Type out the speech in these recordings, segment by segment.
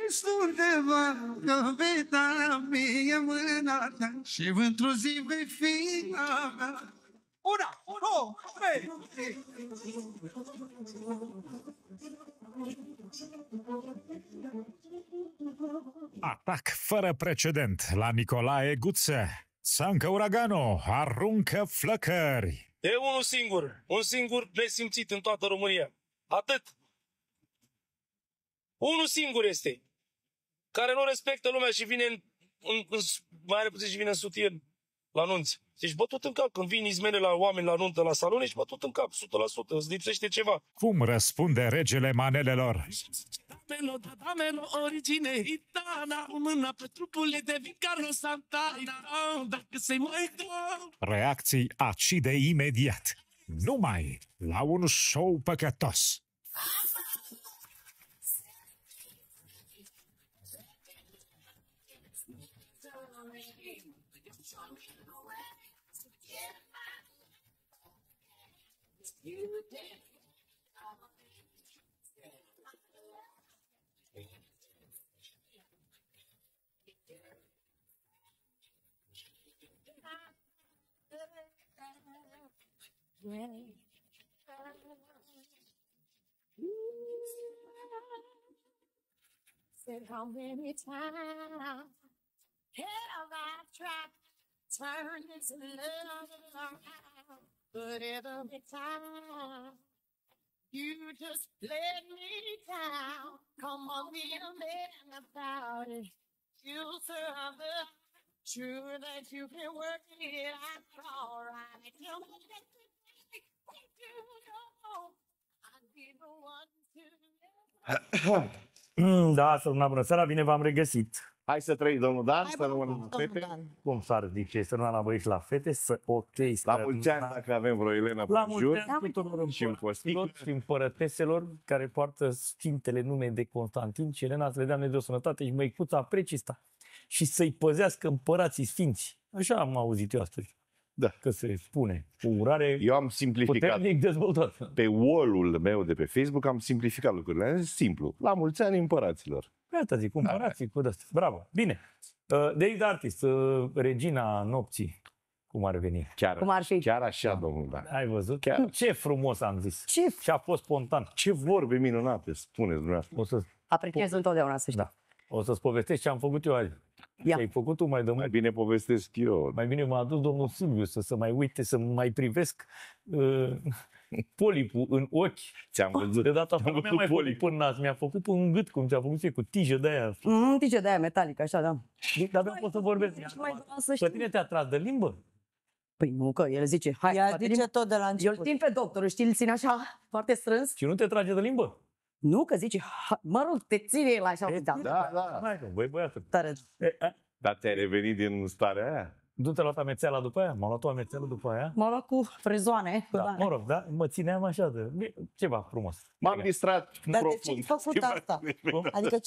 Ești undeva că vei da mie mâna ta și într-o zi vei fi a mea. Una, două, trei. Atac fără precedent la Nicolae Guță. Țancă Uraganu aruncă flăcări. E unul singur, un singur nesimțit în toată România. Atât. Unul singur este, care nu respectă lumea și vine mai are puțin și vine în sutien la nunți. Ești bătut în cap. Când vin izmene la oameni la nuntă, la salon, ești bătut în cap, 100%. Îți lipsește ceva. Cum răspunde regele manelelor? Damelo, origine italiana, mâna pe trupul de vin Carlos Santana, dacă se mai Reacții acide imediat. Numai la un show păcătos. Said how many times have I tried to turn this love around, but every time you just let me down. Come on, be a man about it. You serve the true that you can work it out all right. Tell me that you know I'd be the one to. Da, să una bună seara, bine v-am regăsit. Hai să trăiți, domnul Dan, Hai, să rămână la domnul fete. Dan. Cum s-ar zice, să rămână la băieți la fete, să ok. La mulți ani, dacă avem vreo Elena La pe mulți jur. ani tuturor Și împăsticul. împărăților și împărăteselor care poartă sfintele nume de Constantin și Elena, să le dea Dumnezeu sănătate și măicuța precista. Și să-i păzească împărații sfinți. Așa am auzit eu astăzi. Da. Că se spune cu urare Eu am simplificat. puternic dezvoltată. Pe wall-ul meu de pe Facebook am simplificat lucrurile. Am zis simplu. La mulți ani împăraților. Pe asta zic, cumpărați cu ăsta. Bravo. Bine. David Artist, regina nopții, cum ar veni. Cum ar fi? Chiar așa, domnul Dan. Ai văzut? Chiar. Ce frumos am zis. Ce Și a fost spontan. Ce vorbe minunate spuneți dumneavoastră. O să, apreciez întotdeauna, să știi. da. O să-ți povestesc ce am făcut eu azi. Ia. Ce ai făcut tu mai de Mai mult. bine povestesc eu. Mai bine m-a adus domnul Silviu să mai uite, să mai privesc polipul în ochi. Ți-am văzut. De data asta Am nu mi-a văzut mai făcut polip. până nas, mi-a făcut până în gât, cum ți-a făcut ție, cu tijă de aia. Tice de aia metalică, așa, da. Dar nu pot să vorbesc. Ce mai vreau să Pe știu? tine te-a tras de limbă? Păi nu, că el zice, hai, Ea poate zice tot de la Eu îl început. țin pe doctor, știi, îl țin așa, foarte strâns. Și nu te trage de limbă? Nu, că zice, mă rog, te ține el așa. Da. Da, da. Hai, că, băi, băiatul. Tare. Dar ți-ai revenit din starea aia? Nu te-a luat amețeala după aia? M-a luat o amețeală după aia? M-a luat cu frezoane. Da, mă rog, da? Mă țineam așa de... Ceva frumos. M-am distrat Dar de profund. ce ai făcut Ceva- asta? Adică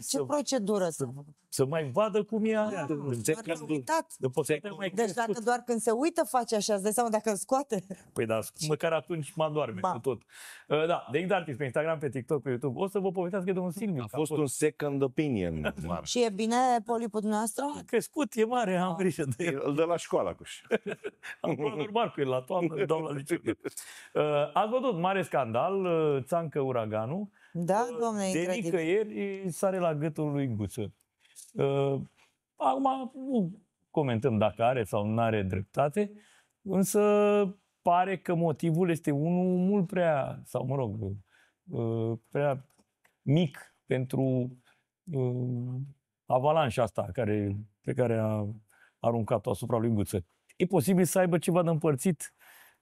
ce procedură să Să mai vadă cum e aia. doar te-a uitat? De poate mai Deci dacă doar când se uită face așa, îți dai seama dacă îl scoate? Păi da, măcar atunci mă adorme Ba. cu tot. Da, David Artist pe Instagram, pe TikTok, pe YouTube. O să vă povestească de un Silviu. A fost un second opinion, Mar. Și e bine polipul dumneavoastră? A crescut, e mare, am grijă de el. Îl dă la școală acuși. Am fost normal cu el la toamnă, dau la liceu. Ați văzut, mare scandal, Țancă Uraganu. Da, domne, De incredibil. nicăieri sare la gâtul lui Guță. Acum nu comentăm dacă are sau nu are dreptate, însă pare că motivul este unul mult prea, sau mă rog, prea mic pentru avalanșa asta pe care a aruncat-o asupra lui Guță. E posibil să aibă ceva de împărțit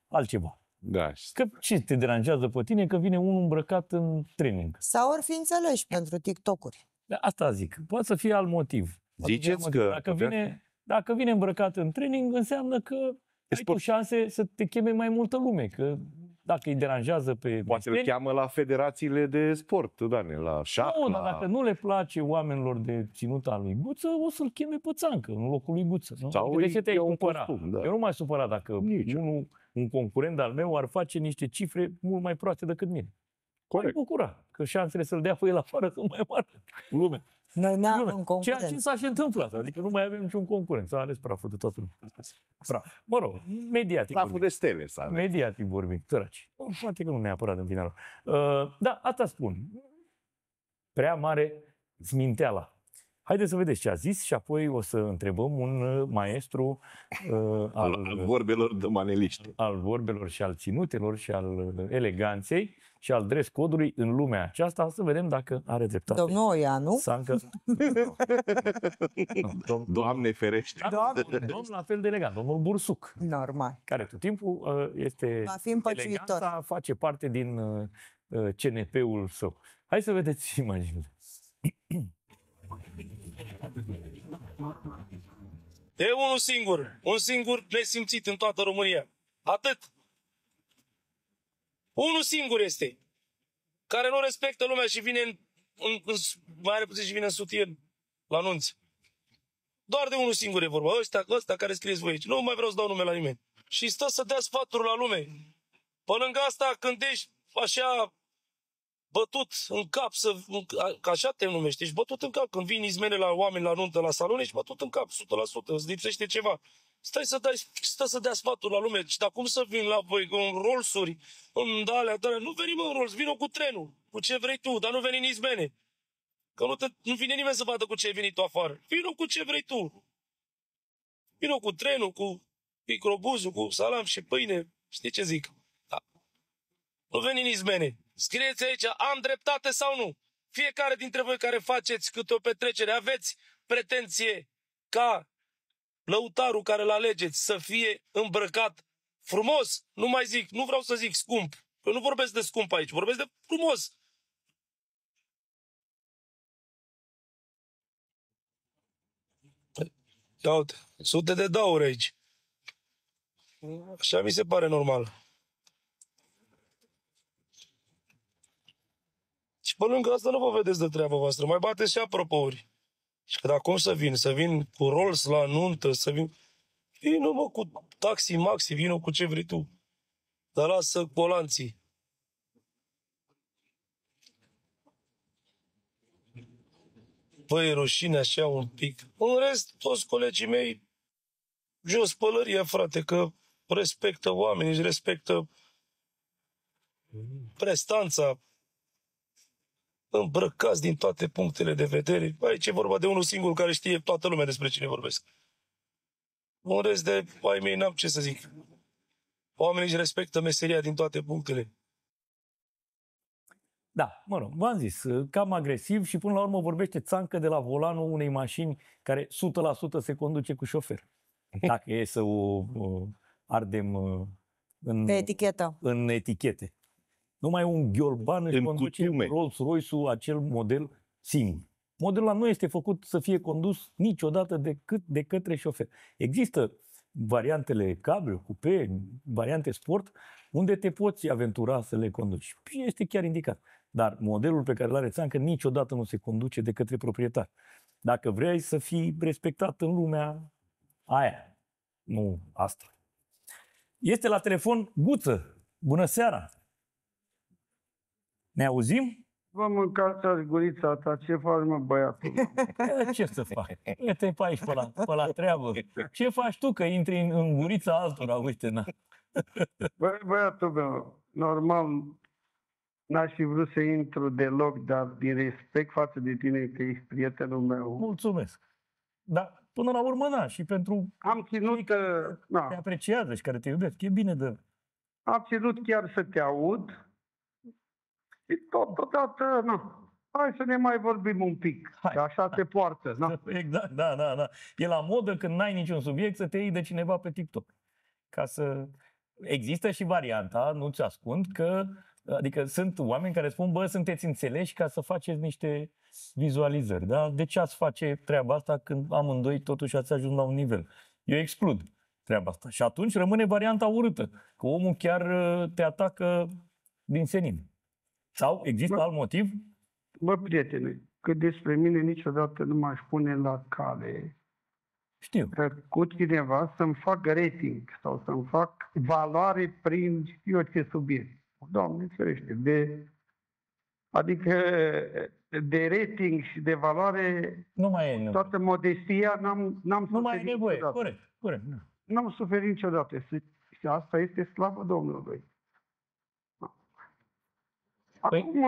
altceva. Da. Că ce te deranjează pe tine că vine unul îmbrăcat în training? Sau ori fi înțeleși pentru TikTok-uri. Da, asta zic. Poate să fie alt motiv. Ziceți că Dacă vine îmbrăcat în training, înseamnă că ai tu șanse să te cheme mai multă lume. Că dacă îi deranjează pe poate îl besteni, cheamă la federațiile de sport, Dane, la șah, nu, dar la... dacă nu le place oamenilor de ținuta lui Guță, o să-l cheme pe Țancă în locul lui Guță. Nu? Sau De ce te-ai e un cumpăra? costum, da. Eu nu m-aș supăra dacă un concurent al meu ar face niște cifre mult mai proaste decât mine. Corect. Bucura că șansele să-l dea pe el afară sunt mai mari în lume. Noi ne avem Ceea concurență. ce s-a și întâmplat. Adică nu mai avem niciun concurent. S-a ales praful de toată lumea. Praf. Mă rog, mediatic. Praful de stele s-a ales. Mediatic vorbim, săraci. Poate că nu neapărat în finalul. Da, asta spun. Prea mare sminteala. Haideți să vedeți ce a zis și apoi o să întrebăm un maestru Al vorbelor de maneliști. al vorbelor și al ținutelor și al eleganței și al dress code-ului în lumea aceasta, să vedem dacă are dreptate. Domnul Oianu. Sancă. Doamne ferește. Domnul la fel de elegant, domnul Bursuc, Normal. care tot timpul este Va fi împăciuitor. eleganța, face parte din CNP-ul său. Hai să vedeți imaginile. E unul singur nesimțit în toată România. Atât. Unul singur este, care nu respectă lumea și vine mai are puțin și vine în sutien la anunți. Doar de unul singur e vorba. Ăsta care scrieți voi aici. Nu mai vreau să dau nume la nimeni. Și stă să dea sfaturi la lume. Pe lângă asta, când ești așa bătut în cap, că așa te numești, ești bătut în cap. Când vin izmene la oameni la nuntă, la salon, ești bătut în cap, 100%, îți lipsește ceva. Stă să dea sfaturi la lume. Și cum să vin la voi, în Rolls-uri, în alea, nu venim în Rolls, vină cu trenul, cu ce vrei tu, dar nu veni în izmene. Că nu vine nimeni să vadă cu ce ai venit tu afară. Vină cu ce vrei tu. Vină cu trenul, cu microbuzul, cu salam și pâine. Știi ce zic? Da. Nu veni în izmene. Scrieți aici, am dreptate sau nu? Fiecare dintre voi care faceți câte o petrecere, aveți pretenție ca lăutarul care îl alegeți să fie îmbrăcat frumos? Nu vreau să zic scump. Eu nu vorbesc de scump aici, vorbesc de frumos. Ia uite, sute de dauri aici. Așa mi se pare normal. Și pe lângă asta nu vă vedeți de treaba voastră. Mai bateți și apropouri. Și că acum să vin cu Rolls la nuntă, să vin... Vină mă cu taxi maxi, vină cu ce vrei tu. Dar lasă colanții. Păi, rușine așa un pic. În rest, toți colegii mei, jos pălărie, frate, că respectă oamenii, își respectă prestanța, îmbrăcați din toate punctele de vedere. Aici e vorba de unul singur care știe toată lumea despre cine vorbesc. În rest de ai mei n-am ce să zic. Oamenii își respectă meseria din toate punctele. Da, mă rog, v-am zis, cam agresiv și până la urmă vorbește țancă de la volanul unei mașini care 100% se conduce cu șofer. Dacă e să o ardem în etichete. Numai un ghiolban își conduce Rolls-Royce-ul, acel model singur. Modelul ăla nu este făcut să fie condus niciodată decât de către șofer. Există variantele cabrio, coupe, variante sport, unde te poți aventura să le conduci. Este chiar indicat. Dar modelul pe care îl are țancă niciodată nu se conduce de către proprietar. Dacă vrei să fii respectat în lumea aia, nu asta. Este la telefon Guță. Bună seara! Ne auzim? Vă mâncați gurița ta, ce faci, mă, băiatul? Ce să fac? Uite pe aici, pe la treabă. Ce faci tu că intri în gurița altora? Uite, na. Băiatul meu, normal, n-aș fi vrut să intru deloc, dar din respect față de tine, că ești prietenul meu. Mulțumesc. Dar până la urmă, na, și pentru am ținut, te apreciază și care te iubesc. E bine de... Am ținut chiar să te aud. Și totodată, hai să ne mai vorbim un pic, că așa te poartă. Exact, da. E la modă când n-ai niciun subiect să te iei de cineva pe TikTok. Ca să... Există și varianta, nu-ți ascund, că adică sunt oameni care spun, bă, sunteți înțeleși ca să faceți niște vizualizări. Da? De ce ați face treaba asta când amândoi totuși ați ajuns la un nivel? Eu exclud treaba asta. Și atunci rămâne varianta urâtă, că omul chiar te atacă din senin. Sau există alt motiv? Bă, prietene, că despre mine niciodată nu m-aș pune la cale. Știu. Cu cineva să-mi fac rating sau să-mi fac valoare prin eu ce subiect. Doamne ferește, de Adică de rating și de valoare, Nu mai e nevoie. toată modestia, n-am Nu mai e suferit nevoie. niciodată. Corect. Da. N-am suferit niciodată și asta este slavă Domnului. Păi- Acum,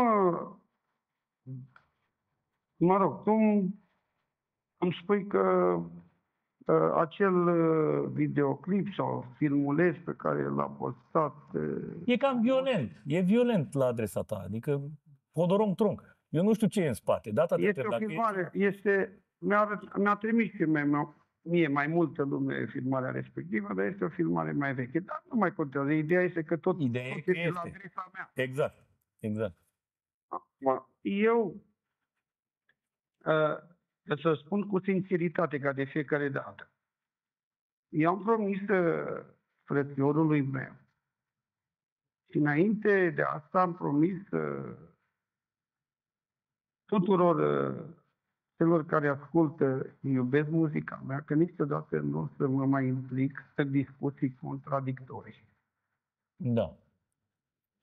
mă rog, tu îmi spui că acel videoclip sau filmuleț pe care l-a postat... E cam violent. E violent la adresa ta. Adică Podorom-tronc. Eu nu știu ce e în spate. Data de Este o filmare, mi-a trimis și mie mai multă lume filmarea respectivă, dar este o filmare mai veche. Dar nu mai contează. Ideea este că tot este la adresa mea. Exact. Eu, să spun cu sinceritate, ca de fiecare dată, eu am promis frățiorului meu și înainte de asta am promis tuturor celor care ascultă și iubesc muzica mea, că niciodată nu o să mă mai implic în discuții contradictorii. Da.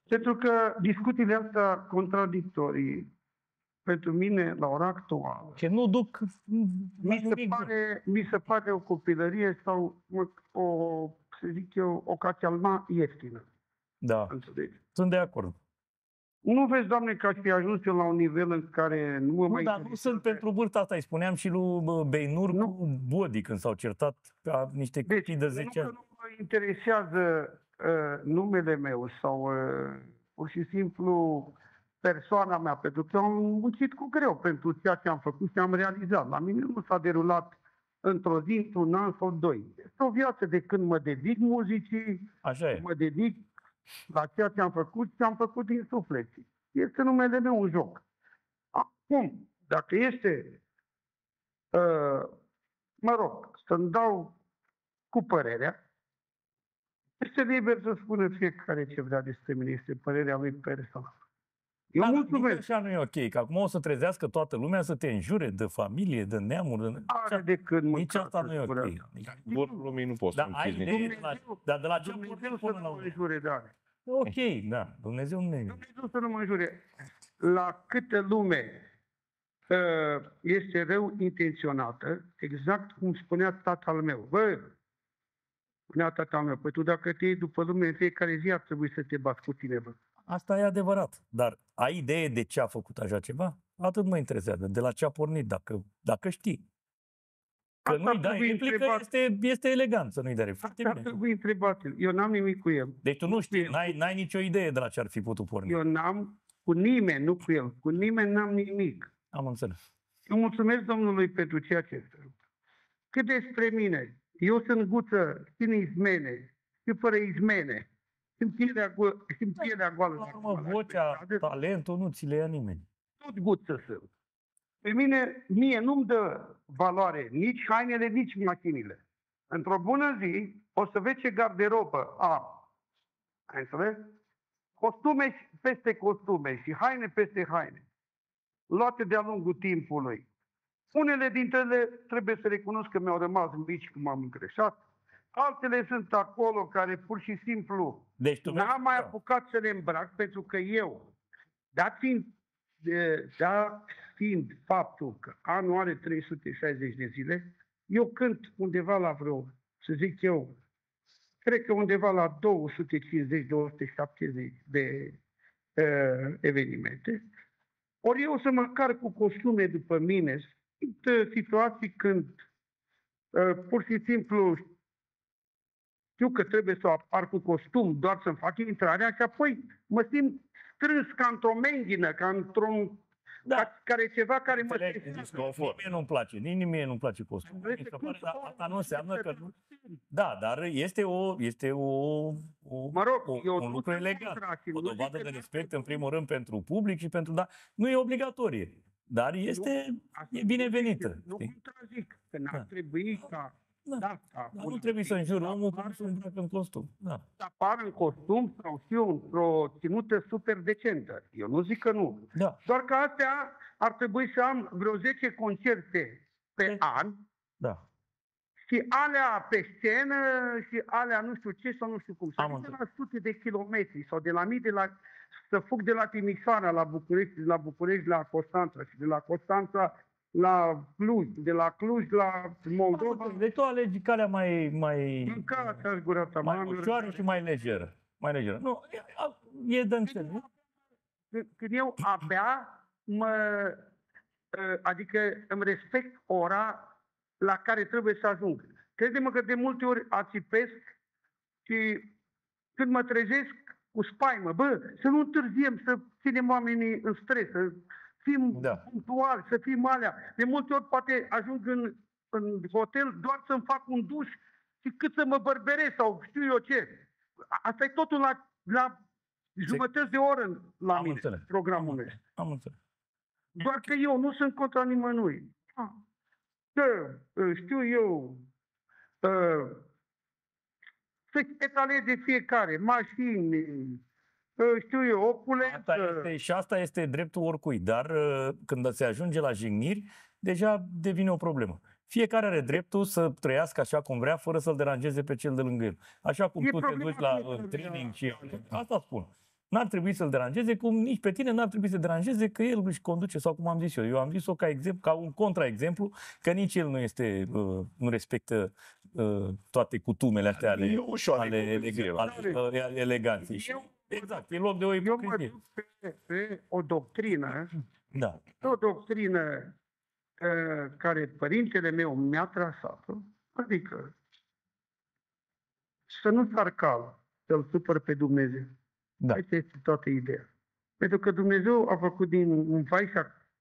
Pentru că discuțiile astea contradictorii, pentru mine, la ora actuală, Ce nu duc mi se pare o copilărie sau să zic eu, o cațealma ieftină. Da. Înțelegi? Sunt de acord. Nu vezi, Doamne, că aș fi ajuns eu la un nivel în care nu mă mai... Dar nu sunt pentru vârsta asta. Îi spuneam și lui Beinur cu Bodi când s-au certat pe niște copii de 10 ani. Nu mă interesează numele meu sau pur și simplu persoana mea, pentru că am muncit cu greu pentru ceea ce am făcut și am realizat. La mine nu s-a derulat într-o zi, într-un an sau doi. Este o viață de când mă dedic muzicii, mă dedic la ceea ce am făcut și am făcut din suflet. Este numele meu un joc. Acum, dacă este, mă rog, să-mi dau cu părerea, este liber să spună fiecare ce vrea despre mine, este părerea lui personală. Eu mulțumesc. Nici așa nu e ok, că acum o să trezească toată lumea să te înjure de familie, de neamuri. Are de când nici asta nu e ok. Vorul lumii nu poți să închizi nici. Dar de la ce Dumnezeu să nu mă înjure, da. Ok, da. Dumnezeu să nu mă înjure. La câtă lume este rău intenționată, exact cum spunea tatăl meu. Spunea tatăl meu, păi tu dacă te iei după lume în fiecare zi ar trebui să te bați cu tine, bă. Asta e adevărat. Dar ai idee de ce a făcut așa ceva? Atât mă interesează. De la ce a pornit, dacă știi. Că nu-i dai replică, este elegant să nu-i dai replică. Asta ar trebui întrebat. Eu n-am nimic cu el. Deci tu nu știi, n-ai nicio idee de la ce ar fi putut porni. Eu n-am cu nimeni, nu cu el. Cu nimeni n-am nimic. Am înțeles. Eu mulțumesc Domnului pentru ceea ce este. Cât despre mine, eu sunt guță din izmene și fără izmene. Sunt pielea goală. La urmă, vocea, talentul nu ți le ia nimeni. Tot guță sunt. Pe mie nu-mi dă valoare nici hainele, nici mașinile. Într-o bună zi o să vezi ce garderobă am. Ai înțeles? Costume peste costume și haine peste haine. Luate de-a lungul timpului. Unele dintre ele trebuie să recunosc că mi-au rămas mici cum am îngreșat. Altele sunt acolo care pur și simplu n-am mai apucat să le îmbrac pentru că eu, dat fiind faptul că anul are 360 de zile, eu cânt undeva la vreo, să zic eu, cred că undeva la 250-270 de evenimente. Ori eu să mă car cu costume după mine. Sunt situații când pur și simplu știu că trebuie să apar cu costum doar să-mi fac intrarea și apoi mă simt strâns ca într-o menghină, ca într-un... care ceva care mă... Mie nu-mi place, nici mie nu-mi place costumul. Asta nu înseamnă că... Da, dar este un lucru elegant. O dovadă de respect, în primul rând, pentru public și pentru... Dar nu e obligatorie. Dar e binevenită. Nu contrazic, că n-ar trebui ca... Nu trebuie să înjuri omul pentru să îmbracă în costum. Să apară în costum sau știu, într-o ținută super decentă. Eu nu zic că nu. Doar că astea ar trebui să am vreo 10 concerte pe an. Da. Și alea pe scenă și alea nu știu ce sau nu știu cum. Să de la sute de kilometri sau de la mii să fug de la Timișoara la București, de la București la Constanța și de la Constanța la Cluj, de la Cluj la Moldova. Deci tu alegi calea mai În calea gura ta, mai ușoară și mai legeră. Mai legeră. Nu, e de înțeles. Când eu abia adică îmi respect ora la care trebuie să ajung. Crede-mă că de multe ori ațipesc și când mă trezesc cu spaimă, să nu întârziem, să ținem oamenii în stres, să fim punctuali, să fim alea. De multe ori poate ajung în hotel doar să-mi fac un duș și cât să mă bărberesc sau știu eu ce. Asta e totul la jumătăți de oră la mine, programul meu. Am înțeles. Doar că eu nu sunt contra nimănui. Că știu eu, să etaleze fiecare, mașini, știu eu, opulență. Și asta este dreptul oricui, dar când se ajunge la jigniri, deja devine o problemă. Fiecare are dreptul să trăiască așa cum vrea, fără să-l deranjeze pe cel de lângă el. Așa cum tu te duci la training și asta spun. N-ar trebui să-l deranjeze, cum nici pe tine n-ar trebui să deranjeze că el își conduce, sau cum am zis eu. Eu am zis-o ca un contraexemplu, că nici el nu respectă toate cutumele astea ale eleganței. Exact, e loc de o ipocrizie. Eu mă duc pe o doctrină, da. O doctrină care părintele meu mi-a trasat-o, adică să nu sar cal, să-L supăr pe Dumnezeu. Da. Asta este toată ideea. Pentru că Dumnezeu a făcut din un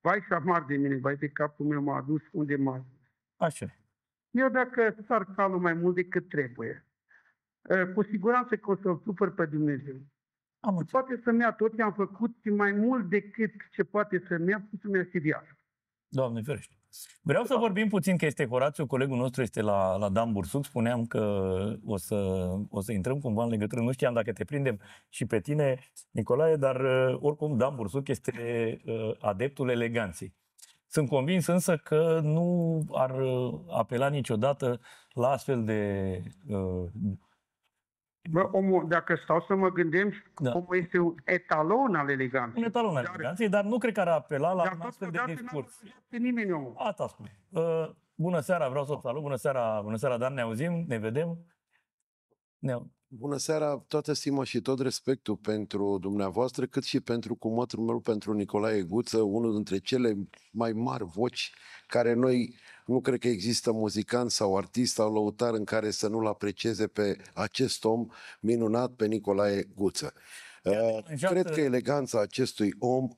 vai și amar de mine, vai de capul meu m-a adus unde m-a adus. Așa. Eu dacă sar calul mai mult decât trebuie, cu siguranță că o să-L supăr pe Dumnezeu. Poate să-mi ia tot ce am făcut și mai mult decât ce poate să-mi ia, să-mi ia și viața. Doamne ferește. Vreau să vorbim puțin, că este Horațiu, colegul nostru este la Dan Bursuc. Spuneam că o să intrăm cumva în legătură. Nu știam dacă te prindem și pe tine, Nicolae, dar oricum Dan Bursuc este adeptul eleganței. Sunt convins însă că nu ar apela niciodată la astfel de... Omul, dacă stau să mă gândim, omul este un etalon al eleganței. Un etalon al eleganței, dar nu cred că ar apela la un astfel de discurs. Nimeni omul. Asta spune. Bună seara, vreau să salut. Bună seara, Dan, ne auzim, ne vedem. Bună seara, toată stima și tot respectul pentru dumneavoastră, cât și pentru cumătul meu, pentru Nicolae Guță, unul dintre cele mai mari voci care noi, nu cred că există muzicant sau artist sau lăutar în care să nu-l aprecieze pe acest om minunat, pe Nicolae Guță. Cred că eleganța acestui om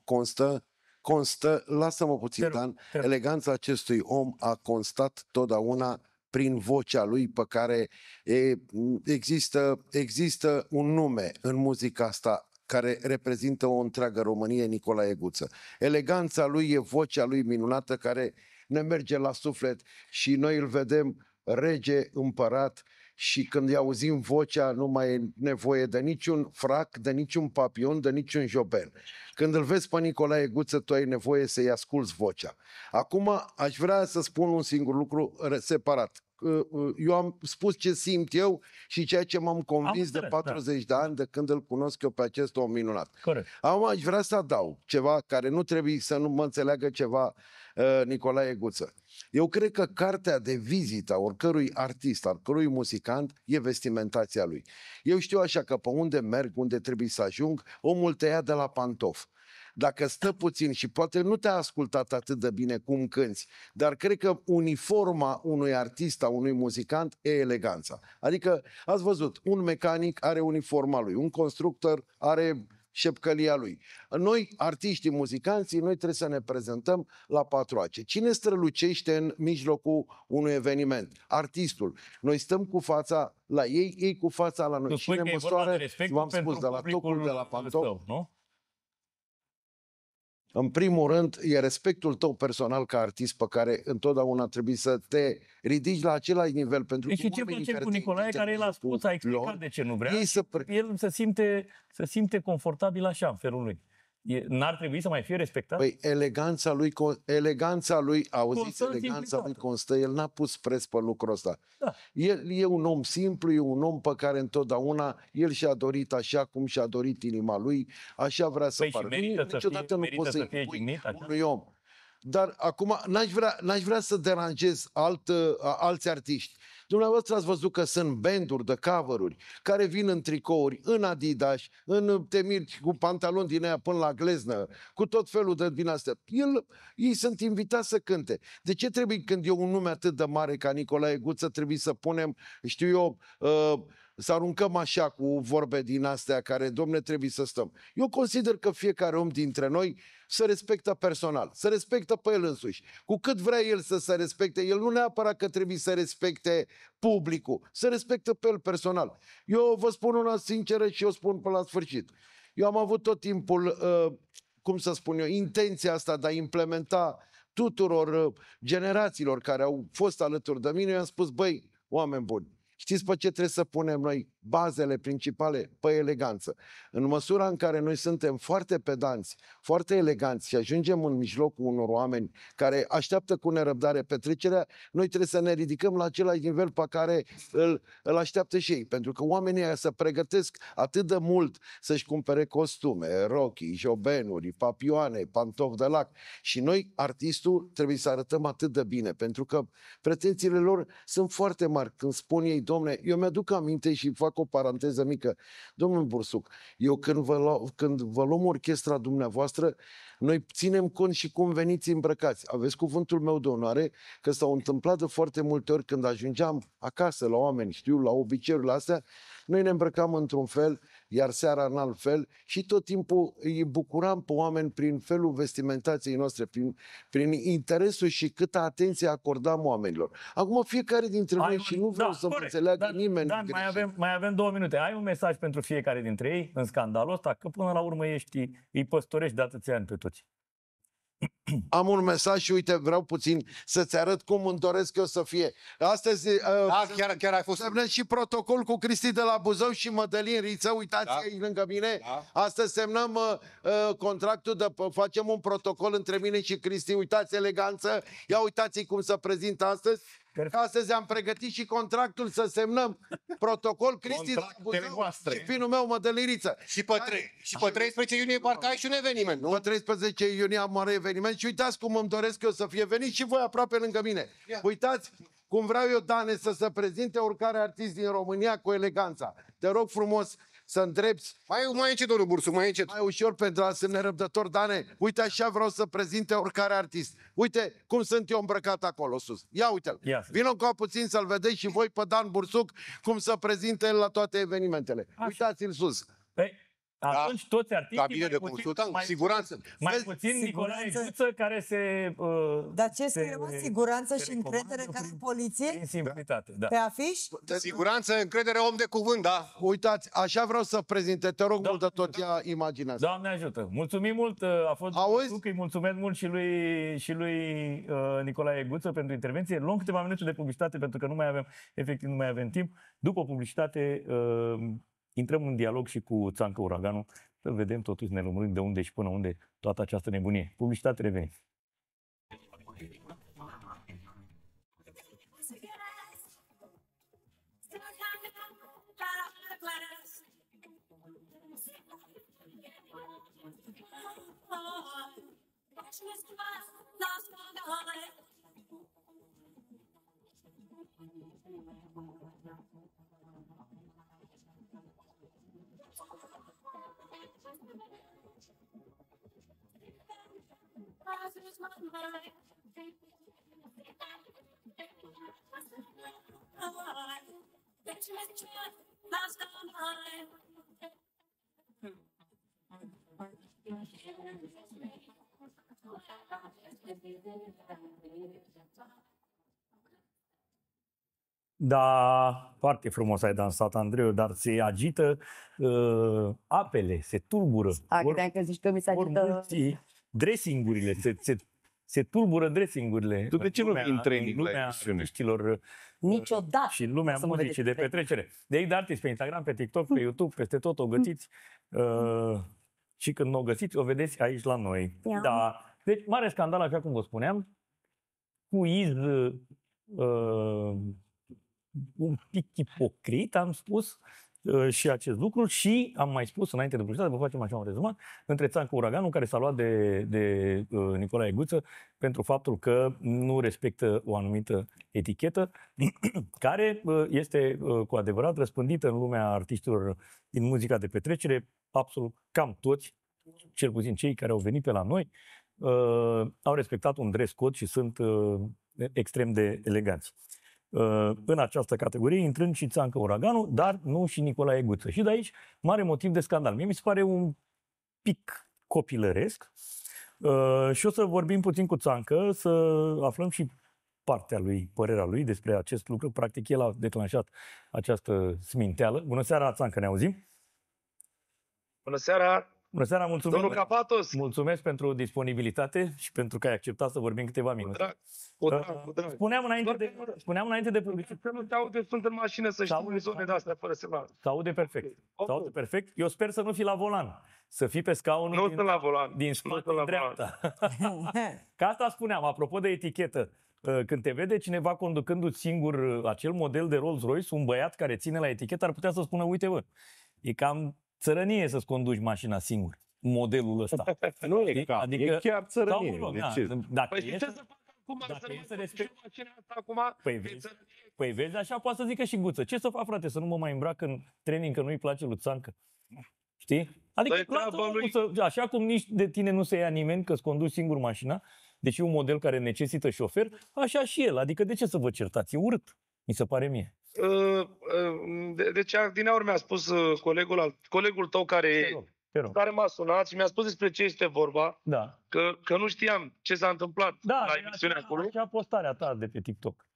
constă, lasă-mă puțin, Dan, eleganța acestui om a constat totdeauna prin vocea lui, pe care există un nume în muzica asta care reprezintă o întreagă Românie, Nicolae Guță. Eleganța lui e vocea lui minunată care ne merge la suflet și noi îl vedem rege, împărat, și când îi auzim vocea nu mai e nevoie de niciun frac, de niciun papion, de niciun joben. Când îl vezi pe Nicolae Guță, tu ai nevoie să-i asculți vocea. Acum aș vrea să spun un singur lucru separat. Eu am spus ce simt eu și ceea ce m-am convins de 40 de ani de când îl cunosc eu pe acest om minunat. Corect. Acum aș vrea să adaug ceva care nu trebuie să nu mă înțeleagă ceva Nicolae Guță. Eu cred că cartea de vizită a oricărui artist, a oricărui muzicant, e vestimentația lui. Eu știu așa că pe unde merg, unde trebuie să ajung, omul te ia de la pantof. Dacă stă puțin și poate nu te-a ascultat atât de bine cum cânti, dar cred că uniforma unui artist, a unui muzicant, e eleganța. Adică, ați văzut, un mecanic are uniforma lui, un constructor are șepcălia lui. Noi, artiștii, muzicanții, noi trebuie să ne prezentăm la patru ace. Cine strălucește în mijlocul unui eveniment? Artistul. Noi stăm cu fața la ei, ei cu fața la noi. Cine măsoară, v-am spus, de la tocul, de la pantof, nu? În primul rând, e respectul tău personal ca artist pe care întotdeauna trebuie să te ridici la același nivel. Pentru și ce facem cu Nicolae, care el a spus, a explicat de ce nu vrea, el se simte confortabil așa, în felul lui. N-ar trebui să mai fie respectat? Păi eleganța lui, auziți, Constă în eleganța lui simplitate. constă, el n-a pus preț pe lucrul ăsta. Da. El e un om simplu, e un om pe care întotdeauna el și-a dorit așa cum și-a dorit inima lui, așa vrea să Păi și pară. merită să Niciodată fie, nu merită poți să să fie impui jignit așa? unui om. Dar acum n-aș vrea să deranjez alți artiști. Dumneavoastră ați văzut că sunt banduri de cover-uri care vin în tricouri, în Adidas, în temiri cu pantaloni din aia până la gleznă, cu tot felul de din astea. Ei sunt invitați să cânte. De ce trebuie, când e un nume atât de mare ca Nicolae Guță, trebuie să punem, știu eu, să aruncăm așa cu vorbe din astea care, domne, trebuie să stăm. Eu consider că fiecare om dintre noi să respectă personal, să respectă pe el însuși. Cu cât vrea el să se respecte, el nu neapărat că trebuie să respecte publicul, să respectă pe el personal. Eu vă spun una sinceră și o spun până la sfârșit. Eu am avut tot timpul, cum să spun eu, intenția asta de a implementa tuturor generațiilor care au fost alături de mine. Eu am spus, băi, oameni buni, știți pe ce trebuie să punem noi bazele principale? Pe eleganță. În măsura în care noi suntem foarte pedanți, foarte eleganți și ajungem în mijlocul unor oameni care așteaptă cu nerăbdare petrecerea, noi trebuie să ne ridicăm la același nivel pe care îl așteaptă și ei. Pentru că oamenii ăia se pregătesc atât de mult să-și cumpere costume, rochii, jobenuri, papioane, pantofi de lac. Și noi, artistul, trebuie să arătăm atât de bine. Pentru că pretențiile lor sunt foarte mari. Când spun ei, domne, eu mi-aduc aminte și fac o paranteză mică. Domnul Bursuc, eu când vă luăm orchestra dumneavoastră, noi ținem cont și cum veniți îmbrăcați. Aveți cuvântul meu de onoare că s-au întâmplat de foarte multe ori când ajungeam acasă la oameni, știu, la obiceiurile astea, noi ne îmbrăcam într-un fel, iar seara în alt fel și tot timpul îi bucuram pe oameni prin felul vestimentației noastre, prin interesul și câtă atenție acordam oamenilor. Acum fiecare dintre noi, și nu vreau să mă înțeleagă nimeni. Dan, mai avem 2 minute. Ai un mesaj pentru fiecare dintre ei în scandalul ăsta? Că până la urmă îi păstorești de atâția ani pe toți. Am un mesaj și uite, vreau puțin să-ți arăt cum îmi doresc eu să fie. Astăzi chiar ai fost semnăm și protocol cu Cristi de la Buzău și Mădălin Riță, uitați aici lângă mine. Astăzi semnăm contractul, facem un protocol între mine și Cristi, uitați eleganță, ia uitați cum se prezintă astăzi. Astăzi am pregătit și contractul să semnăm protocol Cristi de la Buzău și finul meu Mădălin Riță. Și pe 13 iunie parcă ai și un eveniment, nu? Pe 13 iunie am mare eveniment și uitați cum îmi doresc eu să fie venit și voi aproape lângă mine. Uitați cum vreau eu, Dane, să se prezinte oricare artist din România cu eleganța. Te rog frumos să îndrepți. Mai încet, domnul Bursu, mai încet. Mai ușor pentru a fi nerăbdător, Dane. Uite așa vreau să prezinte oricare artist. Uite cum sunt eu îmbrăcat acolo sus. Ia uite-l. Vino încă puțin să-l vedeți și voi pe Dan Bursuc cum să prezinte el la toate evenimentele. Uitați-l sus. Atunci toți artiștii, Cabine de consultant, siguranță. Mai puțin Nicolae Guță, care se... Dar ce scrie, mă? Siguranță și încredere ca în poliție? În simplitate, da. Pe afiș? Siguranță, încredere, om de cuvânt, da. Uitați, așa vreau să prezinte. Te rog mult de tot, ia imaginea asta. Doamne ajută. Mulțumim mult, a fost îi mulțumesc mult și lui Nicolae Guță pentru intervenție. Luăm câteva minute de publicitate pentru că efectiv nu mai avem timp. După publicitate intrăm în dialog și cu Țancă Uraganu, să vedem totuși, ne lămurim de unde și până unde toată această nebunie. Publicitate, revenim. Da, foarte frumos ai dansat, Andreu, dar se agită apele, se tulbură. Credeam că zici că mi se agită... Dressingurile, se tulbură dressingurile. Tu de ce nu vii în training la emisiune? Niciodată. Și lumea muzicii de petrecere. De aici de artiști pe Instagram, pe TikTok, pe YouTube, peste tot o gătiți. și când nu o găsiți, o vedeți aici la noi. Ia. Da. Deci, mare scandal, așa cum vă spuneam, cu iz un pic ipocrit, am spus și acest lucru și am mai spus înainte de publicitate, vă facem așa un rezumat, între Țancă Uraganul, care s-a luat de Nicolae Guță pentru faptul că nu respectă o anumită etichetă, care este cu adevărat răspândită în lumea artiștilor din muzica de petrecere, absolut cam toți, cel puțin cei care au venit pe la noi, au respectat un dress code și sunt extrem de eleganți. În această categorie, intrând și Țancă Uraganul, dar nu și Nicolae Guță. Și de aici, mare motiv de scandal. Mie mi se pare un pic copilăresc și o să vorbim puțin cu Țancă, să aflăm și partea lui, părerea lui despre acest lucru. Practic, el a declanșat această sminteală. Bună seara, Țancă, ne auzim? Bună seara! Bună seara, mulțumesc! Domnul Capatos! Mulțumesc pentru disponibilitate și pentru că ai acceptat să vorbim câteva minute. Cu drag. Spuneam înainte de publicitate. Să nu te aude, sunt în mașină, să știi în zone de-astea fără semnal. Se aude perfect. Se aude perfect. Eu sper să nu fii la volan. Să fii pe scaunul din spate, din dreapta. Ca asta spuneam, apropo de etichetă. Când te vede cineva conducându-ți singur acel model de Rolls-Royce, un băiat care ține la etichetă ar putea să spună, uite bă, e cam țărănie să-ți conduci mașina singur, modelul ăsta. Nu e cam, adică, e chiar țărănie. Dacă e să acum, păi vezi, așa poate să zică și Guță. Ce să fac, frate, să nu mă mai îmbrac în training, că nu-i place lui Țancă? Știi? Adică, așa cum nici de tine nu se ia nimeni că-ți conduci singur mașina, deși un model care necesită șofer, așa și el. Adică de ce să vă certați? E urât, mi se pare mie. Deci, din aur mi-a spus colegul tău care m-a sunat și mi-a spus despre ce este vorba, că nu știam ce s-a întâmplat la emisiunea acolo. Așa postarea ta de pe TikTok.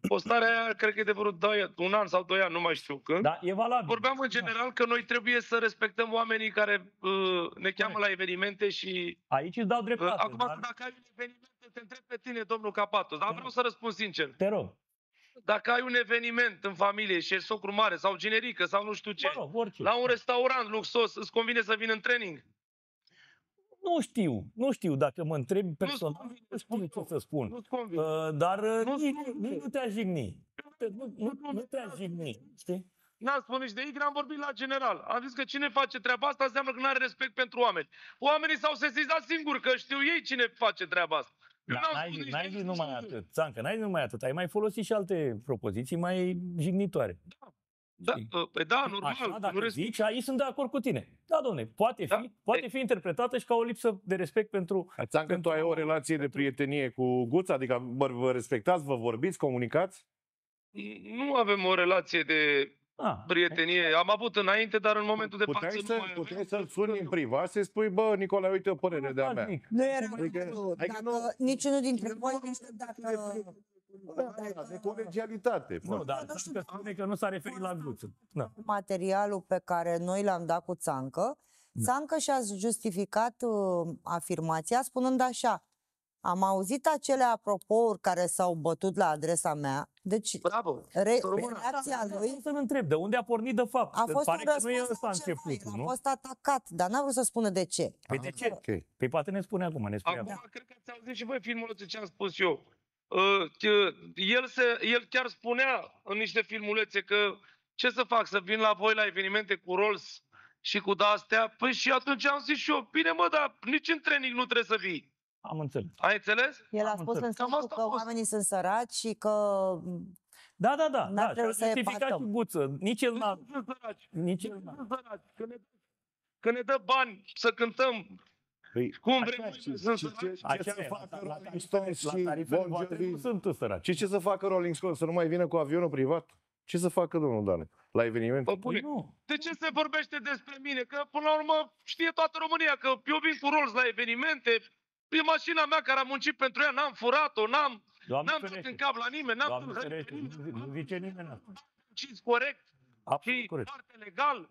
Postarea aia cred că e de vreo 1 an sau 2 ani, nu mai știu când. Da, e valabil. Vorbeam în general că noi trebuie să respectăm oamenii care ne cheamă la evenimente și... Aici îți dau dreptate. Acum, dacă ai un eveniment, te întreb pe tine, domnul Capatos, dar vreau să răspund sincer. Te rog. Dacă ai un eveniment în familie și e socru mare sau generică sau nu știu ce, la un restaurant luxos, îți convine să vin în training? Nu știu dacă mă întrebi personal, nu știu ce să spun. Dar nu te-aș jigni. Nu te-aș jigni, știi? N-am spus nici de ei, am vorbit la general. Am zis că cine face treaba asta înseamnă că nu are respect pentru oameni. Oamenii s-au sesizat singuri, că știu ei cine face treaba asta. N-ai zis numai atât, Țancă, n-ai zis numai atât. Ai mai folosit și alte propoziții mai jignitoare. Da, normal. Așa, dacă zici, aici sunt de acord cu tine. Da, dom'le, poate fi interpretată și ca o lipsă de respect pentru... Țancă, tu ai o relație de prietenie cu Guță? Adică vă respectați, vă vorbiți, comunicați? Nu avem o relație de prietenie. Am avut înainte, dar în momentul de față nu mai... Puteai să-l suni în privat, să-i spui, bă, Nicolae, uite o părere de-a mea. Nu era dacă niciunul dintre voi nu știu dacă... de colegialitate. Nu, dar Țancă spune că nu s-a referit la Guță. Materialul pe care noi l-am dat cu Țancă, Țancă și-a justificat afirmația spunând așa: am auzit acele apropouri care s-au bătut la adresa mea. Deci, reacția lui... Să-l întreb, de unde a pornit de fapt? A fost pare un că nu e răspuns ăsta începutul, nu? A fost atacat, dar n-a vrut să spună de ce. Păi de ce? Okay. Păi poate ne spune acum, ne spune acum. Cred că ați auzit și voi filmul ăsta ce am spus eu. El chiar spunea în niște filmulețe că ce să fac, să vin la voi la evenimente cu Rolls și cu de-astea? Păi și atunci am zis și eu, bine mă, dar nici în training nu trebuie să vii. Am înțeles. Ai înțeles? El a spus în sensul că oamenii sunt săraci și că... Da, și-a justificat și Guță. Nici el n-a... Că ne dă bani să cântăm. Cum vrem? Ce să facă Rolling Stones și Bon Jovi? Sunt săraci. Ce să facă Rolling Stones? Să nu mai vină cu avionul privat? Ce să facă, domnul Dane, la evenimente? De ce se vorbește despre mine? Că, până la urmă, știe toată România că eu vin cu Rolls la evenimente. E mașina mea care am muncit pentru ea, n-am furat-o, n-am dat în cap la nimeni, n-am tâlhărit pe nimeni. Nu zice nimeni asta. Munciți corect și foarte legal.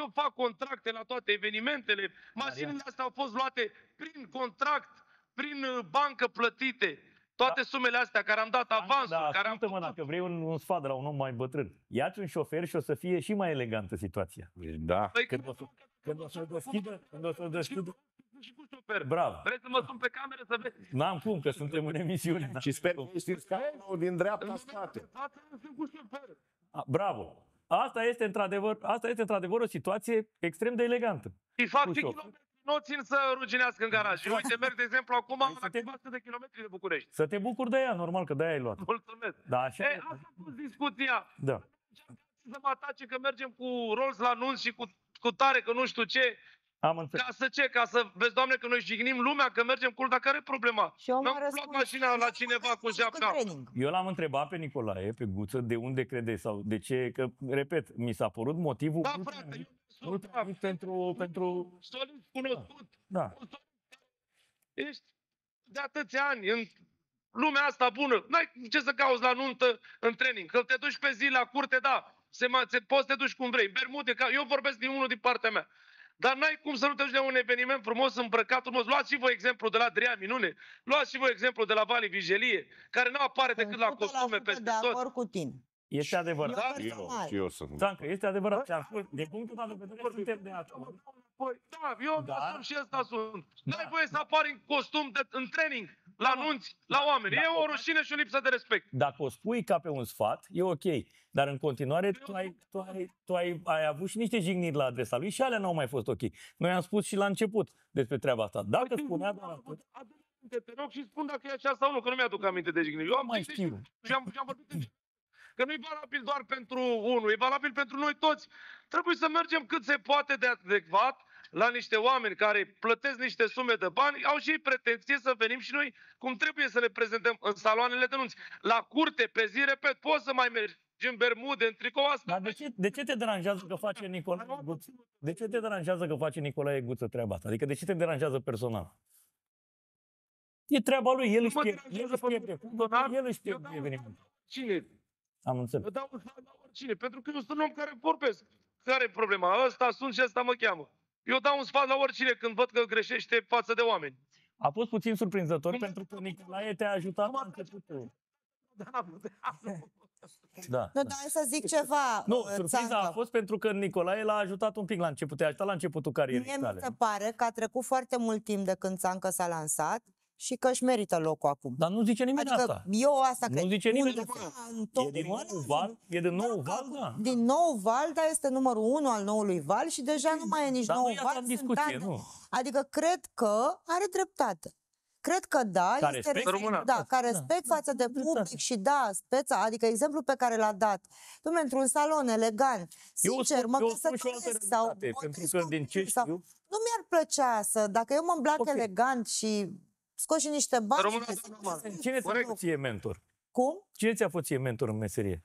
Eu fac contracte la toate evenimentele. Mașinile astea au fost luate prin contract, prin bancă plătite. Toate sumele astea care am dat avansuri. Mă, dacă vrei un sfat de la un om mai bătrân, ia-ți un șofer și o să fie și mai elegantă situația. Da. Când o să deschidă, Și cu șofer. bravo. Vrei să mă sun pe cameră să vezi? N-am cum, că suntem în emisiune. Și sper că ești în scaunul din dreapta spate. Sunt cu șofer. Bravo. Asta este într-adevăr o situație extrem de elegantă. Și fac Cu și șofer. kilometri, nu țin să ruginească în garaj. Și uite, merg, de exemplu, acum la câteva sute de kilometri de București. Să te bucuri de ea, normal că de aia ai luat. Mulțumesc. Da, așa E, asta a fost discuția. Da. Să mă atace că mergem cu Rolls la nunț și cu tare, că nu știu ce. Am înțeles. Ca să ce? Ca să vezi, Doamne, că noi jignim lumea, că mergem cu dar care e problema? Și eu N-am luat mașina la cineva cu japca. Eu l-am întrebat pe Nicolae, pe Guță, de unde crede sau de ce, că, repet, mi s-a părut motivul Da, frate, pentru... Solid cunoscut. Da. Ești de atâția ani în lumea asta bună. N-ai ce să cauți la nuntă în training. Că te duci pe zi la curte, da. Poți să te duci cum vrei. Bermude, eu vorbesc din unul din partea mea. Dar n-ai cum să nu te duci la un eveniment frumos, îmbrăcat frumos. Luați și voi exemplu de la Adrian Minune. Luați și voi exemplu de la Vali Vigelie, care nu apare decât la costume peste de tot. acord cu tine. Este adevărat. Eu sunt. Țancă, este adevărat. Ți-am spus, din punctul tău de vedere, suntem de acord. Da, eu sunt și ăsta sunt. N-ai voie să apari în costum în training, la nunți, la oameni. E o rușine și o lipsă de respect. Dacă o spui ca pe un sfat, e ok. Dar în continuare, tu ai avut și niște jigniri la adresa lui și alea n-au mai fost ok. Noi am spus și la început despre treaba asta. Dacă spunea doar atât... Te rog și spun dacă e așa sau nu, că nu mi-aduc aminte de jigniri. Eu am mai știu. Și am vorbit în că nu e valabil doar pentru unul, e valabil pentru noi toți. Trebuie să mergem cât se poate de adecvat la niște oameni care plătesc niște sume de bani, au și ei pretenție să venim și noi cum trebuie să ne prezentăm în saloanele de nunți. La curte, pe zi, repet, poți să mai mergi în bermude, în tricou asta. Dar de ce te deranjează că face Nicolae Guță? De ce te deranjează că face Nicolae Guță treaba asta? Adică de ce te deranjează personal? E treaba lui, el își pierde evenimentul. Cine? Am înțeles. Eu dau un sfat la oricine, pentru că eu sunt un om care vorbesc. Care e problema? Ăsta sunt și ăsta mă cheamă. Eu dau un sfat la oricine când văd că greșește față de oameni. A fost puțin surprinzător pentru că Nicolae te-a ajutat la începutul. Da. Nu, dar hai să zic ceva. Nu, surpriza a fost pentru că Nicolae l-a ajutat un pic la început, te-a ajutat la începutul carierei Mie tale. mi se pare că a trecut foarte mult timp de când Țancă s-a lansat și că își merită locul acum. Dar nu zice nimeni adică asta. Eu asta nu cred. zice nimeni. E din nou val? E din nou val, da. Din nou val, dar este numărul 1 al noului val și deja nu mai e nici Dar nou nu e asta val. în discuție, nu. Adică cred că are dreptate. Cred că da, Ca este respect? ca respect față de public și da, speța, adică exemplul pe care l-a dat. Dom'le, într-un salon elegant, sincer, mă căsătoresc sau... Pentru că din ce știu... Nu mi-ar plăcea să, dacă eu mă îmbrac elegant și scot și niște bani... Cine ți-a fost ție mentor? Cum? Cine ți-a fost ție mentor în meserie?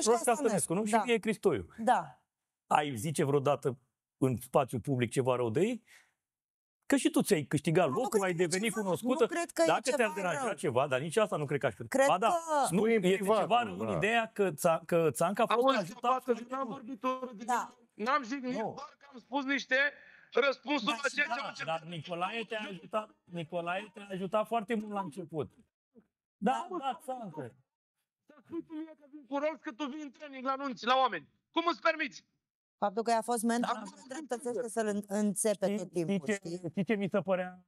Roșca Stănescu, nu? Da. Și mie Cristoiu. Da. Ai zice vreodată în spațiu public ceva rău de ei? Că și tu ți-ai câștigat locul, ai devenit cunoscută. Dacă te-ar deranja ceva, dar nici asta nu cred că aș fi. Cred ba, da, că... nu, este ceva în ideea că Țancă a fost ajutat. Că n-am vorbit n-am zic doar că am spus niște răspunsuri la ceea ce am început. Dar Nicolae te-a ajutat foarte mult la început. Da, Țancă. Să spui tu mie că vin cu Rolls, că tu vii în training la nunți, la oameni. Cum îți permiți? Faptul că i-a fost mentor nu îndreptățește să-l înțepe tot timpul, Știi ce mi se părea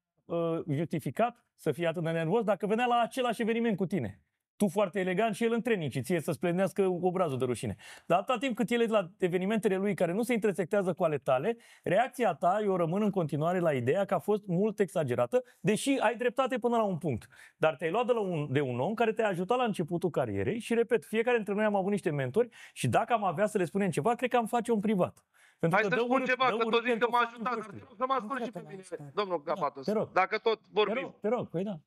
justificat să fie atât de nervos? Dacă venea la același eveniment cu tine. Tu foarte elegant și el în training și ție să splenească obrazul de rușine. Dar atâta timp cât el e la evenimentele lui care nu se intersectează cu ale tale, reacția ta, eu rămân în continuare la ideea că a fost mult exagerată, deși ai dreptate până la un punct. Dar te-ai luat de un om care te-a ajutat la începutul carierei și, repet, fiecare dintre noi am avut niște mentori și dacă am avea să le spunem ceva, cred că am face un privat. Hai să spun ceva, că tot zic că m-a ajutat, dar te rog să mă ascult și pe mine, domnul Capatos. Dacă tot vorbim. Te rog, păi da.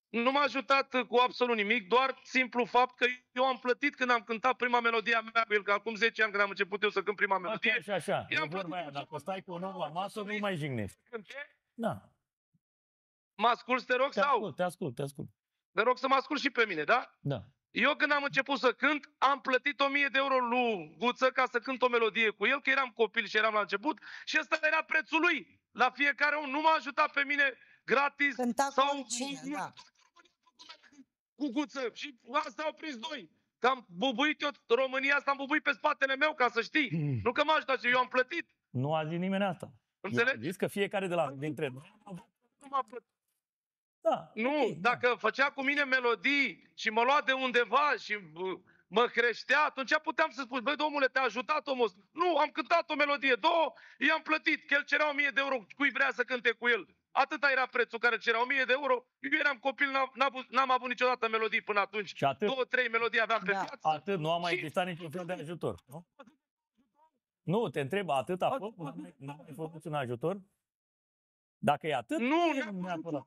Nu m-a ajutat cu absolut nimic, doar simplu fapt că eu am plătit când am cântat prima melodie a mea cu el, că acum 10 ani când am început eu să cânt prima melodie. Așa. E vorba aia, dacă stai cu un om la masă, nu mai jignești. Da. Mă asculți, te rog, sau? Te ascult. Te rog să mă ascult și pe mine, da? Da. Eu când am început să cânt, am plătit 1000 de euro lui Guță ca să cânt o melodie cu el, că eram copil și eram la început și ăsta era prețul lui. La fiecare om nu m-a ajutat pe mine gratis sau cu Guță. Și asta au prins doi. Că am bubuit eu România asta, am bubuit pe spatele meu, ca să știi. Nu că m-a ajutat și eu am plătit. Nu a zis nimeni asta. Înțelegi? Eu am zis că fiecare dintre noi... Nu m-a plătit. Da. Nu, okay, dacă făcea cu mine melodii și mă lua de undeva și mă creștea, atunci puteam să spun, băi, domnule, te-a ajutat omul ăsta. Nu, am cântat o melodie, două, i-am plătit, că el cerea 1000 de euro, cui vrea să cânte cu el. Atâta era prețul care cerea 1000 de euro. Eu eram copil, n-am avut niciodată melodii până atunci. Și atât? 2-3 melodii aveam pe viață. Atât, nu a mai existat niciun fel de ajutor, nu? Nu, te întreb, atât a fost? Nu ai fost niciun ajutor? Dacă e atât, nu neapărat.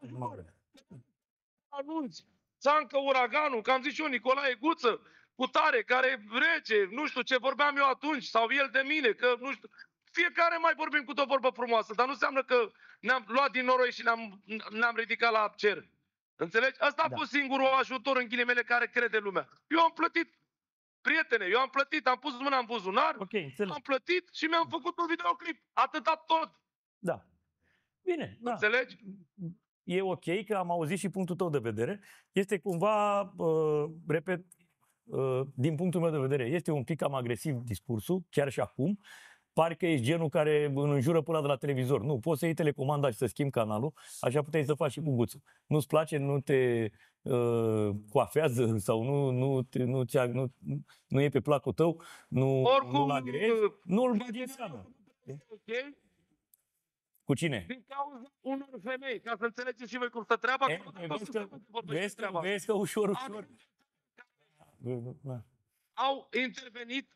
Anunți. Țancă Uraganul, că am zis eu, Nicolae Guță, cu tare, care rege, nu știu ce vorbeam eu atunci, sau el de mine, că nu știu. Fiecare mai vorbim cu o vorbă frumoasă, dar nu înseamnă că ne-am luat din noroi și ne-am ridicat la cer. Înțelegi? Asta a fost singurul ajutor în ghilimele care crede lumea. Eu am plătit, prietene, eu am plătit, am pus mâna în buzunar, am plătit și mi-am făcut un videoclip. Atâta tot. Da. Bine. Da. Înțelegi? E ok că am auzit și punctul tău de vedere. Este cumva, repet, din punctul meu de vedere, este un pic cam agresiv discursul, chiar și acum. Parcă ești genul care îl înjură până de la televizor. Nu, poți să iei telecomanda și să schimbi canalul, așa puteai să faci și cu Guță. Nu-ți place, nu te coafează sau nu e pe placul tău, nu-l agrezi, nu-l bagi în seamă. Cu cine? Din cauza unor femei, ca să înțelegeți și voi cum stă treaba. Vezi că ușor. Au intervenit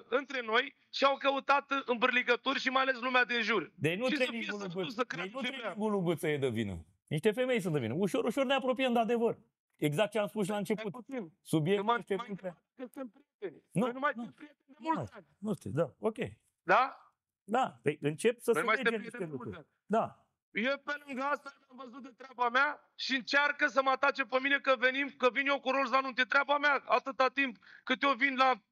între noi și au căutat îmbârligături și mai ales lumea din jur. Deci nu treningul lui Guță e de vină. Niște femei sunt de vină. Ușor, ușor ne apropiem de adevăr. Exact ce am spus și la început. Subiectul este Noi nu mai suntem prieteni de mulți ani. Nu știu, da, ok. Da? Da, păi încep să se lege niște lucruri. Da. Eu pe lângă asta am văzut de treaba mea și încearcă să mă atace pe mine că vin eu cu roz la nunte. Treaba mea, atâta timp cât eu vin la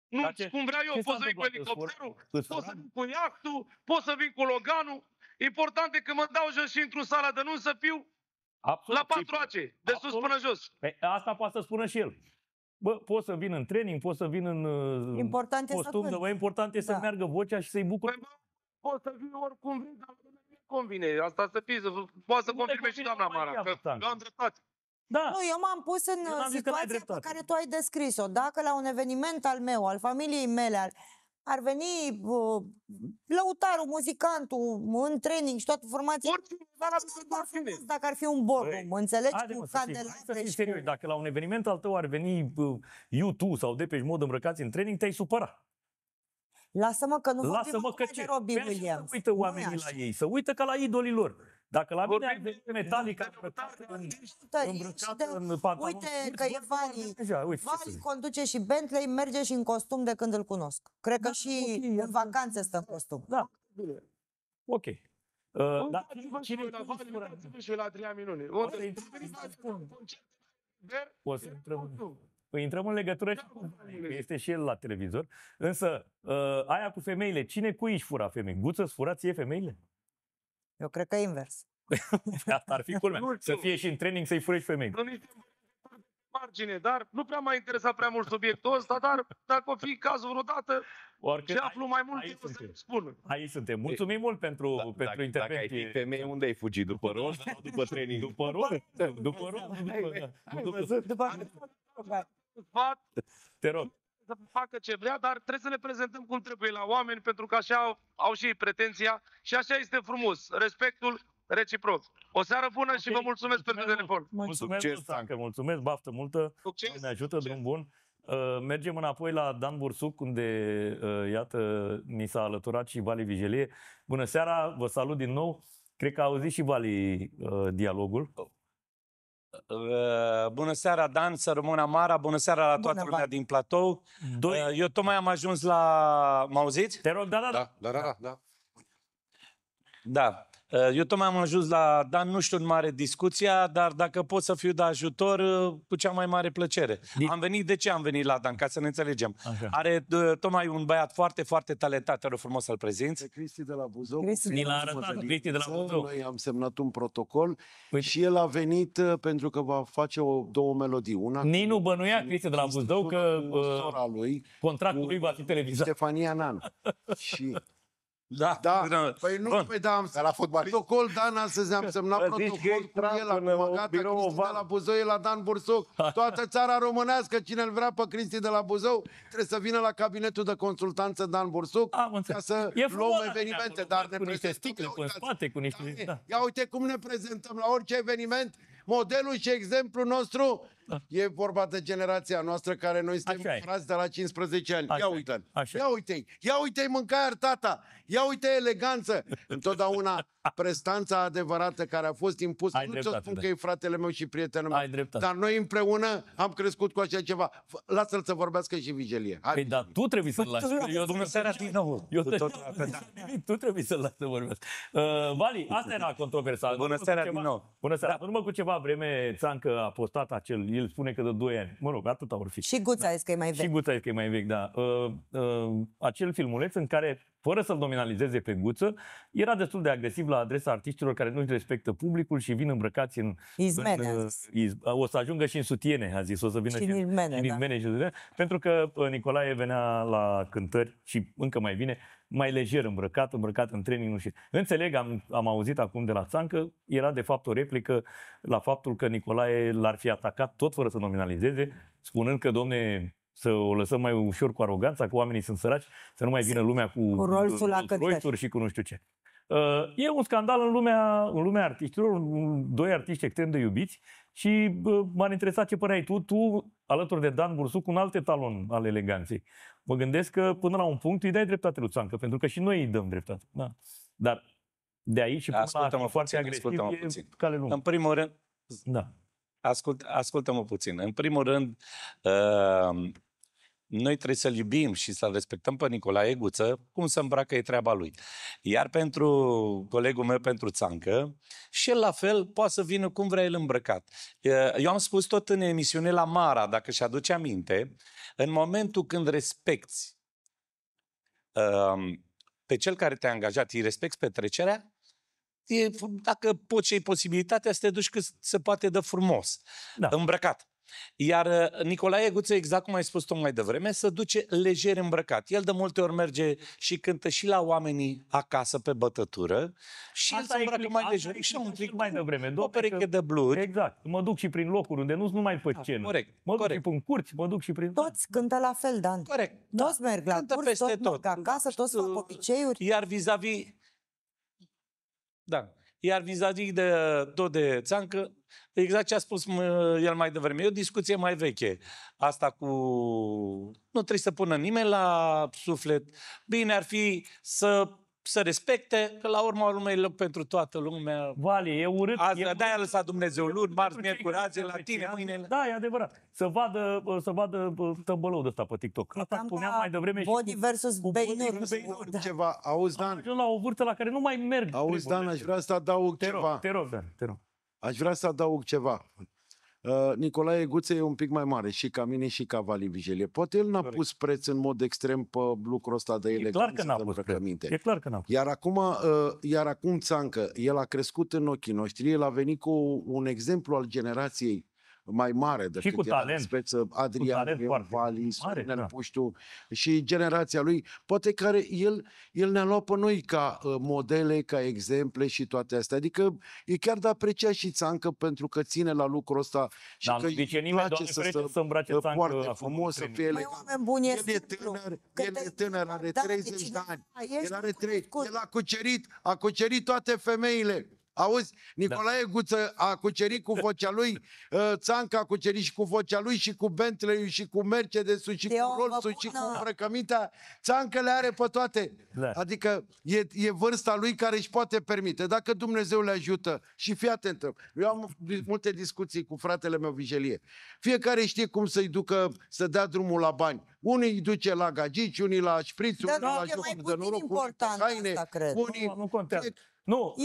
nunți cum vreau eu. Pot să vin cu elicopterul, pot să vin cu iactul, pot să vin cu Loganul. Important e că mă dau jos și intru în sala de nunți să fiu la 4 ace, de sus până jos. Păi asta poate să spună și el. Bă, pot să vin în training, pot să vin în costum, dar important e să meargă vocea și să-i bucur. Pot să vin oricum vrei, dar nu convine. Asta să fie, poate să confirme și doamna Mara, că eu am dreptate. Da. Nu, eu m-am pus în situația pe care tu ai descris-o. Dacă la un eveniment al meu, al familiei mele, ar veni lăutarul, muzicantul, în training și toată formația, dacă ar fi un ballroom, înțelegi? Cu candelabre și cu... Dacă la un eveniment al tău ar veni U2 sau Depeche Mode îmbrăcați în training, te-ai supăra. Lasă-mă că nu vorbim de Robbie Williams. Să uită oamenii la ei, să uită ca la idolii lor. Dacă la mine ar veni Metallica îmbrăcată în pantaloni... Uite că e Vali conduce și Bentley, merge și în costum de când îl cunosc. Cred că și în vacanțe stă în costum. Da, ok. Da, cine și la Adrian Minune? O să intrăm în legătură și cu este și el la televizor. Însă, aia cu femeile, cine cui își fura femei? Guță îți fura ție femeile? Eu cred că invers. Asta ar fi culmea. Să fie și în training să-i furi femei. Margine, dar nu prea m-a interesat prea mult subiectul ăsta, dar dacă o fi cazul vreodată, ce aflu mai mult, eu să spun. Aici suntem. Mulțumim mult pentru intervenție. Dacă ai fi femeie, unde ai fugit? După rol sau după training? După rol. După rol. Te rog. Să facă ce vrea, dar trebuie să ne prezentăm cum trebuie la oameni, pentru că așa au și ei pretenția și așa este frumos. Respectul reciproc. O seară bună și vă mulțumesc pentru telefon. Mulțumesc, Țancă, mulțumesc, baftă multă. Ne ajută, drum bun. Mergem înapoi la Dan Bursuc, unde, iată, ni s-a alăturat și Vali Vigelie. Bună seara, vă salut din nou. Cred că a auzit și Vali dialogul. Bună seara, Dan, să rămână Mara, bună seara la toată lumea din platou. Eu tocmai am ajuns la... Mă auziți? Te rog, da. Da. Eu tocmai am ajuns la Dan, nu știu în mare discuția, dar dacă pot să fiu de ajutor, cu cea mai mare plăcere. Am venit, de ce am venit la Dan? Ca să ne înțelegem. Așa. Are tocmai un băiat foarte, foarte talentat, te rog frumos să-l prezinți. Cristi de la Buzău. Ni l-a arătat Cristi de la Buzău. Noi am semnat un protocol și el a venit pentru că va face două melodii. Una nu bănuia Cristi de la Buzău că lui, contractul lui va fi televizat. Stefania Nan. Și Da. Păi nu, păi da, am la fotbalist. protocol, Dan, astăzi am semnat protocol cu el, acum gata, Cristi de la Buzău e la Dan Bursuc. Toată țara românească, cine îl vrea pe Cristi de la Buzău, trebuie să vină la cabinetul de consultanță Dan Bursuc ca să luăm evenimente. Dar ne cu niște sticle în spate, cu niște... Da. Ia uite cum ne prezentăm la orice eveniment. Modelul și exemplul nostru e vorba de generația noastră care noi suntem frați de la 15 ani. Ia uite-l. Ia uite-i. Ia uite-i mâncare, tata. Ia uite eleganță. Întotdeauna prestanța adevărată care a fost impusă. Nu ți-o spun că e fratele meu și prietenul meu. Dar noi împreună am crescut cu așa ceva. Lasă-l să vorbească și Vigelie. Păi, dar tu trebuie să-l lași. Bună seara din nou. Tu trebuie să-l lași să vorbească. Vali, asta era controversat. Bună seara din nou. Bună seara. În urmă cu ceva vreme, Țancă a postat acel, el spune că de 2 ani. Mă rog, atâta or fi. Și Guța este că e mai vechi. Și Guța este că e mai vechi, da. Acel filmuleț în care, fără să-l nominalizeze pe Guță, era destul de agresiv la adresa artiștilor care nu-și respectă publicul și vin îmbrăcați în... Izmene, o să ajungă și în sutiene, a zis. O să vină și în izmene, pentru că Nicolae venea la cântări și încă mai vine, mai lejer îmbrăcat în training. Nu știu. Înțeleg, am auzit acum de la Țancă, era de fapt o replică la faptul că Nicolae l-ar fi atacat tot fără să nominalizeze, spunând că, domne, să o lăsăm mai ușor cu aroganța, că oamenii sunt săraci, să nu mai vină lumea cu Rolls-uri și cu nu știu ce. E un scandal în lumea artiștilor, 2 artiști extrem de iubiți și m-ar interesa ce păreai tu alături de Dan Bursuc, un alt etalon al eleganței. Mă gândesc că până la un punct îi dai dreptate lui Țancă, pentru că și noi îi dăm dreptate. Da. Dar de aici și până la foarte agresiv e cale lungă. În primul rând, da. Ascultă-mă puțin. În primul rând, noi trebuie să-l iubim și să-l respectăm pe Nicolae Guță, cum să îmbracă e treaba lui. Iar pentru colegul meu, pentru Țancă, și el la fel poate să vină cum vrea el îmbrăcat. Eu am spus tot în emisiune la Mara, dacă și aduce aminte, în momentul când respecti pe cel care te-a angajat, îi respecti petrecerea, dacă poți și ai posibilitatea să te duci cât se poate de frumos, îmbrăcat. Iar Nicolae Guță, exact cum ai spus tu mai devreme, se duce lejer îmbrăcat. El de multe ori merge și cântă și la oamenii acasă pe bătătură și el se îmbracă mai lejer și un tricou, mai devreme, o pereche de bluri. Exact. Mă duc și prin locuri unde nu numai pe scenă. Corect. Mă duc și prin curți, mă duc și prin... Toți cântă la fel, Dan. Corect. Toți merg la curs, toți merg acasă, toți fac obiceiuri. Iar vis-a-vis... Da. Iar vis-a-vis de tot de Țancă, exact ce a spus el mai devreme, e o discuție mai veche. Asta cu... Nu trebuie să pună nimeni la suflet. Bine ar fi să respecte, că la urma urmei e loc pentru toată lumea. Vali, e urât. De-aia a lăsat Dumnezeu luni, marți, miercuri, azi, la tine, mâine. Da, e adevărat. Să vadă tămbălău de ăsta pe TikTok. Asta spuneam mai devreme. Body versus Beinur. Ceva, auzi, Dan. Ajung la o vârstă la care nu mai merg. Auzi, Dan, aș vrea să adaug ceva. Te rog, Dan, te rog. Aș vrea să adaug ceva. Nicolae Guță e un pic mai mare și ca mine și ca Vali Vigelie. Poate el n-a pus preț în mod extrem pe lucrul ăsta de eleganță. E clar că n-a pus preț. E clar că n-a pus. Iar acum Țancă, el a crescut în ochii noștri, el a venit cu un exemplu al generației mai mare decât și cu talent. Speță, Adrian, Vali, Sorinel Puștiu și generația lui, poate care el ne-a luat pe noi ca modele, ca exemple și toate astea. Adică e chiar de apreciat și Țancă pentru că ține la lucrul ăsta și că îi place să îmbrace poarte frumos, să fie elegant. El e tânăr, are 30 de ani. El a cucerit toate femeile. Auzi, Nicolae Guță a cucerit cu vocea lui, Țancă a cucerit și cu vocea lui și cu Bentley-ul și cu Mercedes-ul și cu Rolls-ul și cu îmbrăcămintea. Țancă le are pe toate. Adică e vârsta lui care își poate permite. Dacă Dumnezeu le ajută și fii atentă. Eu am multe discuții cu fratele meu Vigelie. Fiecare știe cum să-i ducă, să dea drumul la bani. Unii îi duce la gagici, unii la șprițuri, unii la jocuri de noroc, unii la haine, unii... Nu contează. Nu,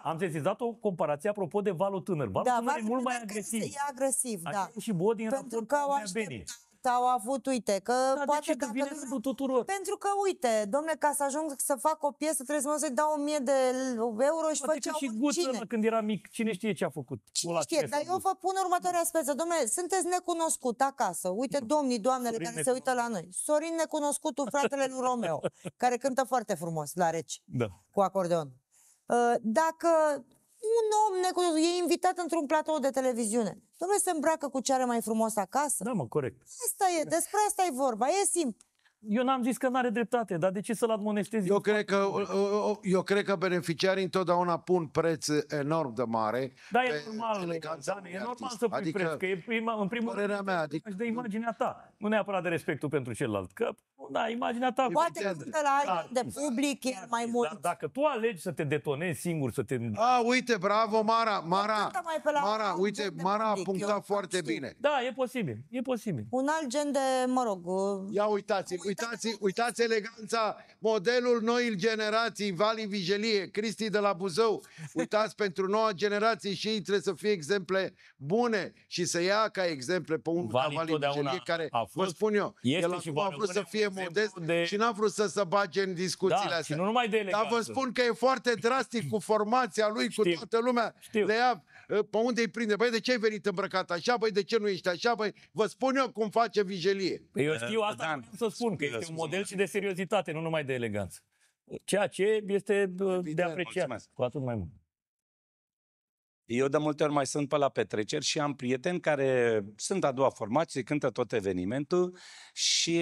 am sesizat o comparație apropo de Valul tânăr. Valul tânăr e mult mai agresiv. E agresiv, da. Și Bodin pentru că o așteptat sau a avut, uite, că Dar poate de ce? Că dacă vine rândul tuturor. Pentru că, uite, domnule, ca să ajung să fac o piesă, trebuie să-i dau 1000 de euro și Poate că făceau și Guță, cine? ăla, când era mic, cine știe ce a făcut? Ăla Știe, ce dar a eu făcut? vă pun următoarea speță. Dom'le, sunteți necunoscut acasă. Uite, domnii, doamnele Sorin care se uită la noi. Sorin Necunoscutul, fratele lui Romeo, care cântă foarte frumos la reci, Da. cu acordeon. Dacă un om necunoscut e invitat într-un platou de televiziune, dom'le, se îmbracă cu ce are mai frumos acasă? Da, mă, corect. Asta e, despre asta e vorba, e simplu. Eu n-am zis că n-are dreptate, dar de ce să-l admonestezi? Eu cred că beneficiarii întotdeauna pun preț enorm de mare. Da, e normal, Dan, e normal să pui preț, că e în primul părerea mea, adică de imaginea ta, nu neapărat de respectul pentru celălalt, că da, imaginea ta. Poate că de la alții de public e mai mult. Dar dacă tu alegi să te detonezi singur, să te... uite, bravo, Mara, Mara, uite, Mara a punctat foarte bine. Da, e posibil, e posibil. Un alt gen de, mă rog... Ia uitați eleganța, modelul noii generații, Vali Vigelie, Cristi de la Buzău. Uitați, pentru noua generație și ei trebuie să fie exemple bune și să ia ca exemple pe unul ca Vali Vigelie, care, vă spun eu, el a vrut să fie modest și n-a vrut să se bage în discuțiile astea. Și nu numai de eleganță. Dar vă spun că e foarte drastic cu formația lui, cu toată lumea. Le ia pe unde îi prinde. Băi, de ce ai venit îmbrăcat așa? Băi, de ce nu ești așa? Băi, vă spun eu cum face Vigelie. Păi eu știu asta, să spun că este un model și de seriozitate, nu numai de eleganță. Ceea ce este de apreciat, cu atât mai mult. Eu de multe ori mai sunt pe la petreceri și am prieteni care sunt a doua formație, cântă tot evenimentul și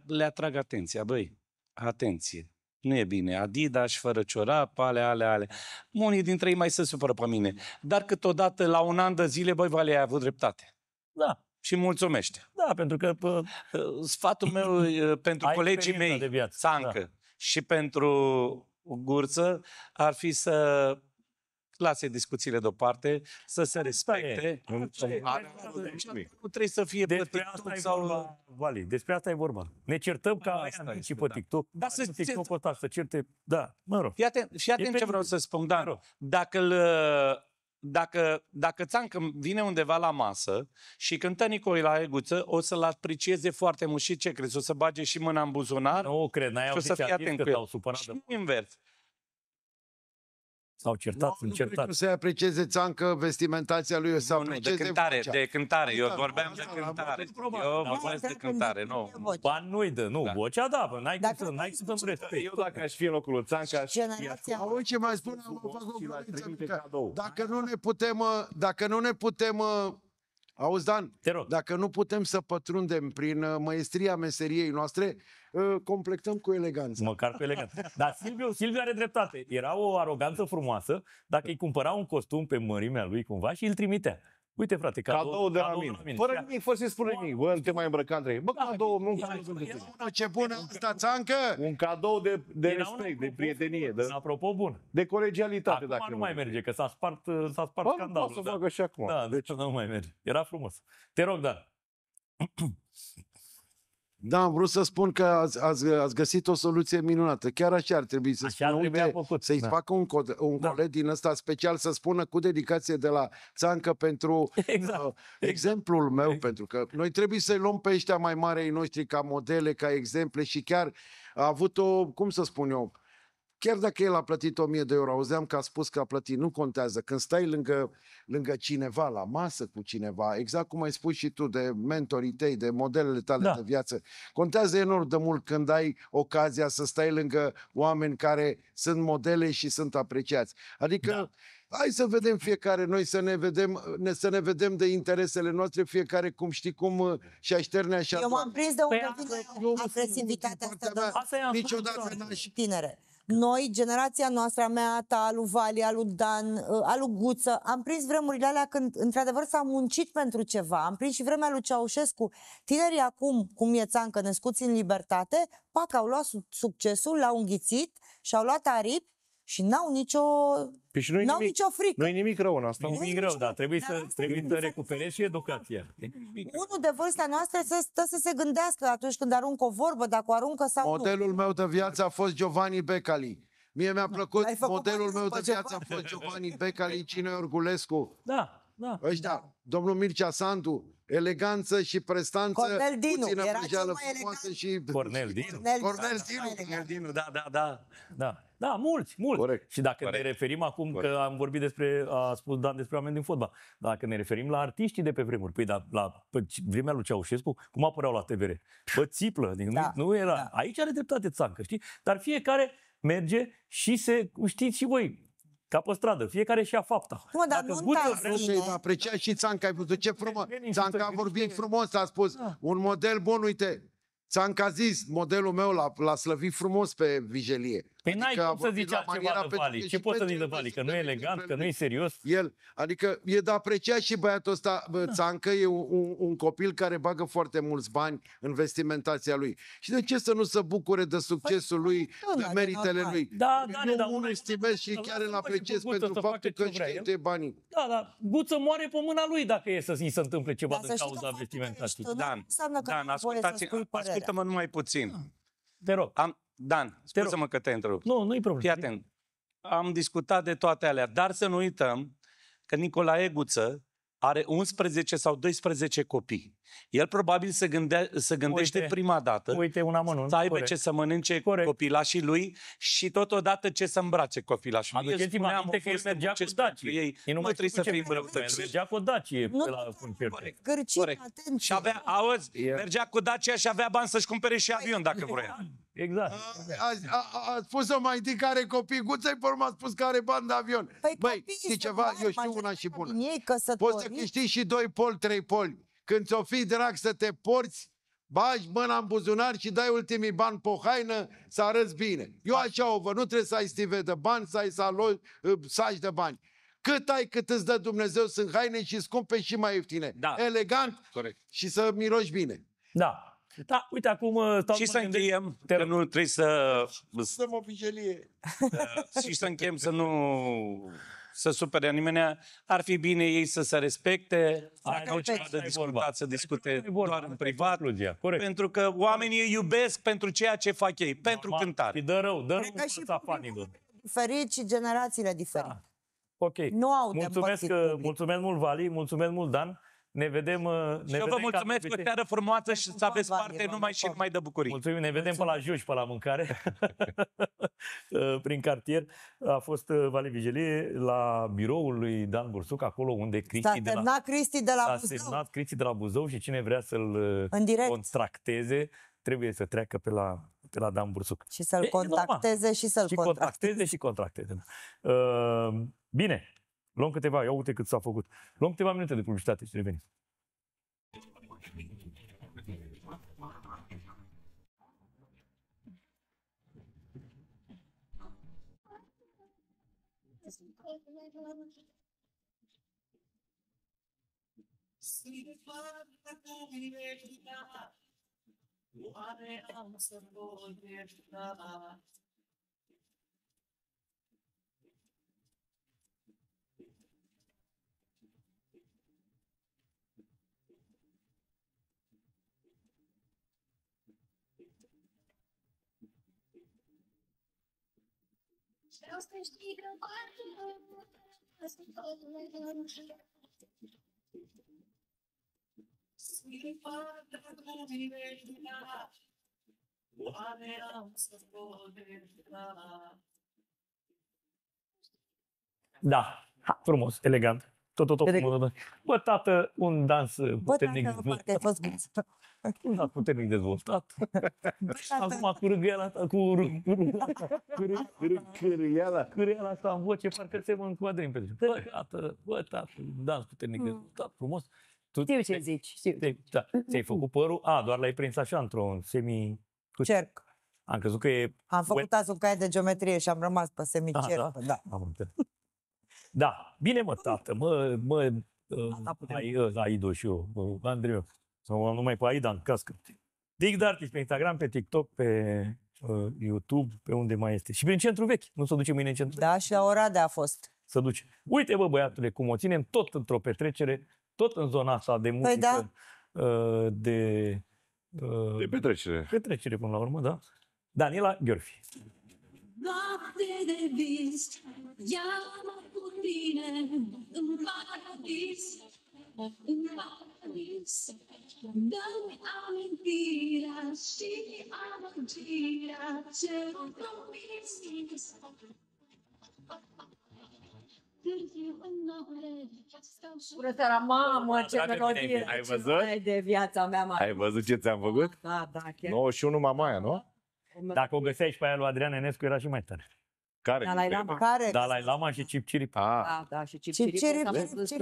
le atrag atenția. Băi, atenție, nu e bine. Adidas fără ciorap, ale. Unii dintre ei mai se supără pe mine. Dar câteodată, la un an de zile, băi, Vale, ai avut dreptate. Da. Și mulțumește. Da, pentru că... Sfatul meu pentru colegii mei, Țancă, și pentru Guță, ar fi să lase discuțiile deoparte, să se respecte. Nu trebuie să fie pe TikTok sau... Vali, despre asta e vorba. Ne certăm ca aia mici pe TikTok. Da, TikTok-ul ăsta să certe... Da, mă rog. Fii atent ce vreau să spun, Dan. Dacă Țancă vine undeva la masă și cântă Nicolae Guță, o să-l aprecieze foarte mult. Și ce crezi? O să bage și mâna în buzunar? Nu cred, n-ai auzit ce artist că s-au supărat. Și invers. S-au certat, sunt certat. Nu se aprecieze Țancă vestimentația lui, o să aprecieze de cântare. Eu vorbeam de cântare. Eu vorbesc de cântare, nu. Ba nu-i dă, nu, vocea da, n-ai cum să-mi respect. Eu dacă aș fi în locul lui Țancă, aș auzi ce mai spun, dacă nu ne putem, auzi, Dan, dacă nu putem să pătrundem prin măestria meseriei noastre, completăm cu eleganță. Măcar cu eleganță. Dar Silviu are dreptate. Era o aroganță frumoasă dacă îi cumpăra un costum pe mărimea lui cumva și îl trimitea. Uite, frate, cadou de la mine. Fără nimic, fără să-i spune nimic. Bă, nu te mai îmbrăca între ei. Bă, cadou, nu ce bună asta, Țancă! Un cadou de respect, de prietenie. Apropo, bun. De colegialitate. Acum nu mai merge, că s-a spart scandalul. Poate să facă și acum. Da, deci nu mai merge. Era frumos. Te rog, Dan. Da, am vrut să spun că ați găsit o soluție minunată. Chiar așa ar trebui să spună. Uite, să-i facă un coleg din ăsta special să spună cu dedicație de la Țancă pentru exemplul meu, pentru că noi trebuie să-i luăm pe ăștia mai mari ai noștri ca modele, ca exemple și chiar a avut o, cum să spun eu, chiar dacă el a plătit 1000 de euro, auzeam că a spus că a plătit, nu contează. Când stai lângă cineva, la masă cu cineva, exact cum ai spus și tu, de mentorii tăi, de modelele tale de viață, contează enorm de mult când ai ocazia să stai lângă oameni care sunt modele și sunt apreciați. Adică hai să vedem fiecare noi, să ne vedem de interesele noastre, fiecare cum știi cum și așterne așa. Eu m-am prins de unde vine agresivitatea asta, niciodată n-aș tinere. Noi, generația noastră, a mea, a ta, a lui Vali, a lui Dan, a lui Guță, am prins vremurile alea când, într-adevăr, s-a muncit pentru ceva. Am prins și vremea lui Ceaușescu. Tinerii acum, cum e Țancă, născuți în libertate, pac, au luat succesul, l-au înghițit și au luat aripi și n-au nicio frică. Nu e nimic rău în asta. Nu e nimic rău, dar trebuie să recuperezi și educația. Unul de vârsta noastră stă să se gândească atunci când aruncă o vorbă, dacă o aruncă sau Modelul meu de viață a fost Giovanni Becali. Mie mi-a plăcut, modelul meu de viață a fost Giovanni Becali, Cine Orgulescu. Da. Ăștia, domnul Mircea Sandu, eleganță și prestanță, Cornel Dinu, puțină era vrăjeală cel mai frumoasă și... Cornel Dinu. Cornel Dinu. Da, mulți. Corect. Și dacă ne referim acum, că am vorbit a spus Dan despre oameni din fotbal, dacă ne referim la artiștii de pe vremuri, păi da, la vremea lui Ceaușescu, cum apăreau la TVR? Bă, țiplă, adică nu era. Aici are dreptate Țancă, știi? Dar fiecare merge și știți și voi, ca pe stradă, fiecare și-a fapta. Mă, dar nu aprecia și Țancă, ai văzut ce frumos. Țancă a vorbit frumos, a spus, un model bun, uite, Țancă a zis, modelul meu l-a slăvit frumos pe vijelie. Păi n-ai cum să zici altceva de Vali. Ce poți să zici de Vali? Că nu e elegant, că nu e serios? Adică e de apreciat și băiatul ăsta, Țancă, e un copil care bagă foarte mulți bani în vestimentația lui. Și de ce să nu se bucure de succesul lui, de meritele lui? Eu unul estimez și chiar îl apreciez pentru faptul că știe banii. Da, dar Guță moare pe mâna lui dacă e să-i se întâmple ceva din cauza vestimentației. Dan, ascultă-mă numai puțin. Te rog. Dan, scuze-mă că te întrerup. Nu-i problemă. Fii atent. Am discutat de toate alea, dar să nu uităm că Nicolae Guță are 11 sau 12 copii. El probabil se gândește prima dată să aibă ce să mănânce copilașii lui și totodată ce să îmbrace copilașii lui. Aduceți-mă aminte că el mergea cu Dacie. Ei nu trebuie să fie îmbrăutăți. Mergea cu Dacie pe la concert. Corect. Și avea, auzi, mergea cu Dacia și avea bani să-și cumpere și avion dacă vrea. Exact. A spus-o mai întâi că are copii, Guță-i pe urmă a spus că are bani de avion. Băi, știi ceva? Eu știu una și bună. Poți să câștigi și 2 poli, 3 poli. Când ți-o fi drag să te porți, bagi mâna în buzunar și dai ultimii bani pe o haină să arăți bine. Eu așa o văd, nu trebuie să ai stive de bani, să ai saci de bani. Cât ai, cât îți dă Dumnezeu, sunt haine și scumpe și mai ieftine. Elegant și să miroși bine. Da. Da, uite, acum și să încheiem, că nu trebuie să... Să-mi o vijelie. Și să încheiem să nu să supere nimeni. Ar fi bine ei să se respecte, dacă au ceva de discutat, să discute doar în privat. Pentru că oamenii îi iubesc pentru ceea ce fac ei, pentru cântare. Și dă rău în fața fanilor. Diferit și generațiile diferite. Ok. Nu au mulțumesc mult, Vali, mulțumesc mult, Dan. Ne vedem. Și eu vă mulțumesc cu o seară frumoasă și să aveți parte numai de bucurii. Mulțumim, ne vedem pe la Juș, pe la mâncare, prin cartier. A fost Vali Vigelie la biroul lui Dan Bursuc, acolo unde Cristi de semnat Cristi de la Buzău și cine vrea să-l contracteze trebuie să treacă pe la Dan Bursuc. Și să-l contacteze și să-l contracteze. Bine. Luăm câteva, ia uite cât s-a făcut. Luăm câteva minute de publicitate și revenim. Oare am să pot ierta? Vreau să știi că Da, frumos, elegant. Tot. Bă, tată, un dans puternic dezvoltat. Un dans puternic dezvoltat. Acum cu râgăiala asta, cu râgăiala asta în voce, parcă se mă încuadrim pe bă, tată, un dans puternic dezvoltat, frumos. Știu ce zici, știu. Ți-ai făcut părul? Doar l-ai prins așa, într-un semi... Cerc. Am crezut că e... Am făcut azi un caiet de geometrie și am rămas pe semicerc. Da. Am înțeles. Da, bine mă, tată, Aido și eu, Andreu, sau numai pe Aida în cască. Dig de Artist pe Instagram, pe TikTok, pe YouTube, pe unde mai este. Și prin Centru Vechi, nu se duce mâine în Centru Vechi? Da, și la Oradea a fost. Se duce. Uite, bă, băiatule, cum o ținem tot într-o petrecere, tot în zona asta de muzică, de petrecere. Petrecere, până la urmă, da? Daniela Gheorfi. Noapte de vis, ia-mă cu tine în paradis, în paradis. vis, dă-mi amintirea și amăgirea ce-mi promis. Bună seara, mamă, ce melodie! Ai ce văzut? mai de viața mea, mamă. Ai văzut ce ți-am făcut? Da, da, chiar. 91 Mamaia, nu? Dacă o găseai și pe aia lui Adrian Enescu, era și mai tare. Care? Dalai Lama. Care? Dalai Lama și Cip Cirip. Da, da, și Cip am văzut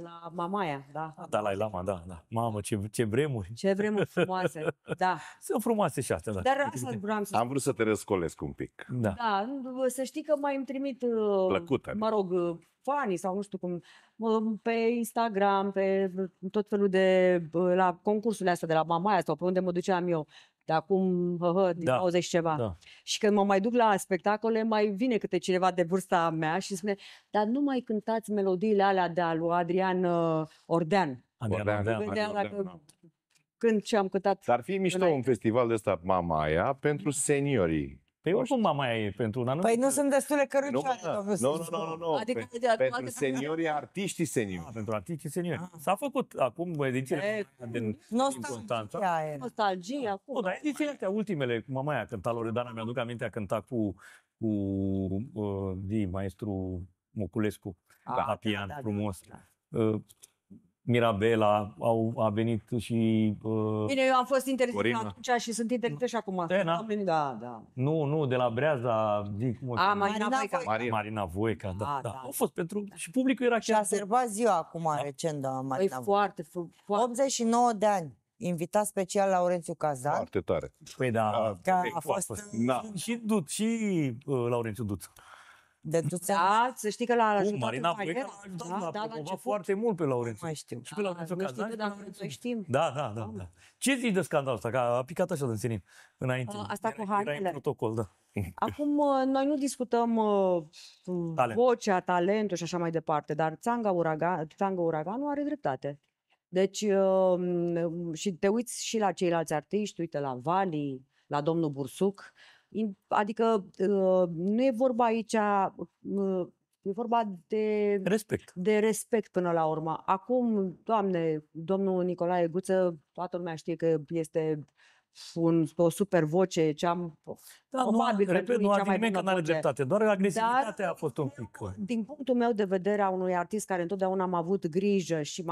la Mamaia, da. Dalai Lama, da, da. Mamă, ce vremuri. Ce vremuri frumoase, da. Sunt frumoase și astea, da. Dar asta vreau să Am vrut să te răscolesc un pic. Da. Da, să știi că mai îmi trimit, Plăcută. mă rog, fanii sau nu știu cum, pe Instagram, pe tot felul de, la concursurile astea de la Mamaia sau pe unde mă duceam eu, de acum, din 90 și ceva. Da. Și când mă mai duc la spectacole, mai vine câte cineva de vârsta mea și spune, dar nu mai cântați melodiile alea de al lui Adrian Ordean. Vedea dacă când ce am cântat. Dar ar fi mișto un festival de ăsta Mamaia pentru seniorii. Păi oricum Mamaia e pentru un anumit... Păi nu sunt destule cărucioare, domnul Nu. Adică, Pentru seniorii, artiștii seniori. Pentru artiștii seniori. S-a făcut acum edițiile din Constanța. Nostalgia. Dar edițiile astea ultimele, cu Mamaia a cântat Loredana, mi-aduc aminte, a cântat cu maestru Moculescu la pian, frumos. Mirabela a venit și... Bine, eu am fost interesat Corina. atunci și sunt interesat și acum. Da. Nu, de la Breaza, Marina Voica, da. Au fost pentru... Și publicul era chiar... Și a sărbat ziua acum recent, da, Marina Voica. Foarte. 89 de ani. Invitat special Laurențiu Cazan. Foarte tare. Păi da, a fost... Și Laurențiu Duț. De Duțea? Da, să știi că l-a ajutat Marina în carieră. Voica l-a promovat foarte mult pe Laurențiu. Mai știu. Și pe Laurențiu Cazan. Noi știm. Da. Ce zici de scandalul ăsta? Că a picat așa din senin înainte. Asta cu Era în hainele. protocol, da. Acum, noi nu discutăm vocea, talentul și așa mai departe, dar Țanga Uraganu are dreptate. Deci, și te uiți și la ceilalți artiști, uite, la Vali, la domnul Bursuc, adică nu e vorba aici, e vorba de respect până la urmă. Acum, Doamne, domnul Nicolae Guță, toată lumea știe că este o super voce, probabil pentru nu cea ar mai nimeni că bună n-are voce. dreptate, doar agresivitatea a fost un pic. Din punctul meu de vedere a unui artist care întotdeauna am avut grijă și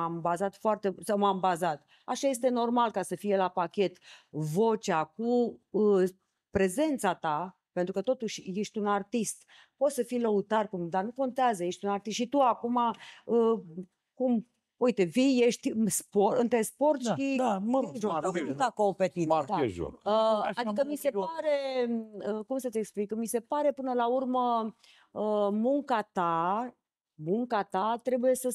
așa este normal ca să fie la pachet vocea cu prezența ta, pentru că totuși ești un artist. Poți să fii lăutar, dar nu contează, ești un artist. Și tu acum, uite, vii, ești între sport și marchejul. Adică mi se pare, cum să-ți explic, mi se pare până la urmă munca ta trebuie să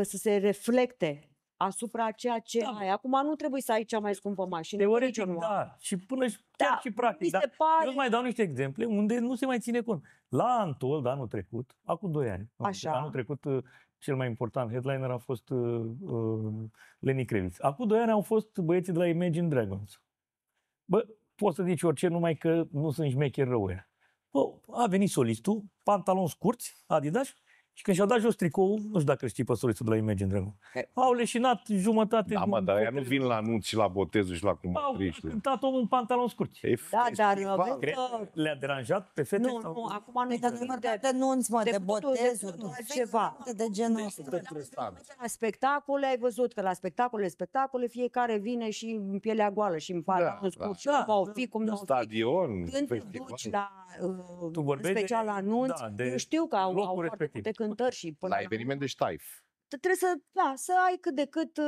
se reflecte asupra ceea ce ai. Acum nu trebuie să ai cea mai scumpă mașină. Teoretic, da. Și până chiar și practic. Mi se pare... Eu îți mai dau niște exemple unde nu se mai ține cont. La Antol, anul trecut, acum 2 ani, anul trecut cel mai important headliner a fost Lenny Kravitz. Acum 2 ani au fost băieții de la Imagine Dragons. Bă, poți să zici orice, numai că nu sunt șmecheri rău ăia. Bă, a venit solistul, pantaloni scurți, Adidas, și când și-au dat jos tricoul, nu știu dacă știi pe solistul de la Imagine Dragons, au leșinat jumătate... Da, mă, dar ea nu vin la anunț și la botezul și la cumătriște. Au cântat omul în pantaloni scurți. Da, dar le-a deranjat pe fete? Nu, acum nu-i de nunți, mă, de botezuri, ceva. De genul ăsta. La spectacole ai văzut că la spectacole fiecare vine și în pielea goală și în pantaloni scurt și va o fi cum nu o fi. Stadion, când te duci la special anunț, eu știu că au foarte multe cântări și la eveniment de ștaif. Trebuie să ai cât de cât,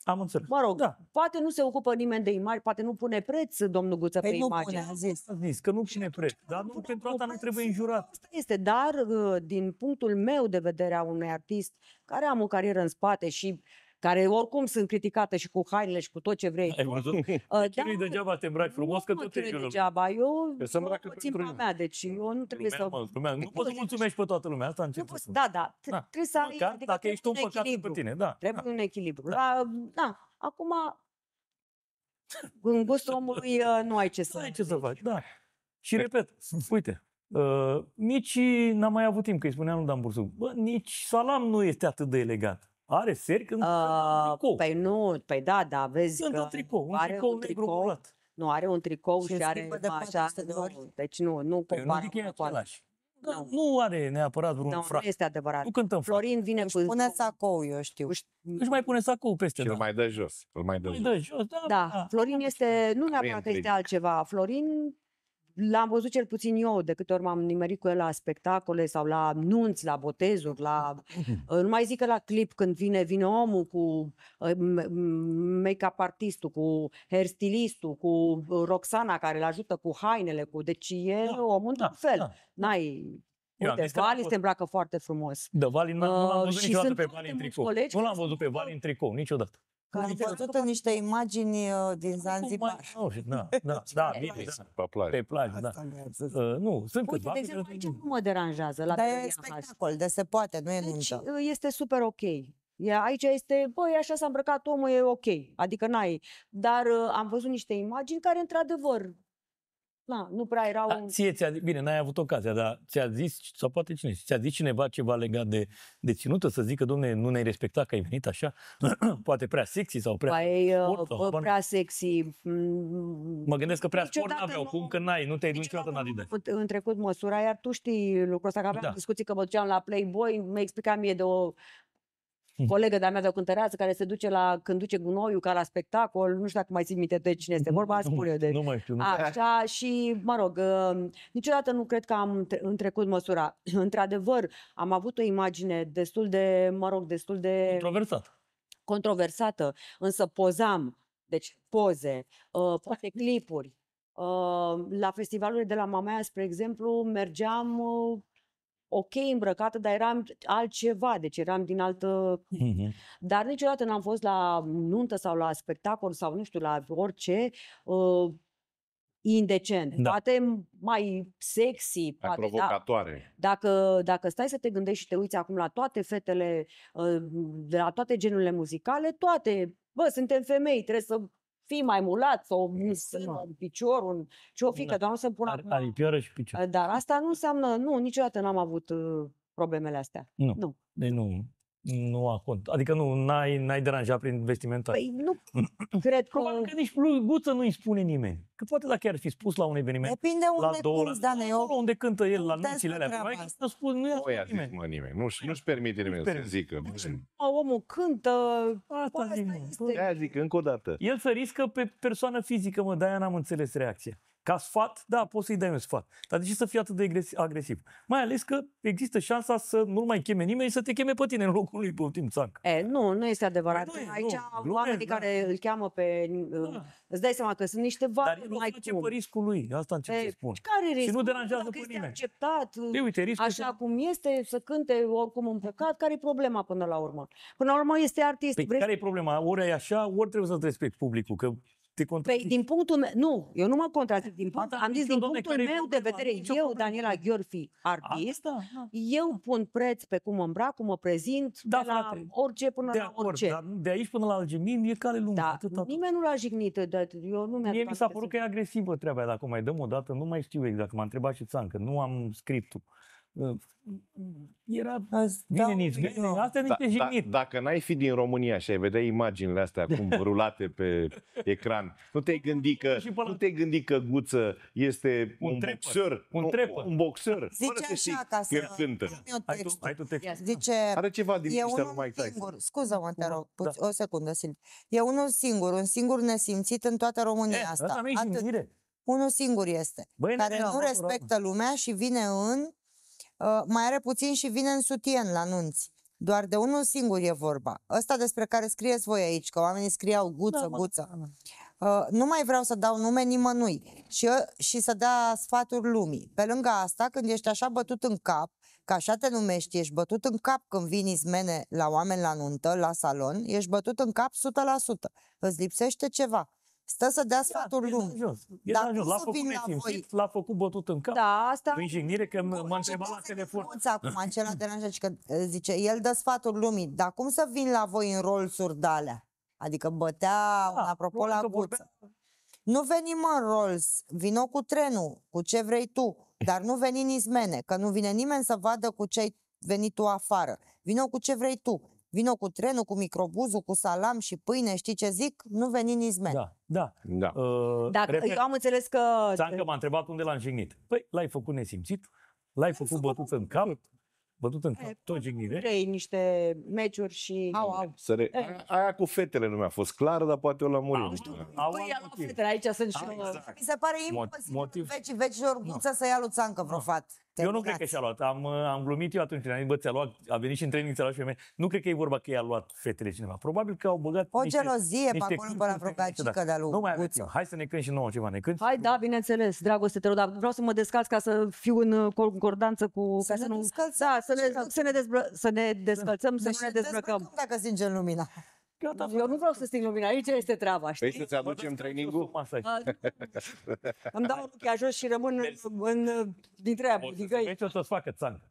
am înțeles. Mă rog, poate nu se ocupă nimeni de imagini, poate nu pune preț domnul Guță pe imagine. A zis că nu pune preț, dar nu pentru asta nu trebuie înjurat. Asta este, dar din punctul meu de vedere a unui artist care am o carieră în spate și care oricum sunt criticate și cu hainele și cu tot ce vrei. Ai văzut? Nu-i degeaba te îmbraci frumos, că tot e degeaba. Eu țin pe mea, deci eu nu trebuie să... Nu poți să mulțumești pe toată lumea, asta încep. Da, trebuie să ai... Măcar dacă ești un păcat pe tine, da. Trebuie un echilibru. Da, acum în gustul omului nu ai ce să... Nu ai ce să faci, da. Și repet, uite, nici n-am mai avut timp, că îi spuneam lui Dan Bursuc, bă, nici Salam nu este atât de elegant. Are seri când tricou. Păi nu, păi da, vezi Sunt că un tricou, un are tricou un negru tricou, mulat. nu, are un tricou Și și îl are schimbă de așa, 400 de ori. nu, deci nu Păi eu nu compară zic că e unul cu altul. același. Da, nu are neapărat vreun Nu, frac. nu este adevărat. Nu cântăm frac. Florin vine cu... Pune sacou, eu știu. Își mai pune sacou peste, Și îl da. mai dă jos. Îl mai dă Mai jos. dă jos, da. Da, Florin este, nu neapărat că este altceva. Florin l-am văzut cel puțin eu, de câte ori m-am nimerit cu el la spectacole sau la nunți, la botezuri, la... Nu mai zic că la clip când vine omul cu make-up artistul, cu hairstylistul, cu Roxana care îl ajută cu hainele, cu... Deci e omul într-un fel. N-ai... Uite, Vali se îmbracă foarte frumos. Da, Vali, nu l-am văzut și niciodată sunt pe foarte Vali în mulți tricou. colegi Nu care l-am văzut pe Vali în tricou, niciodată. Am văzut în niște imagini din Zanzibar. Da, bine, da. Pe plajă. Pe plajă, da. Nu, sunt Uite, câțiva. de exemplu, aici nu mă deranjează la Dar e Galeria H. spectacol, de se poate, nu e Deci nuntă. este super ok. Aici este, băi, așa s-a îmbrăcat omul, e ok. Adică n-ai. Dar am văzut niște imagini care, într-adevăr, nu prea erau... Da, ție bine, n-ai avut ocazia, dar ți-a zis, sau poate cine, ți-a zis cineva ceva legat de ținută, să zică, domne, nu ne-ai respectat că ai venit așa? Poate prea sexy sau prea sport? Sau, prea sexy. Mă gândesc că prea sport n-aveau, cum că nu te-ai dus niciodată în Adidas. În trecut măsura, iar tu știi lucrul ăsta, că aveam discuții că mă duceam la Playboy, mi-a explicat mie de o colegă de-a mea de o cântăreață care se duce când duce gunoiul ca la spectacol, nu știu dacă mai ții minte de cine este vorba, spune de... Nu mai știu. Așa, și, mă rog, niciodată nu cred că am întrecut măsura. Într-adevăr, am avut o imagine destul de controversată, însă pozam, deci poze, poate clipuri. La festivalurile de la Mamaia, spre exemplu, mergeam ok îmbrăcată, dar eram altceva, deci eram din altă... Dar niciodată n-am fost la nuntă sau la spectacol sau nu știu, la orice indecent. Da. Poate mai sexy, Mai poate, provocatoare. Dacă stai să te gândești și te uiți acum la toate fetele, de la toate genurile muzicale, toate, suntem femei, trebuie să fii mai mulat sau un picior, ce-o fi, că doar nu se pun acum. Aripioară și picior. Dar asta nu înseamnă, niciodată n-am avut problemele astea. Nu. Deci nu a cont. Adică n-ai deranjat prin vestimenta. Păi nu cred că... Probabil că nici lui Guță nu-i spune nimeni. Că poate dacă ar fi spus la un eveniment. Depinde unde cânti, Dane. Acolo unde cântă el, la nunțile alea. Probabil că nu spus, nu i-a spus nimeni. Nimeni. Nu-și permite nimeni să zică. Omul cântă... Aia zic încă o dată. El se riscă pe persoană fizică, de-aia n-am înțeles reacția. Ca sfat, da, poți să-i dai un sfat. Dar de ce să fii atât de agresiv? Mai ales că există șansa să nu mai cheme nimeni, să te cheme pe tine în locul lui Poftim Țancă. Nu este adevărat. Aici oamenii care îl cheamă pe... Îți dai seama că sunt niște valori. Dar el face pe riscul lui, asta încerc să spun. Care risc? Și nu deranjează pe nimeni. Acceptat, uite, așa cum este, să cânte oricum îmbrăcat, care e problema până la urmă? Până la urmă este artist. Păi care e problema? Ori e așa, ori trebuie să-ți respecti publicul, că Păi, din punctul meu, nu, eu nu mă contrazic, am zis din punctul meu de vedere, eu, Daniela Gheorfi, artist, eu pun preț pe cum mă îmbrac, cum mă prezint, de la orice până la orice. Dar de aici până la algemin e cale lungă. Nimeni nu l-a jignit, eu nu mi-a... Mie mi s-a părut că e agresivă treaba, dacă mai dăm o dată, nu mai știu exact, m-a întrebat și Țancă, nu am scriptul. Era asta niște jigniri. Dacă n-ai fi din România și ai vedea imaginile astea cum rulate pe ecran, nu te-ai gândi că Guță este un boxer, zice așa, ca să cântă. Zice, are ceva din e ăștia unul lui Mike singur, scuză-mă, te rog, o secundă, Silvi. E unul singur, un singur nesimțit în toată România asta. Unul singur este, care nu respectă lumea și vine mai are puțin și vine în sutien la nunți. Doar de unul singur e vorba. Ăsta despre care scrieți voi aici, că oamenii scriau Guță. Nu mai vreau să dau nume nimănui și să dea sfaturi lumii. Pe lângă asta, când ești așa bătut în cap, că așa te numești, ești bătut în cap când vin izmene la oameni la nuntă, la salon, ești bătut în cap 100%. Îți lipsește ceva. Stă să dea sfaturi lumii. L-a făcut nesimțit, l-a făcut bătut în cap. Da, asta... În jignire că mă întreba la telefon. Acum, acela deranjează, că zice, el dă sfaturi lumii. Dar cum să vin la voi în Rolls-uri de-alea? Adică bătea, apropo, la Guță. Nu venim în Rolls, vino cu trenul, cu ce vrei tu. Dar nu veni în izmene, că nu vine nimeni să vadă cu ce ai venit tu afară. Vino cu ce vrei tu. Vino cu trenul, cu microbuzul, cu salam și pâine, știi ce zic? Nu veni nimeni. Da. Dacă, eu am înțeles că... Țancă m-a întrebat unde l-am jignit. Păi, l-ai făcut nesimțit, l-ai făcut bătut în cap, tot jignire. Vrei niște meciuri și... Aia cu fetele nu mi-a fost clară, dar poate o lămurim. Păi, a luat fetele, aici sunt și... Mi se pare imposibil vecilor Guță să ia lui Țancă vreo fată. Eu nu cred că și-a luat. Am glumit eu atunci. Am zis, bă, ți-a luat, a venit și în training, ți-a luat și femeie. Nu cred că e vorba că i-a luat fetele cineva. Probabil că au băgat o gelozie pe acolo, pe la vreo gagică de-a lui. Nu mai aveți. Hai să ne cânti și nouă ceva. Ne cânti? Hai, da, bineînțeles, dragoste, te rog, dar vreau să mă descalț ca să fiu în concordanță cu... Să ne descalțăm. Da, să ne descalțăm, să nu ne dezbrăcăm. Dacă stingem lumina. Eu nu vreau să sting lumina, aici este treaba, știi? Vrei să-ți aducem training-ul? Îmi dau ruchea jos și rămân din treabă, din găi. Deci o să-ți facă Țancă.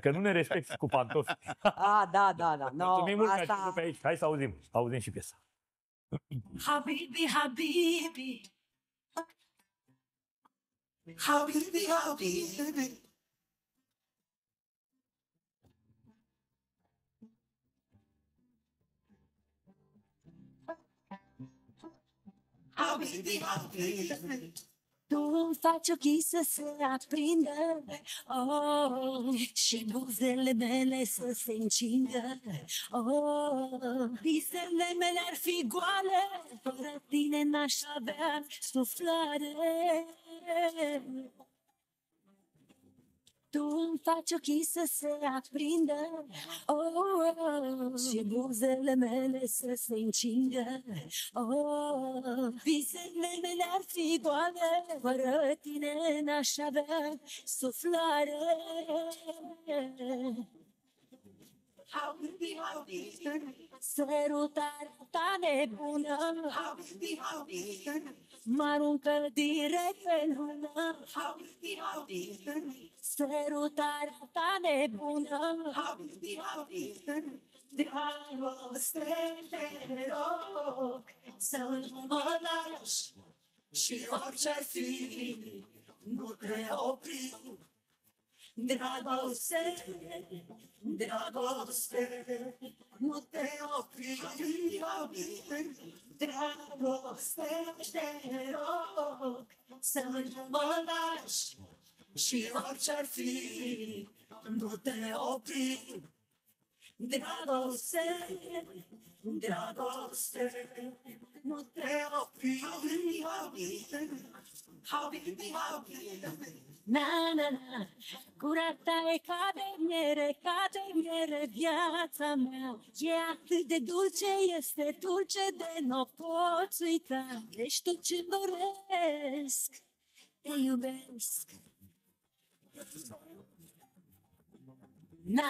Că nu ne respecti cu pantofi. Da. Mulțumim mult că ai făcut pe aici. Hai să auzim și piesa. Habibi, habibi. Habibi, habibi. Habibi, habibi. Tu îmi faci ochii să se aprindă, și buzele mele să se încingă, visele mele ar fi goale, fără tine n-aș avea suflare. Tu îmi faci ochii să se aprindă, și buzele mele să se încingă, visele mele ar fi goale, fără tine n-aș avea suflare. Sărutarea ta nebună m-aruncă direct pe lună. Sărutarea ta nebună, dragoste, te rog să nu mă lași, și orice-ar fi, nu te opri. Dragoste, dragoste, nu te opri. Dragoste, te rog să nu mă lași, și orice-ar fi, nu te opri. Dragoste, dragoste, nu te opri. Na, gura ta e ca de miere, viața mea e atât de dulce, este dulce de n-o poți uita. Ești tot ce doresc, te iubesc. Na,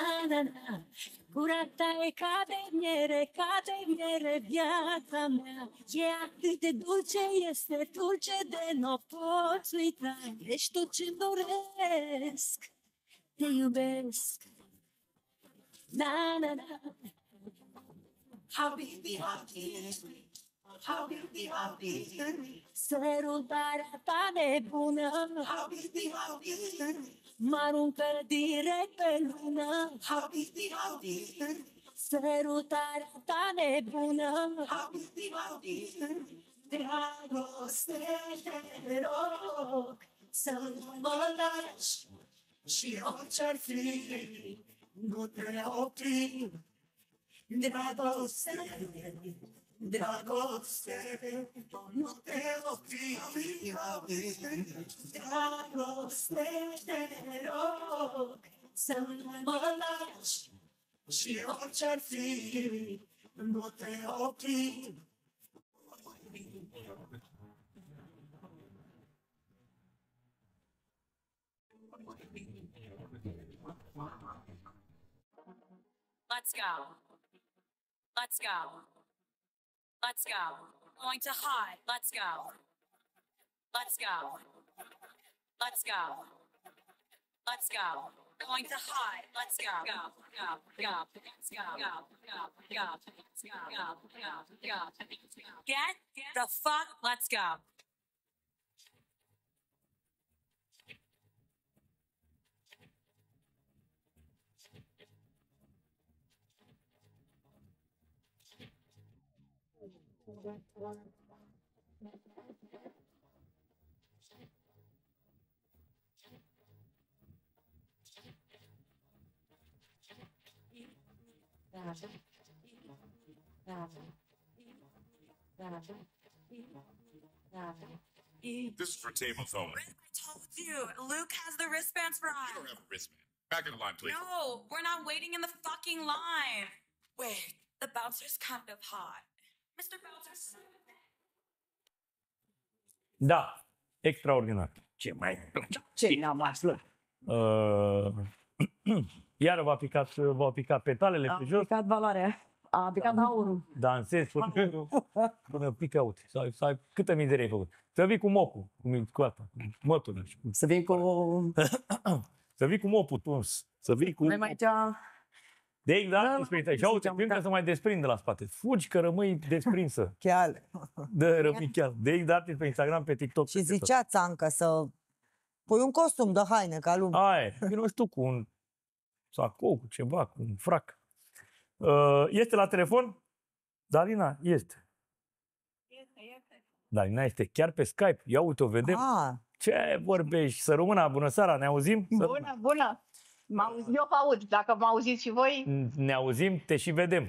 gura ta e ca de miere, viața mea e atât de dulce, este dulce de n-o poți uita. Ești tot ce-mi doresc, te iubesc. Na, habibi, habibi, habibi, habibi. Sărutarea ta nebună, habibi, habibi, m-aruncă direct pe lună. Habibi, habibi. Sărutarea ta nebună, habibi, habibi. Dragoste, te rog să nu mă lași, și orice-ar fi, nu te opri. Dragoste, dragoste, nu te opri. Dragoste, te rog să nu mă lași, și orice-ar fi, nu te opri. Let's go. Let's go. Let's go. Going to hide. Let's go. Let's go. Let's go. Let's go. Going to hide. Let's go. Go. Go. Go. Let's go. Go. Go. Go. Let's go. Go. Go. Go. Get the fuck. Let's go. This is for table phone. I told you, Luke has the wristbands for us. You don't have a wristband. Back in the line, please. No, we're not waiting in the fucking line. Wait, the bouncer's kind of hot. Mr. Bouncer. Da, extraordinar. Ce mai plăcea? Ce ne-am aflat? Iar v-au picat petalele pe jos? A picat valoarea. A picat aurul. Dansezi până pică, uite. Câtă mizerie ai făcut? Să vii cu mopul, cu asta, cu mătul. Să vii cu... Să vii cu mopul tuns. Să vii cu... Avem aici... De exact despre și uite, încă să mai desprind de la spate. Fugi că rămâi desprinsă. Chiar. Rămâi chiar. De exact pe Instagram, pe TikTok. Și zicea Țancă să pui un costum de haine ca lumea. Aia, nu știu, cu un sacou, cu ceva, cu un frac. Este la telefon? Dalina? Este. Dalina este chiar pe Skype. Ia uite, o vedem. Ce vorbești? Să rămână, bună seara, ne auzim? Bună, bună! Eu vă aud, dacă mă auziți și voi... Ne auzim, te și vedem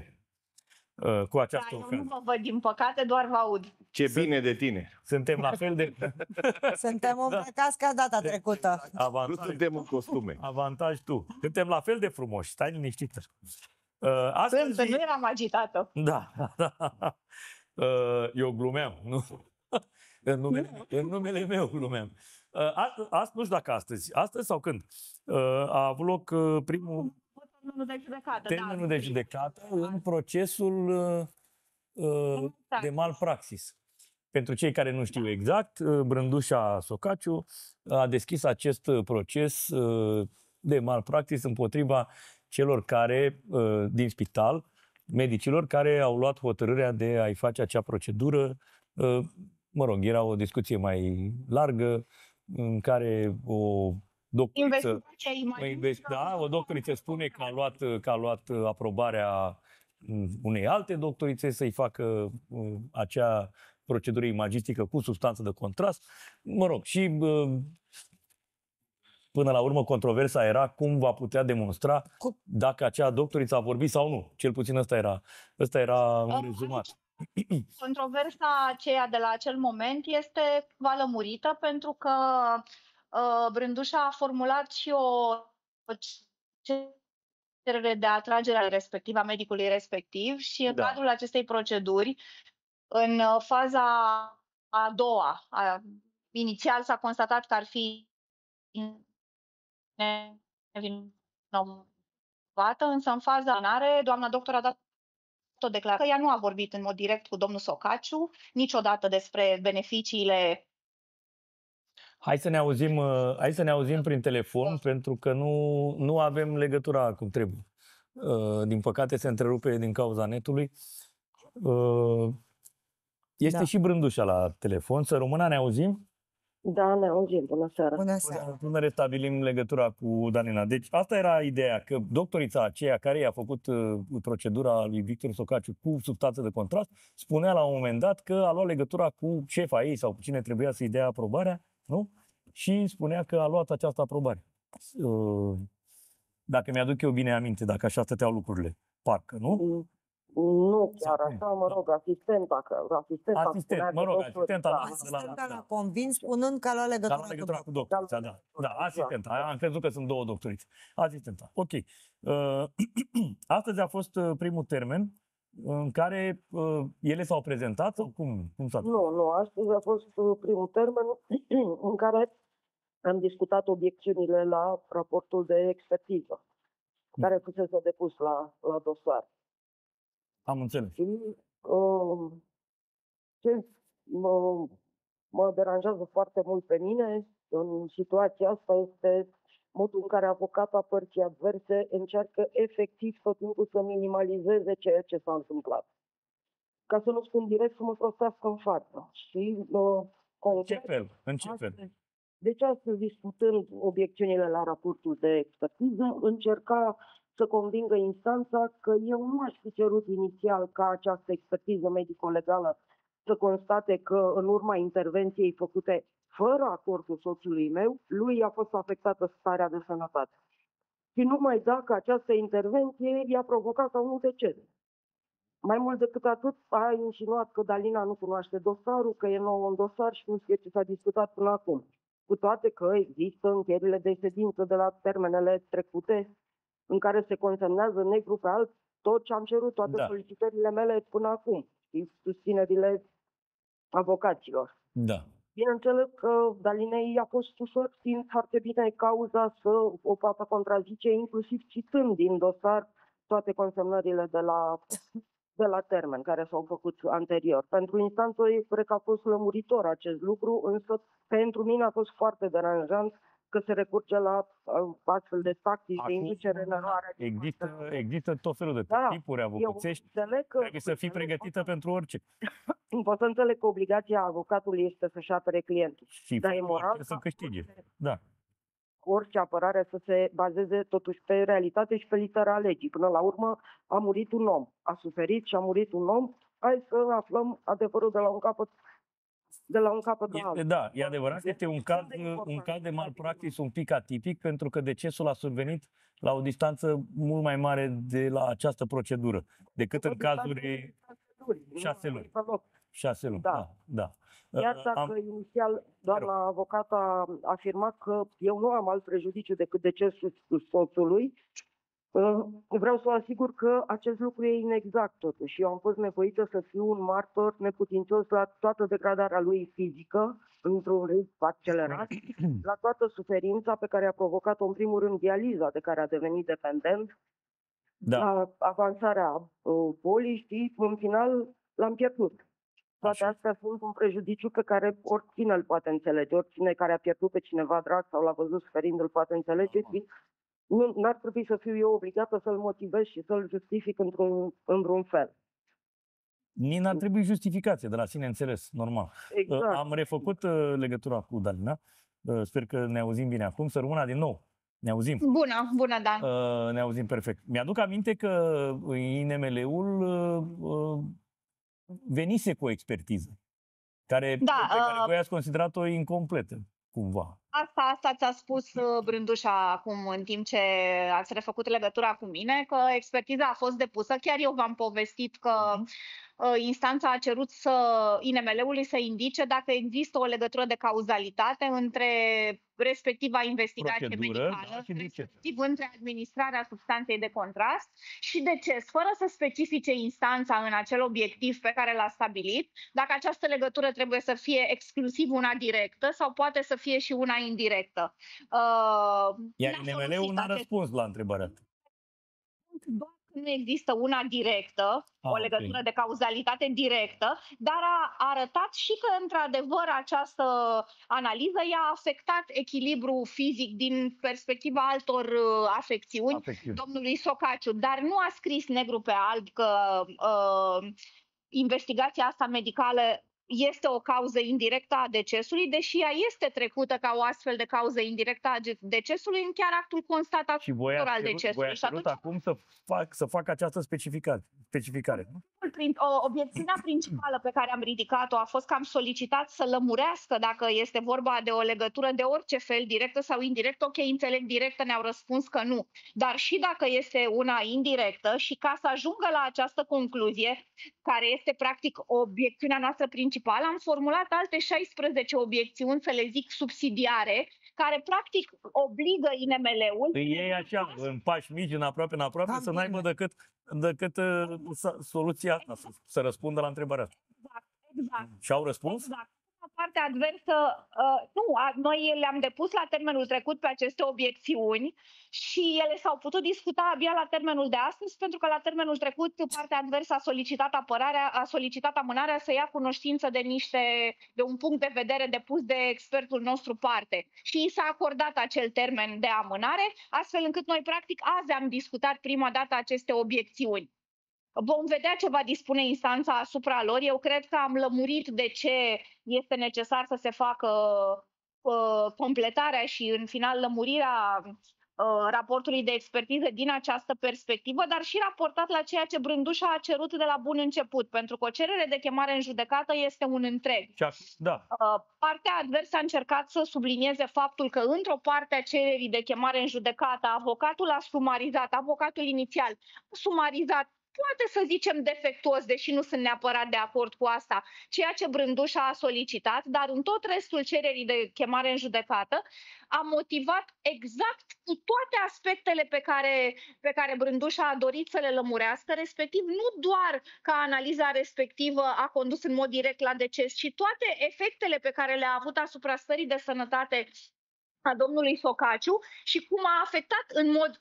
cu această eu ofertă. nu vă văd, din păcate, doar vă aud. Ce bine de tine! Suntem la fel de... Suntem îmbrăcați ca data trecută. Avantaj, nu suntem în costume. Avantaj tu. Suntem la fel de frumoși, stai liniștită. Sunt, nu eram agitată. Da. Eu glumeam, nu? În numele meu glumeam. Nu știu dacă astăzi sau când, a avut loc primul termenul de judecată în procesul de malpraxis. Pentru cei care nu știu exact, Brândușa Socaciu a deschis acest proces de malpraxis împotriva celor care, din spital, medicilor care au luat hotărârea de a-i face acea procedură. Mă rog, era o discuție mai largă în care o doctoriță, o doctoriță spune că a luat aprobarea unei alte doctorițe să-i facă acea procedură imagistică cu substanță de contrast. Mă rog, și până la urmă controversa era cum va putea demonstra dacă acea doctoriță a vorbit sau nu. Cel puțin ăsta era un rezumat. Controversa aceea de la acel moment este valămurită pentru că Brândușa a formulat și o cerere de atragere respectivă a medicului respectiv și în cadrul acestei proceduri, în faza a doua, inițial s-a constatat că ar fi nevinovată, însă în faza finală, doamna doctor a dat o declarație că ea nu a vorbit în mod direct cu domnul Socaciu, niciodată despre beneficiile. Hai să ne auzim prin telefon, pentru că nu avem legătura cum trebuie. Din păcate se întrerupe din cauza netului. Este și Brândușa la telefon. Să rămână, ne auzim? Da, ne auzim. Bună seara. Bună seara. Până restabilim legătura cu Dalina. Deci asta era ideea, că doctorița aceea care i-a făcut procedura lui Victor Socaciu cu substanță de contrast, spunea la un moment dat că a luat legătura cu șefa ei sau cu cine trebuia să-i dea aprobarea, nu? Și spunea că a luat această aprobare. Dacă mi-aduc eu bine aminte, dacă așa stăteau lucrurile. Parcă, nu? Nu chiar așa, mă rog, asistenta mă rog, asistenta l-a convins spunând că a luat legătura cu doctorița, da, asistenta, am crezut că sunt două doctorițe. Asistenta, ok. Astăzi a fost primul termen în care ele s-au prezentat sau cum s-a? Nu, astăzi a fost primul termen în care am discutat obiecțiunile la raportul de expertiză care fusese depus la dosar. Am înțeles. Ce mă deranjează foarte mult pe mine în situația asta este modul în care avocata părții adverse încearcă efectiv tot timpul să minimalizeze ceea ce s-a întâmplat. Ca să nu spun direct, să mă prostească în față. Și, în ce fel? Deci astăzi, discutând obiecțiunile la raportul de expertiză, încerca să convingă instanța că eu nu aș fi cerut inițial ca această expertiză medico-legală să constate că în urma intervenției făcute fără acordul soțului meu, lui a fost afectată starea de sănătate. Și numai dacă această intervenție i-a provocat sau nu deces. Mai mult decât atât, a insinuat că Dalina nu cunoaște dosarul, că e nou în dosar și nu știe ce s-a discutat până acum. Cu toate că există încheierile de ședință de la termenele trecute, în care se consemnează negru pe alb tot ce am cerut, toate solicitările mele până acum și susținerile avocaților. Da. Bineînțeles că Dalinei i-a fost ușor, știind foarte bine cauza, să o poată contrazice, inclusiv citând din dosar toate consemnările de la termen care s-au făcut anterior. Pentru instanță, eu cred că a fost lămuritor acest lucru, însă pentru mine a fost foarte deranjant că se recurge la astfel de tactici de inducere în eroare. Există tot felul de tipuri avocațești. Trebuie să fii pregătită pentru orice. Pot să înțeleg că obligația avocatului este să-și apere clientul. Dar e moral să câștige. Da. Orice apărare să se bazeze totuși pe realitate și pe litera legii. Până la urmă a murit un om. A suferit și a murit un om. Hai să aflăm adevărul de la un capăt la altul. Da, e adevărat că este un caz de malpractice un pic atipic, pentru că decesul a survenit la o distanță mult mai mare de la această procedură decât în cazuri 6 luni. 6 luni, da. Iar dacă inițial doamna avocat a afirmat că eu nu am alt prejudiciu decât decesul soțului, vreau să o asigur că acest lucru e inexact totuși. Eu am fost nevoită să fiu un martor neputincios la toată degradarea lui fizică, într-un ritm accelerat, la toată suferința pe care a provocat-o în primul rând dializa de care a devenit dependent, la avansarea bolii și în final l-am pierdut. Toate astea sunt un prejudiciu pe care oricine îl poate înțelege, oricine care a pierdut pe cineva drag sau l-a văzut suferind îl poate înțelege și nu ar trebui să fiu eu obligată să-l motivez și să-l justific în vreun fel. Nici n-ar trebui justificație, de la sine înțeles, normal. Exact. Am refăcut legătura cu Dalina, sper că ne auzim bine acum, să rămână din nou. Ne auzim? Bună, Dan. Ne auzim perfect. Mi-aduc aminte că INML-ul venise cu o expertiză pe care voi ați considerat-o incompletă, cumva. Asta ți-a spus Brândușa acum, în timp ce ați refăcut legătura cu mine, că expertiza a fost depusă. Chiar eu v-am povestit că instanța a cerut INML-ului să indice dacă există o legătură de cauzalitate între respectiva investigație medicală, respectiv între administrarea substanței de contrast și deces, fără să specifice instanța în acel obiectiv pe care l-a stabilit, dacă această legătură trebuie să fie exclusiv una directă sau poate să fie și una indirectă. Iar INML-ul n-a răspuns la întrebarea asta. Doar că nu există una directă, o legătură de cauzalitate directă, dar a arătat și că, într-adevăr, această analiză i-a afectat echilibrul fizic din perspectiva altor afecțiuni domnului Socaciu, dar nu a scris negru pe alb că investigația asta medicală este o cauză indirectă a decesului, deși ea este trecută ca o astfel de cauză indirectă a decesului în chiar actul constatator al decesului. Și atunci acum să fac această specificare. Obiecțiunea principală pe care am ridicat-o a fost că am solicitat să lămurească dacă este vorba de o legătură de orice fel, directă sau indirectă. Ok, înțeleg, directă, ne-au răspuns că nu. Dar și dacă este una indirectă și ca să ajungă la această concluzie, care este practic obiecțiunea noastră principală, am formulat alte 16 obiecțiuni, să le zic subsidiare, care practic obligă INML-ul... Îi iei așa, în pași mici, în aproape, să n-aibă decât soluția asta, să răspundă la întrebarea asta. Exact. Și au răspuns? Exact. Partea adversă, noi le-am depus la termenul trecut pe aceste obiecțiuni și ele s-au putut discuta abia la termenul de astăzi, pentru că la termenul trecut partea adversă a solicitat amânarea să ia cunoștință de un punct de vedere depus de expertul nostru parte. Și i s-a acordat acel termen de amânare, astfel încât noi practic azi am discutat prima dată aceste obiecțiuni. Vom vedea ce va dispune instanța asupra lor. Eu cred că am lămurit de ce este necesar să se facă completarea și, în final, lămurirea raportului de expertiză din această perspectivă, dar și raportat la ceea ce Brândușa a cerut de la bun început, pentru că o cerere de chemare în judecată este un întreg. Da. Partea adversă a încercat să sublinieze faptul că într-o parte a cererii de chemare în judecată, avocatul a sumarizat, avocatul inițial a sumarizat, poate să zicem defectuos, deși nu sunt neapărat de acord cu asta, ceea ce Brândușa a solicitat, dar în tot restul cererii de chemare în judecată a motivat exact cu toate aspectele pe care Brândușa a dorit să le lămurească, respectiv nu doar că analiza respectivă a condus în mod direct la deces, ci toate efectele pe care le-a avut asupra stării de sănătate a domnului Socaciu și cum a afectat în mod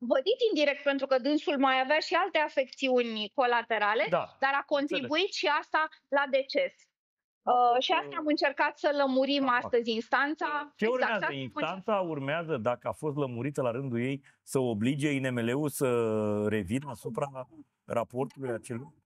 vădit indirect, pentru că dânsul mai avea și alte afecțiuni colaterale, dar a contribuit și asta la deces. Și asta am încercat să lămurim astăzi instanța. Ce urmează? Instanța urmează, dacă a fost lămurită la rândul ei, să oblige INML-ul să revină asupra raportului acelui?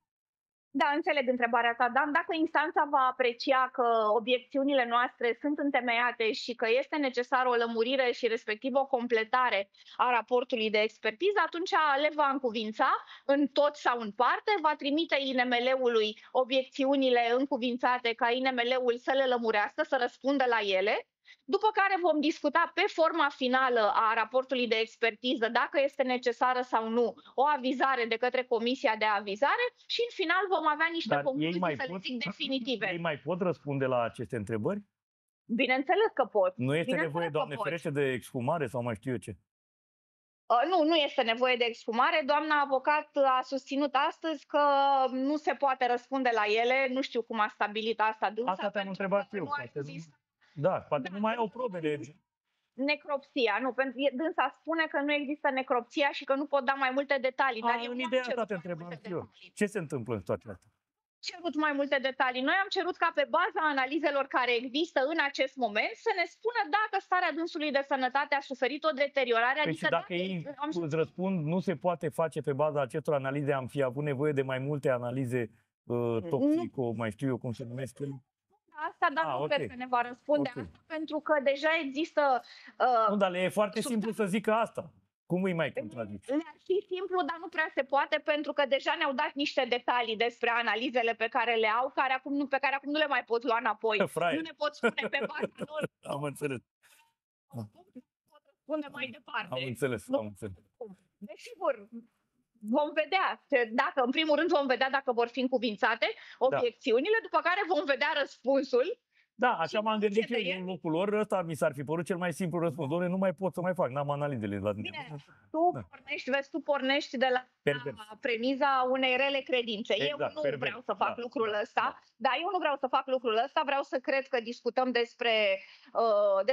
Da, înțeleg întrebarea ta, Dan. Dacă instanța va aprecia că obiecțiunile noastre sunt întemeiate și că este necesară o lămurire și respectiv o completare a raportului de expertiză, atunci le va încuvința în tot sau în parte, va trimite INML-ului obiecțiunile încuvințate ca INML-ul să le lămurească, să răspundă la ele. După care vom discuta pe forma finală a raportului de expertiză dacă este necesară sau nu o avizare de către Comisia de Avizare și în final vom avea niște concluzii, să le zic, definitive. Ei mai pot răspunde la aceste întrebări? Bineînțeles că pot. Nu este nevoie, Doamne ferește, de exhumare sau mai știu eu ce? Nu este nevoie de exhumare. Doamna avocat a susținut astăzi că nu se poate răspunde la ele. Nu știu cum a stabilit asta dânsa. Asta te-am întrebat eu. Da, poate nu mai au probele. Necropsia, nu, pentru că dânsa spune că nu există necropsia și că nu pot da mai multe detalii. Dar eu în ideea asta te întrebam eu. Ce se întâmplă în toate astea? Cerut mai multe detalii. Noi am cerut ca pe baza analizelor care există în acest moment să ne spună dacă starea dânsului de sănătate a suferit o deteriorare. Păi și dacă ei îți răspund, nu se poate face pe baza acestor analize, am fi avut nevoie de mai multe analize toxico, mai știu eu cum se numesc ele. Asta, dar nu cred că ne va răspunde asta, pentru că deja există... Nu, dar le e foarte simplu să zică asta. Cum îi mai contrazici? Le-ar fi simplu, dar nu prea se poate, pentru că deja ne-au dat niște detalii despre analizele pe care le au, pe care acum nu le mai pot lua înapoi. Nu ne pot spune pe baza lor. Am înțeles. Pot răspunde mai departe. Am înțeles. Desigur, vom vedea, dacă, în primul rând vom vedea dacă vor fi încuvințate obiecțiunile, după care vom vedea răspunsul. Da, așa m-am gândit eu în locul lor, ăsta mi s-ar fi părut cel mai simplu răspuns. Doamne, nu mai pot să mai fac, n-am analizele la tine. Bine, tu pornești de la premiza unei rele credințe. Exact, eu nu vreau să fac lucrul ăsta, dar eu nu vreau să fac lucrul ăsta, vreau să cred că discutăm despre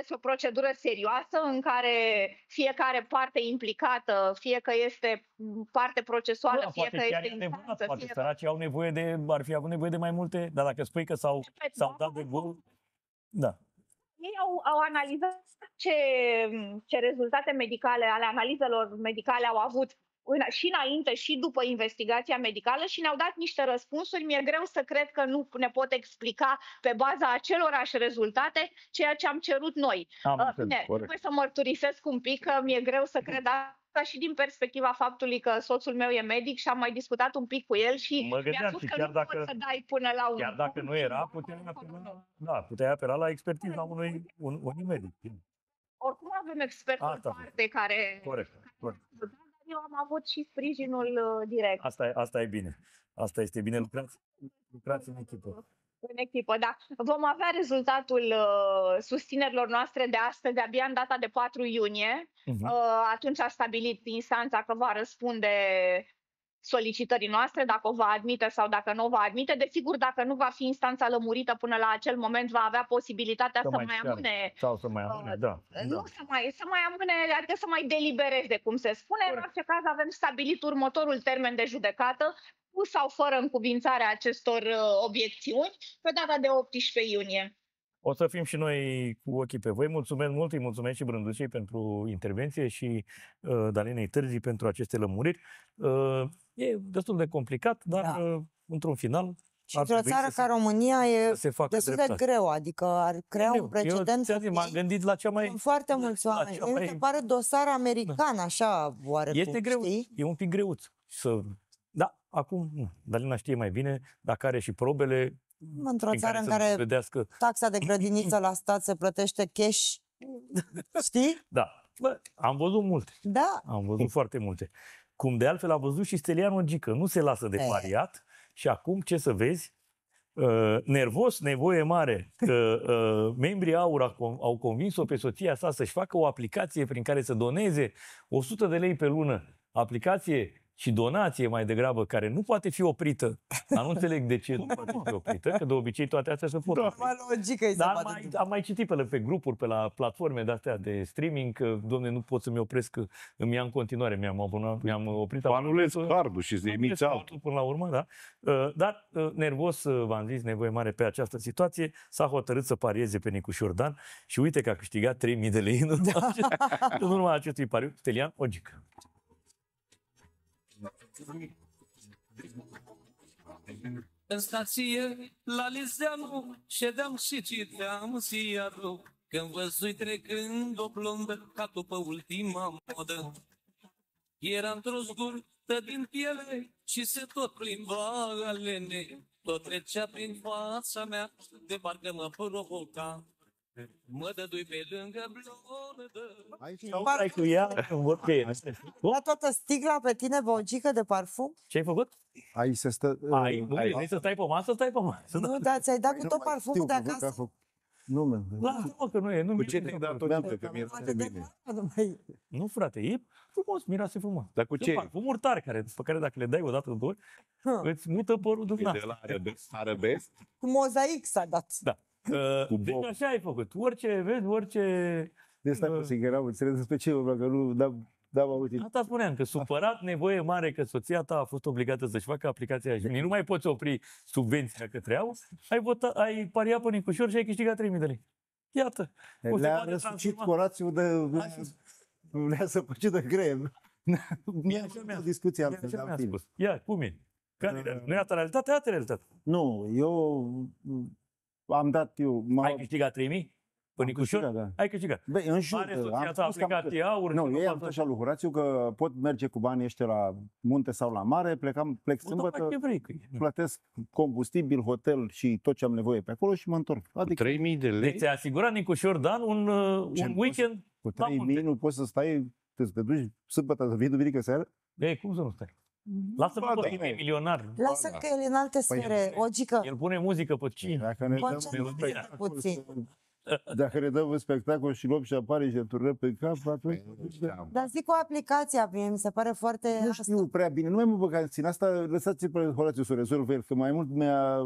o procedură serioasă în care fiecare parte implicată, fie că este parte procesuală, fie că este instanță. Poate săracii ar fi avut nevoie de mai multe, dar dacă spui că s-au dat de gol, da. Ei au analizat ce rezultate medicale ale analizelor medicale au avut și înainte și după investigația medicală și ne-au dat niște răspunsuri. Mi-e greu să cred că nu ne pot explica pe baza acelorași rezultate ceea ce am cerut noi. Trebuie să mărturisesc un pic că mi-e greu să cred asta și din perspectiva faptului că soțul meu e medic și am mai discutat un pic cu el și mi-a spus că nu poți să dai până la un... Chiar dacă nu era, puteai apela la expertiza unui medic. Oricum avem experți în parte care... Corect. Eu am avut și sprijinul direct. Asta e bine. Asta este bine. Lucrați în echipă. În echipă, da. Vom avea rezultatul susținerilor noastre de astăzi, abia în data de 4 iunie. Atunci a stabilit instanța că va răspunde solicitării noastre, dacă o va admite sau dacă nu o va admite. Desigur, dacă nu va fi instanța lămurită până la acel moment, va avea posibilitatea să mai amâne. Sau să mai amâne, Nu, să mai amâne, adică să mai delibereze, cum se spune. În orice caz, avem stabilit următorul termen de judecată, cu sau fără încuvințarea acestor obiecțiuni, pe data de 18 iunie. O să fim și noi cu ochii pe voi. Mulțumesc mult, îi mulțumesc și Brândușei pentru intervenție și Dalinei Târzii pentru aceste lămuriri. E destul de complicat, dar într-un final Și într-o țară ca România e destul de greu, adică ar crea un precedent. M-am gândit la cea mai... Sunt foarte mulți oameni. Mi se pare dosar american, așa, oarecum, Este greu, știi? e un pic greuț. Da, acum, nu. Dalina știe mai bine, dacă are și probele... Într-o țară în care taxa de grădiniță la stat se plătește cash, știi? Da. Bă, am văzut multe. Da. Am văzut foarte multe. Cum de altfel a văzut și Stelian Ogică. Nu se lasă de pariat și acum ce să vezi? Nervos, nevoie mare, că membrii AUR au convins-o pe soția sa să-și facă o aplicație prin care să doneze 100 de lei pe lună. Aplicație și donație mai degrabă, care nu poate fi oprită. Dar nu înțeleg de ce nu poate fi oprită, că de obicei toate astea se pot opri. Dar am mai citit pe grupuri, pe la platforme de-astea de streaming, că, domne, nu pot să-mi opresc, că îmi ia în continuare. Mi-am oprit... Anulez cardul și să emiți altul. Până la urmă, da. Dar, nervos, v-am zis, nevoie mare pe această situație, s-a hotărât să parieze pe Nicușor Dan și uite că a câștigat 3.000 de lei în urma acestui pariu. Stelian Ogică. În stație, la Lizeanu, ședeam și citeam ziarul, când văzui trecând o blondă ca după ultima modă. Era într-o zgurtă din piele și se tot plimba alene, tot trecea prin fața mea, de parcă mă provoca. Mă dădui pe lângă blondă. Ai cu ea, La toată sticla pe tine, Bogică, de parfum? Ce ai făcut? Aici se stă... Vrei să stai pe masă, stai pe masă. Nu, dar ți-ai dat cu tot parfumul de acasă. Nu, lasă-mă că nu e. Nu, cu ce te-ai dat tot că miroase bine? Nu, frate, e frumos, miroase frumos. Dar cu ce? Parfumuri tare, pe care dacă le dai o dată, două ori, îți mută părul din nas. De la arabesc? Cu mozaic s-a dat. Da. Deci așa ai făcut. Orice vezi, orice... De stai puțin, că n-am înțeles despre ce vorba, că nu n-am auzit. Asta spuneam, că supărat, nevoie mare, că soția ta a fost obligată să-și facă aplicația și nu mai poți opri subvenția către AUR, ai pariat pe Nicușor și ai câștigat 3.000 de lei. Iată. Le-a răsucit corațiul de... Le-a săpăcit de creier. Mi-a o discuție altfel. Ia, cum e? Nu e asta realitatea? Asta realitate. Nu, eu am dat Ai câștigat 3.000? Pe Nicușor? Da. Ai câștigat. Băi, în jur. Are soția ta aplicație AUR? Nu, eu am așa lui Horațiu că pot merge cu banii ăștia la munte sau la mare, plec sâmbătă, plătesc combustibil, hotel și tot ce am nevoie pe acolo și mă întorc. Adică 3.000 de lei? Deci ți-a asigurat Nicușor Dan un weekend cu 3.000 nu poți să stai, te duci sâmbătă să vii duminică seara? Ei, cum să nu stai? Lasă-mă că e milionar. Lasă că el e în alte sfere, Ogică. El pune muzică pe cine? Dacă ne Dacă ne dăm un spectacol și luăm șampanie și turnăm pe cap, atunci... Dar zic o aplicație, mi se pare foarte... Nu știu prea bine, nu mai mă băga în țin asta, lăsați-l pe Horațiu să o rezolvă el, că mai mult mi-a...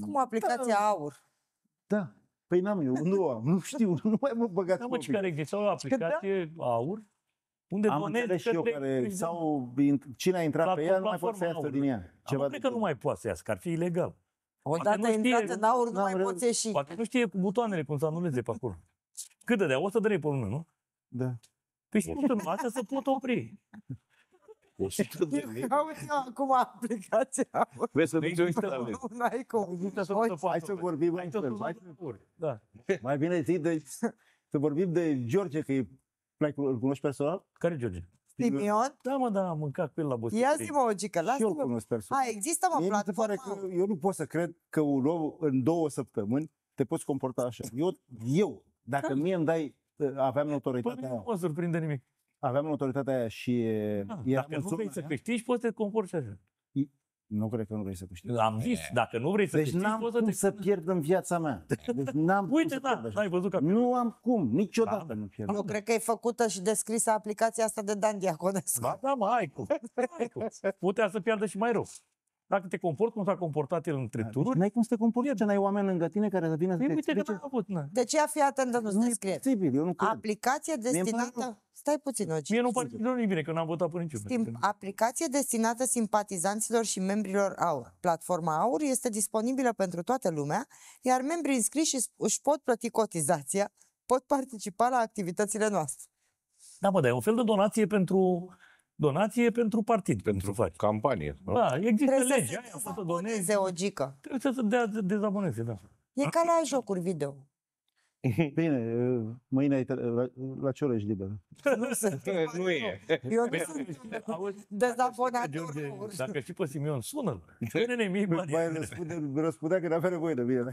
Cum aplicația AUR? Da, păi n-am eu, nu am, nu știu, nu mai mă băgați. Da, mă, ce care exista o aplicație AUR? Unde am înțeles și eu care, sau cine a intrat pe ea nu mai poate să iasă din ea. Nu cred că nu mai poate să iasă, că ar fi ilegal. Odată intrat în AUR, nu mai poți ieși. Poate nu știe butoanele cum să anuleze pe acolo. Cât dădea? 100 de lei pe lună, nu? Da. Păi și nu, astea se pot opri. 100 de lei? Auzi acum aplicația AUR. Vezi să duci o instalare. Nu ai cum. Hai să vorbim mai mai bine să vorbim de George, că îl cunoști personal? Care George? Simion? Da, mă, da, am mâncat cu el la Boston. Ia zi-mă, Ogică, lasă-mă. Există, mă, platforma. Eu nu pot să cred că un om în 2 săptămâni te poți comporta așa. Eu dacă mie îmi dai, aveam notoritatea aia. Nu mă surprinde nimic. Aveam notoritatea aia și... Dacă nu vrei să câștigi, poți să te comporți așa. Nu cred că nu vrei să câștigi. Am zis, dacă nu vrei să câștigi, poți să să pierd în viața mea. Deci n-am Uite, da, n-ai văzut că... Nu am cum, niciodată nu pierd. Nu cred că e făcută și descrisă aplicația asta de Dan Diaconescu. Da, mă, ai cum. Putea să piardă și mai rău. Dacă te comporți cum s-a comportat el între tururi... N-ai cum să te comporți, ce n-ai oameni lângă tine care să vină să te explice. Deci ia fi atent, nu descrie. Eu nu cred. Aplicație destinată... Stai puțin, Ogică. Mie nu pare nimic bine, că n-am votat pe niciunul. Aplicație destinată simpatizanților și membrilor AUR. Platforma AUR este disponibilă pentru toată lumea, iar membrii înscriși își pot plăti cotizația, pot participa la activitățile noastre. Da, mă, dar e un fel de donație pentru donație pentru partid. Pentru campanie. Da, există Trebuie legea să aia, se poți să donezi. dezaboneze o gică. Trebuie să dea dezaboneze, da. E ca la jocuri video. Bine, mâine ai la ce oră ești liber? Nu sunt. Nu e. Eu nu sunt dezabonat. George, dacă și pe Simion, sună-l. Spune-ne mie bani. Răspundea că n-avea nevoie de mine.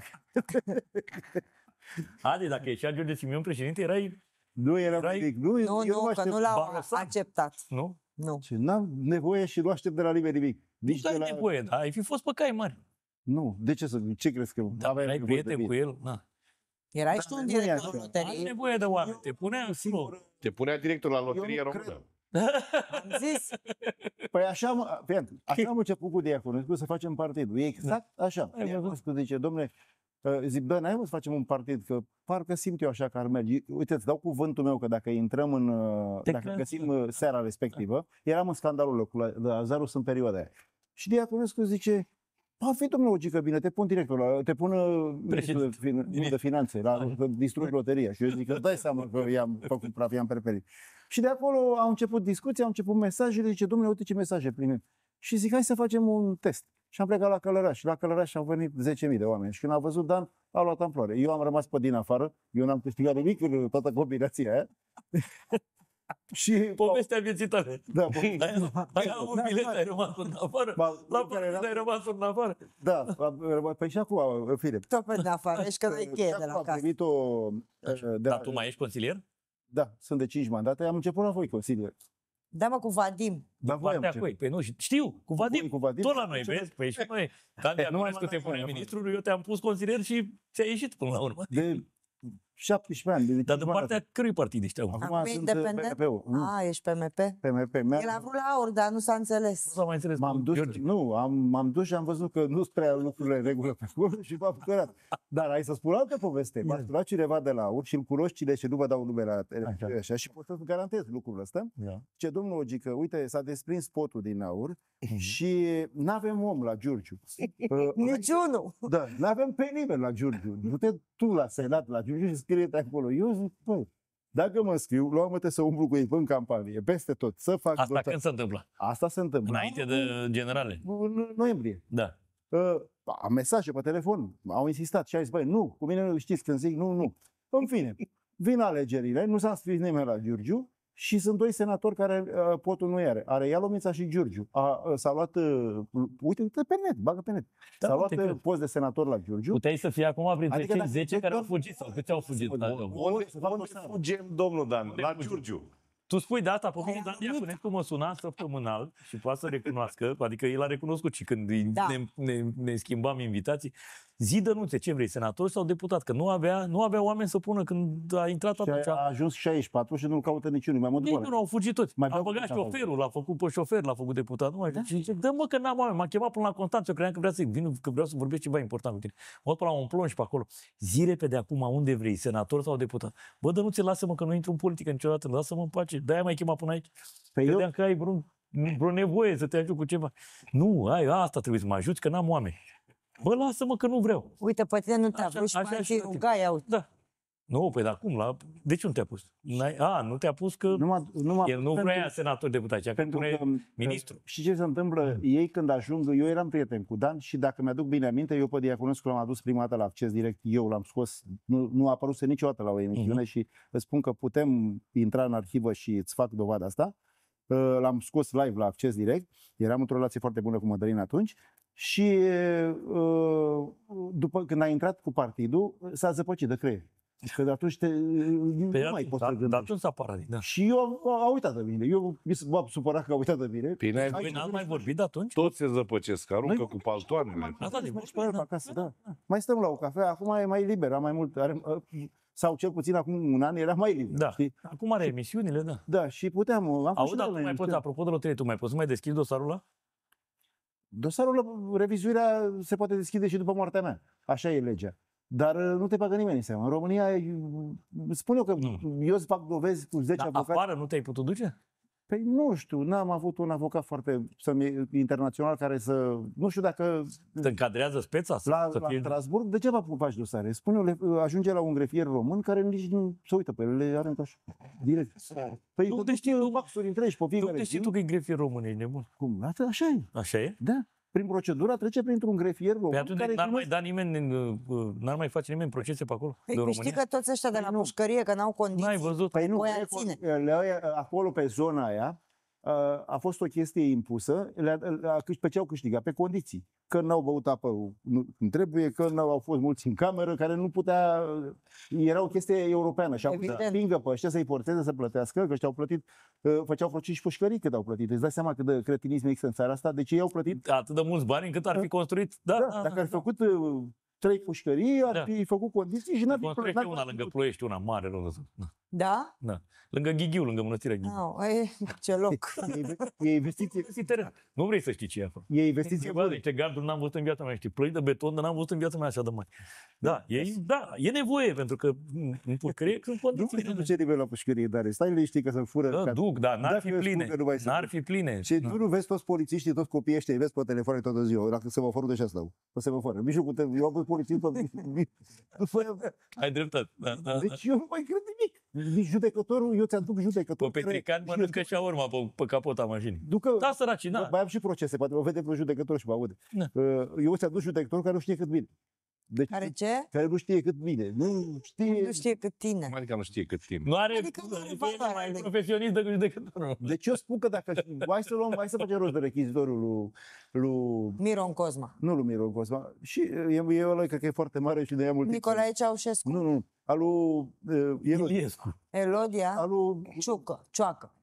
Adi, dacă ieșea George Simion președinte, erai... Nu era nimic. Nu, că nu l-au acceptat. Nu? Nu. Și n-am nevoie și nu aștept de la nimeni nimic. Nici nu ai nevoie, dar ai fi fost pe cai mari. Nu, de ce să... Ce crezi că... Dar ai prieten cu el? Na. Erai și tu un director loterie. Ai nevoie de oameni. Te punea în singur. Te punea director la loterie română. Am zis. Păi așa am început cu Diaconescu să facem partidul. Exact așa. Diaconescu zice, dom'le, zic, bă, n-ai mă să facem un partid, că parcă simt eu așa că ar merge. Uite, îți dau cuvântul meu că dacă intrăm în... Dacă găsim seara respectivă, eram în scandalul cu Lazarus în perioada aia. Și Diaconescu zice, pa, fii domnule o gică bine, te pun director, te pun ministrul de finanțe, la distrugi loteria. Și eu zic că dai seama că i-am făcut praf, i-am perperit. Și de acolo au început discuții, au început mesajele, zice, domnule, uite ce mesaje primim. Și zic, hai să facem un test. Și am plecat la Călăraș. La Călăraș au venit 10.000 de oameni. Și când a văzut Dan, a luat amploare. Eu am rămas pe din afară, eu n-am câștigat nimic în toată combinația aia. Și povestea vieții tale. Da, ai avut bilet, ai rămas în afară. La partid ai rămas în afară. Da, păi și acum, în fine. Tot pe afară, ești că e cheie de la casă. Dar tu mai ești consilier? Da, sunt de 5 mandate, am început la voi consilier. Da, mă, cu Vadim. Da, partea cui? Păi nu, știu, cu Vadim. Tot la noi, vezi? Păi și noi. Când Diaconescu te punea ministrul, eu te-am pus consilier și ți-a ieșit până la urmă. De 17 ani. Dar de partea cărui partid ești? Acum sunt PMP-ul. Ești PMP? PMP. El a vrut la aur, dar nu s-a înțeles. Nu s-a mai înțeles. M-am dus și am văzut că nu spre lucrurile în regulă pe acolo și m-am bucurat. Dar hai să spun altă poveste. M-a sunat cineva de la aur și îl cunosc cine și nu vă dau nume la așa și pot să garantez lucrul ăsta. Ce domnul Ogică, uite, s-a desprins spotul din aur și n-avem om la Giurgiu. Niciunul. Da, n-avem pe nimeni la Giurgiu. Du-te tu la Senat, la Giurgiu și scrie-te acolo. Eu zic, băi, dacă mă scriu, luam-te să umblu cu ei în campanie, peste tot, să fac... Asta când se întâmplă? Asta se întâmplă. Înainte de generale? În noiembrie. Da. Am mesaje pe telefon, au insistat și a zis, băi, nu, cu mine nu știți când zic, nu. În fine, vin alegerile, nu s-a înscris nimeni la Giurgiu și sunt 2 senatori care potul nu are. Are Ialomița și Giurgiu. S-a luat, uite pe net, bagă pe net. S-a luat post de senator la Giurgiu. Puteai să fii acum printre cei 10 care au fugit sau câți au fugit? Unde fugem, domnul Dan? La Giurgiu. Tu spui de asta, pe mine Dan Diaconescu mă suna săptămânal și poate să recunoască, adică el a recunoscut și când ne schimbam invitații, zi Dănuțe, ce vrei, senator sau deputat? Că nu avea oameni să pună când a intrat atunci. Și a ajuns 64 și nu-l caută niciunul. Mai mult nu au fugit toți. A băgat șoferul, l-a făcut pe șofer, l-a făcut deputat. Nu mai știu. Și zice, dă-mă că n-am oameni. M-a chemat până la Constanța, eu credeam că vrea să vin, că vreau să vorbesc ceva important cu tine. Mă duc până la un plonj pe acolo. Zi repede acum unde vrei, senator sau deputat. Bă, Dănuțe, lasă-mă că nu intru în politică niciodată, lasă-mă în pace. De-aia m-ai chemat până aici. Credeam că ai vreo nevoie să te ajut cu ceva. Nu, asta trebuie să mă ajuți, că n-am oameni. Bă, lasă-mă că nu vreau. Uite, pe tine nu te-a vrut și pe alții rugai, auzi. Da. Nu, păi dar cum? De ce nu te-a pus? Nu te-a pus că el nu vrea senator deputat, ci pentru că ministru. Și ce se întâmplă? Ei când ajung, eu eram prieten cu Dan și dacă mi-aduc bine aminte, eu pe Diaconescu l-am adus prima dată la Acces Direct, eu l-am scos, nu a apărut niciodată la o emisiune și îți spun că putem intra în arhivă și îți fac dovada asta. L-am scos live la Acces Direct, eram într-o relație foarte bună cu Mădălin atunci și după când a intrat cu partidul, s-a zăpăcit de creier. Că de atunci nu mai poți să gândești. Atunci s-a parat. Da. Și eu a uitat de mine. Eu m-am supărat că a uitat de mine. Bine, n-am mai vorbit de atunci? Toți se zăpăcesc, aruncă cu paltoanele. Acasă, da. Mai stăm la o cafea, acum e mai liber, am mai mult... Sau cel puțin acum un an era mai liber. Da. Acum are emisiunile, da. Da, și puteam... Auzi, dar tu mai poți, apropo de loterie, tu mai poți să mai deschizi dosarul ăla? Dosarul, revizuirea se poate deschide și după moartea mea. Așa e legea. Dar nu te bagă nimeni în seamă. În România, spun eu că eu îți fac dovezi cu 10 avocați. Afară nu te-ai putut duce? Păi nu știu, n-am avut un avocat foarte internațional care să... Nu știu dacă... Te încadrează speța? La Strasburg, degeaba faci dosare. Spune, ajunge la un grefier român care nici nu se uită pe el, le aruncă așa, direct. Păi de știi maxuri întregi, pe fiecare știi tu că e grefier român, ești nebun. Cum? Așa e. Așa e? Da. Prin procedura trece printr-un grefier român. Păi atunci n-ar mai da nimeni, n-ar mai face nimeni procese pe acolo? Păi știi că toți ăștia de la pușcărie, că n-au condiții. N-ai văzut? Păi nu, acolo pe zona aia a fost o chestie impusă, pe ce au câștigat? Pe condiții. Că n-au băut apă cum trebuie, că n-au fost mulți în cameră, care nu putea... Era o chestie europeană și au putut să împingă pe ăștia să-i forțeze să plătească, că ăștia au plătit, făceau vreo 5 pușcării cât au plătit. Îți dai seama cât de cretinism există în țara asta? Deci ei au plătit... Atât de mulți bani încât ar fi construit... Dacă ar fi făcut 3 pușcării, ar fi făcut condiții și n-ar fi construiește una lângă Ploiești, una mare. Da? Da. Lângă Ghighiu, lângă Mănăstirea Ghighiu. Ce loc. E investiție. Nu vrei să știi ce e acolo. E investiție. Bă, niște garduri n-am văzut în viața mea. Știi, plăi de beton, dar n-am văzut în viața mea așa de mari. Da, e nevoie, pentru că în pușcărie sunt condiții. Nu duce nimeni la pușcărie, dar stai liniștit că să fură. Da, duc, dar n-ar fi pline. N-ar fi pline. Și nu vezi toți polițiștii, toți copiii ăștia, îi vezi pe telefoane toată ziua. Dacă semaforul deja stau. Pe semafor. Eu am fost polițist pe... Ai dreptate. Deci eu nu mai cred nimic. Nici judecătorul, eu ți-am duc judecătorul. Pe Petricani mănâncă și urma pe capota mașinii. Da, săracii, da. Mai am și procese, poate mă vede pe judecător și mă aude. Eu ți-am dus judecătorul care nu știe cât bine. Deci, care ce? Care nu știe cât bine. Nu știe cât tine. Adică nu știe cât tine. Nu are profesionist de judecătorul. Deci eu spun că dacă... Hai să facem rost de rechizitorul lui Miron Cosma. Nu lui Miron Cosma. Și e ăla, cred că e foarte mare și de ea mult. Nicolae Ceaușescu. Nu. Al lui Iliescu. Elodia. Al lui Cioacă.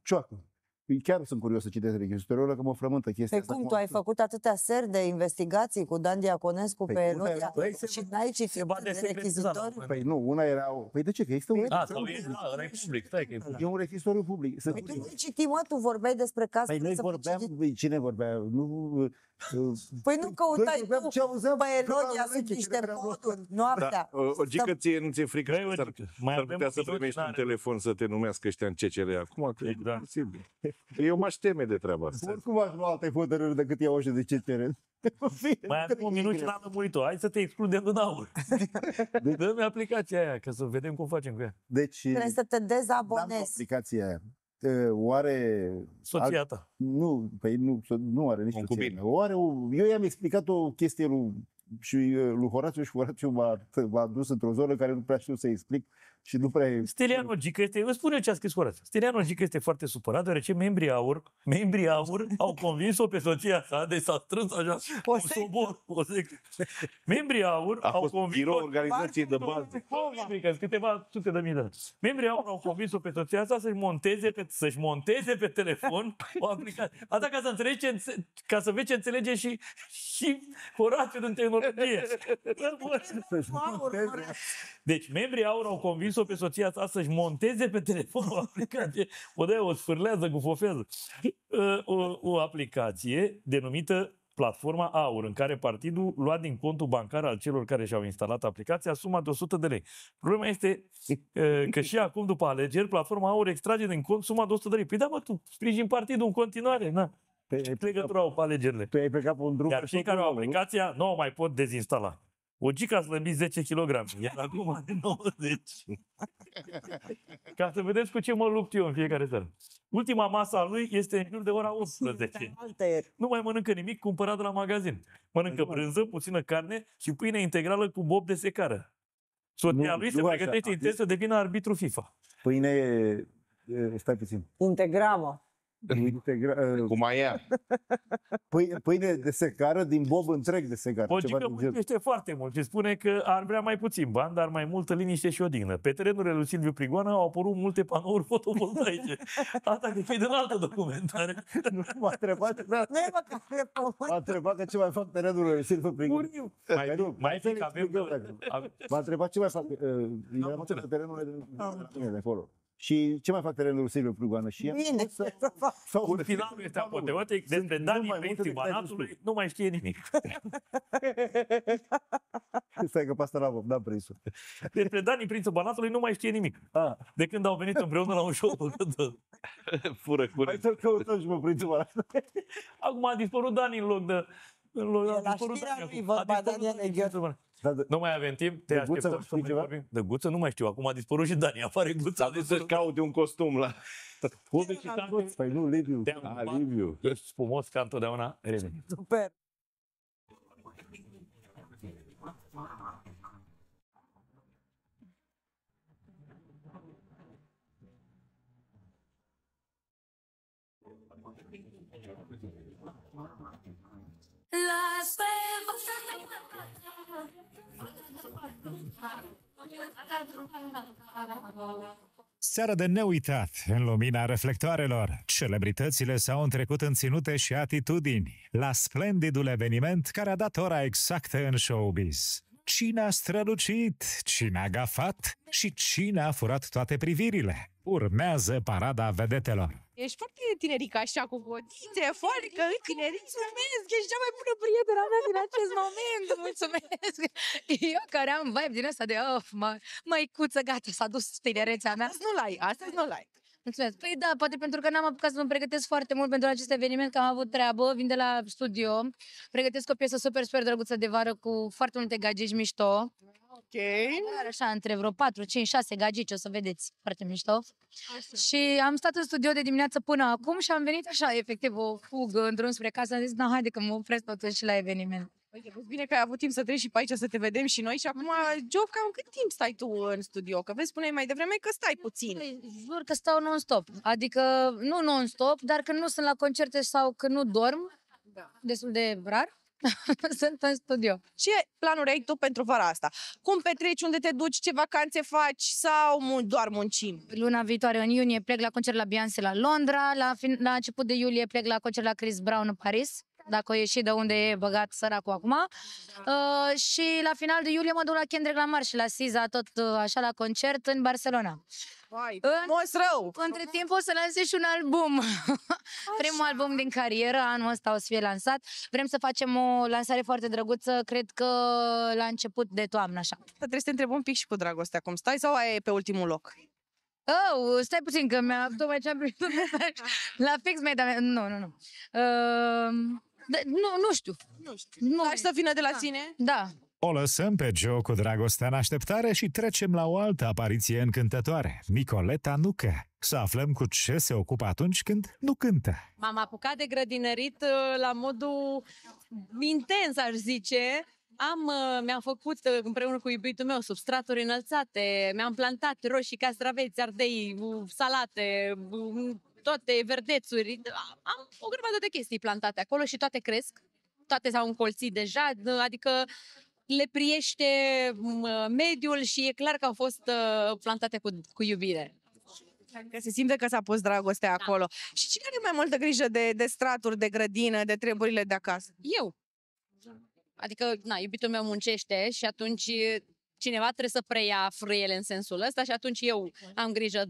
Chiar sunt curios să citesc rechizitorul ăla, că mă frământă chestia asta. Cum tu ai făcut atâtea seri de investigații cu Dan Diaconescu pe Elodia și n-ai citit de rechizitor? Păi nu, una era... Păi de ce? Că există un... ăla e public, stai că e public. E un rechizitoriu public. Păi tu nu citii, mă, tu vorbeai despre caz. Păi noi vorbeam, cine vorbea? Păi nu căutai tu pe Elodia, sunt niște moduri, noaptea. O gică ție nu ți-e frică s-ar putea să primești un telefon să te numească ăștia în CCR acum? Că e posibil. Eu m-aș teme de treaba asta. Oricum aș lua alte hotărâri decât iau ăștia de CCR. Mai avem un minut și n-am lămurit-o. Hai să te excludem din aur. Dă-mi aplicația aia, ca să vedem cum facem cu ea. Deci, trebuie să te dezabonezi. Aplicația aia. Oare... Soția ta? Nu, păi nu are nici soția mea. Eu i-am explicat o chestie lui Horațiu și Horațiu m-a dus într-o zonă care nu prea știu să explic și nu prea... Steliano Gică este... Îți spun eu ce a scris Horațiu. Steliano Gică este foarte supărat, deoarece membrii AUR au convins-o pe soția sa, deci s-a strâns așa un sobor. Membrii AUR au convins-o... organizației de bază. Câteva sute de mii de lei. Membrii AUR au convins-o pe soția sa să-și monteze pe telefon o aplicație. Asta ca să înțelegi ca să vezi ce înțelege și Horațiu din tehnologie. Deci, membrii AUR au convins-o pe soția sa să-și monteze pe telefon o aplicație. O sfârlează cu fofează. O aplicație denumită Platforma AUR, în care partidul lua din contul bancar al celor care și-au instalat aplicația suma de 100 de lei. Problema este că și acum, după alegeri, Platforma AUR extrage din cont suma de 100 de lei. Păi da, mă, tu sprijini partidul în continuare, na. Legătura au pe alegerile. Tu ai plecat pe un drum. Iar cei care au aplicația nu o mai pot dezinstala. O gică a slăbit 10 kg, iar acum are 90. Ca să vedeți cu ce mă lupt eu în fiecare seară. Ultima masă a lui este în jur de ora 11. Nu mai mănâncă nimic cumpărat de la magazin. Mănâncă brânză, puțină carne și pâine integrală cu bob de secară. Soția lui se pregătește intens să devină arbitru FIFA. Pâine, stai puțin. Integramă. Cum mai ea. Pâine de secară din bob întreg de secară. O gică mâncește foarte mult și spune că ar vrea mai puțin bani, dar mai multă liniște și odihnă. Pe terenurile lui Silviu Prigoană au apărut multe panouri fotovoltaice. Asta că e din altă documentare. M-a întrebat că ce mai fac terenurile lui Silviu Prigoană. Mai fi că avem... M-a întrebat ce mai fac terenurile de acolo. Și ce mai fac terenul Silviu Plugoană? Și Bine. În finalul este apoteotic, despre Dani Prinții Banatului nu mai știe nimic. Stai că pe asta n-am prins-o. Despre Dani Prințul Banatului nu mai știe nimic. De când au venit împreună la un show. Fură curent. Hai să-l căutăm și pe Prințul Banatului. Acum a dispărut Dani în loc de... La știrea lui vorba Daniel Egher. Nu mai avem timp, te așteptăm să vorbim. De Guță nu mai știu, acum a dispărut și Dani, apare Guța. A dus să-și caute un costum la... Păi nu, Liviu. Liviu. Ești frumos ca întotdeauna. Revenim. Super. Seară de neuitat, în lumina reflectoarelor, celebritățile s-au întrecut în ținute și atitudini la splendidul eveniment care a dat ora exactă în showbiz. Cine a strălucit, cine a gafat și cine a furat toate privirile. Urmează parada vedetelor. Ești foarte tinerică așa, cu cotițe, foarte tinerică. Mulțumesc, ești cea mai bună prietena mea din acest moment. Mulțumesc. Eu care am vibe din ăsta de, măicuță, gata, s-a dus tinerețea mea. Nu-l ai, astăzi nu-l ai. Mulțumesc. Păi da, poate pentru că n-am apucat să mă pregătesc foarte mult pentru acest eveniment, că am avut treabă, vin de la studio, pregătesc o piesă super, super drăguță de vară cu foarte multe gagici mișto. Ok. Așa, între vreo 4, 5, 6 gagici, o să vedeți, foarte mișto. Așa. Și am stat în studio de dimineață până acum și am venit așa, efectiv, o fugă în drum spre casă, am zis, na, haide că mă opresc totuși și la eveniment. Uite, bine că ai avut timp să treci și pe aici să te vedem și noi și acum, Job, cam cât timp stai tu în studio? Că vezi, spuneai mai devreme că stai puțin. Jur că stau non-stop, adică nu non-stop, dar când nu sunt la concerte sau când nu dorm, destul de rar, sunt în studio. Ce planuri ai tu pentru vara asta? Cum petreci, unde te duci, ce vacanțe faci sau doar muncim? Luna viitoare, în iunie, plec la concert la Beyoncé la Londra, la început de iulie plec la concert la Chris Brown în Paris, dacă o ieși de unde e băgat săracul acum. Și la final de iulie mă duc la Kendrick Lamar și la SZA, tot așa la concert în Barcelona. Rău! Între timp o să lansez și un album. Primul album din carieră, anul ăsta o să fie lansat. Vrem să facem o lansare foarte drăguță, cred că la început de toamnă, așa. Trebuie să te întreb un pic și cu dragostea cum stai sau ai pe ultimul loc? Oh, stai puțin că tocmai ce-am primit un mesaj. La fix mi-ai dat... Nu. Nu știu. Lași să vină de la sine? Da. O lăsăm pe Joe cu dragostea în așteptare și trecem la o altă apariție încântătoare, Nicoleta Nucă. Să aflăm cu ce se ocupă atunci când nu cântă. M-am apucat de grădinărit la modul intens, aș zice. Mi-am făcut împreună cu iubitul meu substraturi înălțate, mi-am plantat roșii, castraveți, ardei, salate, toate verdețuri. Am o grămadă de chestii plantate acolo și toate cresc. Toate s-au încolțit deja, adică le priește mediul și e clar că au fost plantate cu iubire. Că se simte că s-a pus dragostea acolo. Și cine are mai multă grijă de straturi, de grădină, de treburile de acasă? Eu. Adică, iubitul meu muncește și atunci cineva trebuie să preia frâiele în sensul ăsta și atunci eu am grijă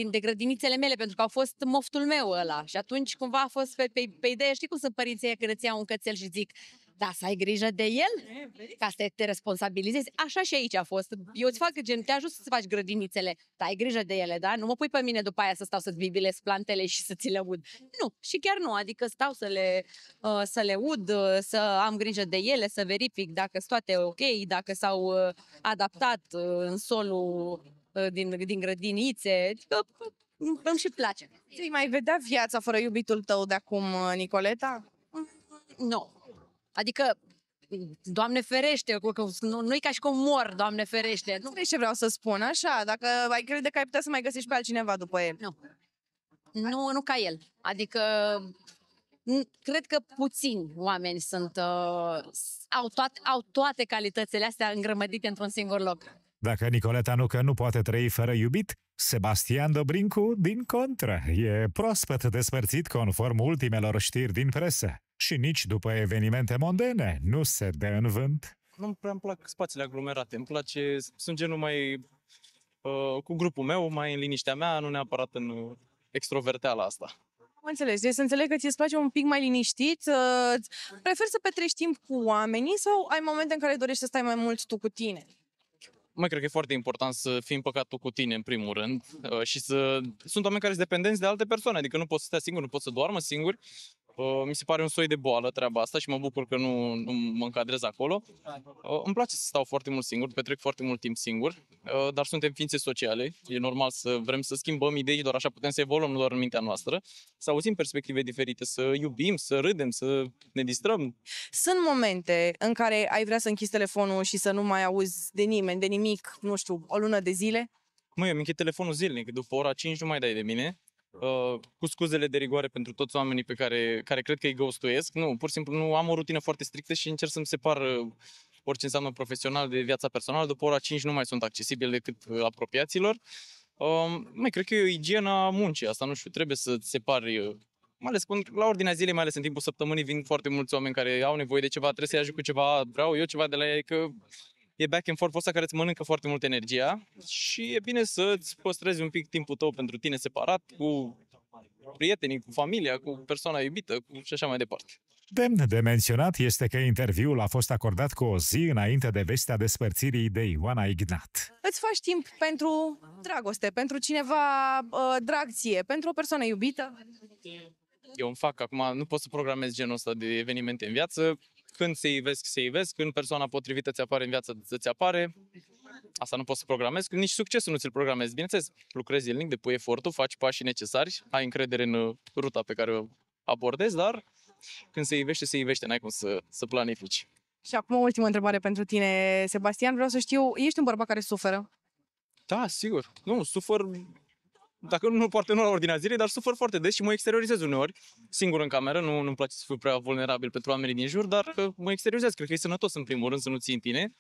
de grădinițele mele, pentru că au fost moftul meu ăla. Și atunci cumva a fost pe idee, știi cum sunt părinții ăia când îți iau un cățel și zic, da, să ai grijă de el, ca să te responsabilizezi. Așa și aici a fost. Eu îți fac te ajut să faci grădinițele, dar ai grijă de ele, da? Nu mă pui pe mine după aia să stau să-ți bibilez plantele și să ți le ud. Nu, și chiar nu, adică stau să le ud, să am grijă de ele, să verific dacă sunt toate ok, dacă s-au adaptat în solul din grădinițe. Adică îmi și place. Ți-ai mai vedea viața fără iubitul tău de acum, Nicoleta? Nu. Adică, Doamne ferește, nu e ca și cum mor, Doamne ferește. Nu știu ce vreau să spun, așa, dacă ai crede că ai putea să mai găsești pe altcineva după el. Nu ca el. Adică, cred că puțini oameni au toate calitățile astea îngrămădite într-un singur loc. Dacă Nicoleta Nucă nu poate trăi fără iubit, Sebastian Dobrincu, din contră, e proaspăt despărțit conform ultimelor știri din presă. Și nici după evenimente mondene nu se dă în vânt. Nu prea îmi plac spațiile aglomerate, sunt genul mai cu grupul meu, mai în liniștea mea, nu neapărat în extroverteala asta. Am înțeles. Deci să înțeleg că ți-e place un pic mai liniștit, preferi să petreci timp cu oamenii sau ai momente în care dorești să stai mai mult tu cu tine? Mai cred că e foarte important să fii împăcat tu cu tine, în primul rând, și sunt oameni care sunt dependenți de alte persoane, adică nu pot să stea singur, nu pot să doarmă singuri. Mi se pare un soi de boală treaba asta și mă bucur că nu mă încadrez acolo. Îmi place să stau foarte mult singur, petrec foarte mult timp singur, dar suntem ființe sociale. E normal să vrem să schimbăm idei, doar așa putem să evoluăm, nu doar în mintea noastră. Să auzim perspective diferite, să iubim, să râdem, să ne distrăm. Sunt momente în care ai vrea să închizi telefonul și să nu mai auzi de nimeni, de nimic, nu știu, o lună de zile? Eu îmi închid telefonul zilnic, după ora 5 nu mai dai de mine. Cu scuzele de rigoare pentru toți oamenii pe care cred că îi ghostuiesc. Nu, pur și simplu nu am o rutină foarte strictă și încerc să-mi separ orice înseamnă profesional de viața personală. După ora 5 nu mai sunt accesibil decât apropiaților. Cred că e o igienă a muncii asta, nu știu, trebuie să separi, mai ales la ordinea zilei, mai ales în timpul săptămânii, vin foarte mulți oameni care au nevoie de ceva, trebuie să-i ajut cu ceva, vreau eu ceva de la ei, că e back and forth ăsta care îți mănâncă foarte mult energia și e bine să-ți păstrezi un pic timpul tău pentru tine separat, cu prietenii, cu familia, cu persoana iubită și așa mai departe. Demn de menționat este că interviul a fost acordat cu o zi înainte de vestea despărțirii de Ioana Ignat. Îți faci timp pentru dragoste, pentru cineva drag ție, pentru o persoană iubită? Eu îmi fac acum, nu pot să programez genul ăsta de evenimente în viață. Când se ivesc, când persoana potrivită ți apare în viață, ți apare. Asta nu poți să programezi, nici succesul nu ți-l programezi. Bineînțeles, lucrezi zilnic, depui efortul, faci pașii necesari, ai încredere în ruta pe care o abordezi, dar când se ivește, n-ai cum să planifici. Și acum o ultimă întrebare pentru tine, Sebastian. Vreau să știu, ești un bărbat care suferă? Da, sigur. Nu, sufăr, dacă nu poate nu la ordinea zilei, dar sufăr foarte des și mă exteriorizez uneori, singur în cameră. Nu-mi place să fiu prea vulnerabil pentru oamenii din jur, dar mă exteriorizez. Cred că e sănătos în primul rând să nu ții în tine.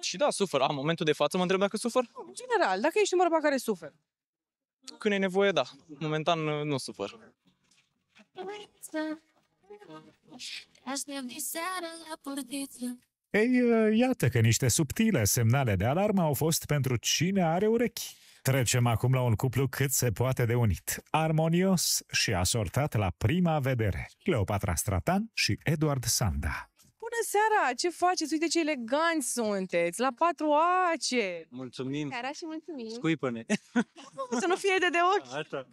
Și da, sufăr. În momentul de față mă întreb dacă sufăr? În general, dacă ești un bărbat care suferă. Când e nevoie, da. Momentan nu sufăr. Ei, iată că niște subtile semnale de alarmă au fost pentru cine are urechi. Trecem acum la un cuplu cât se poate de unit, armonios și asortat la prima vedere. Cleopatra Stratan și Eduard Sanda. Bună seara! Ce faceți? Uite ce eleganți sunteți! La 4 ace! Mulțumim! Seara și mulțumim! Scuipă-ne! Să nu fie de ochi! Așa.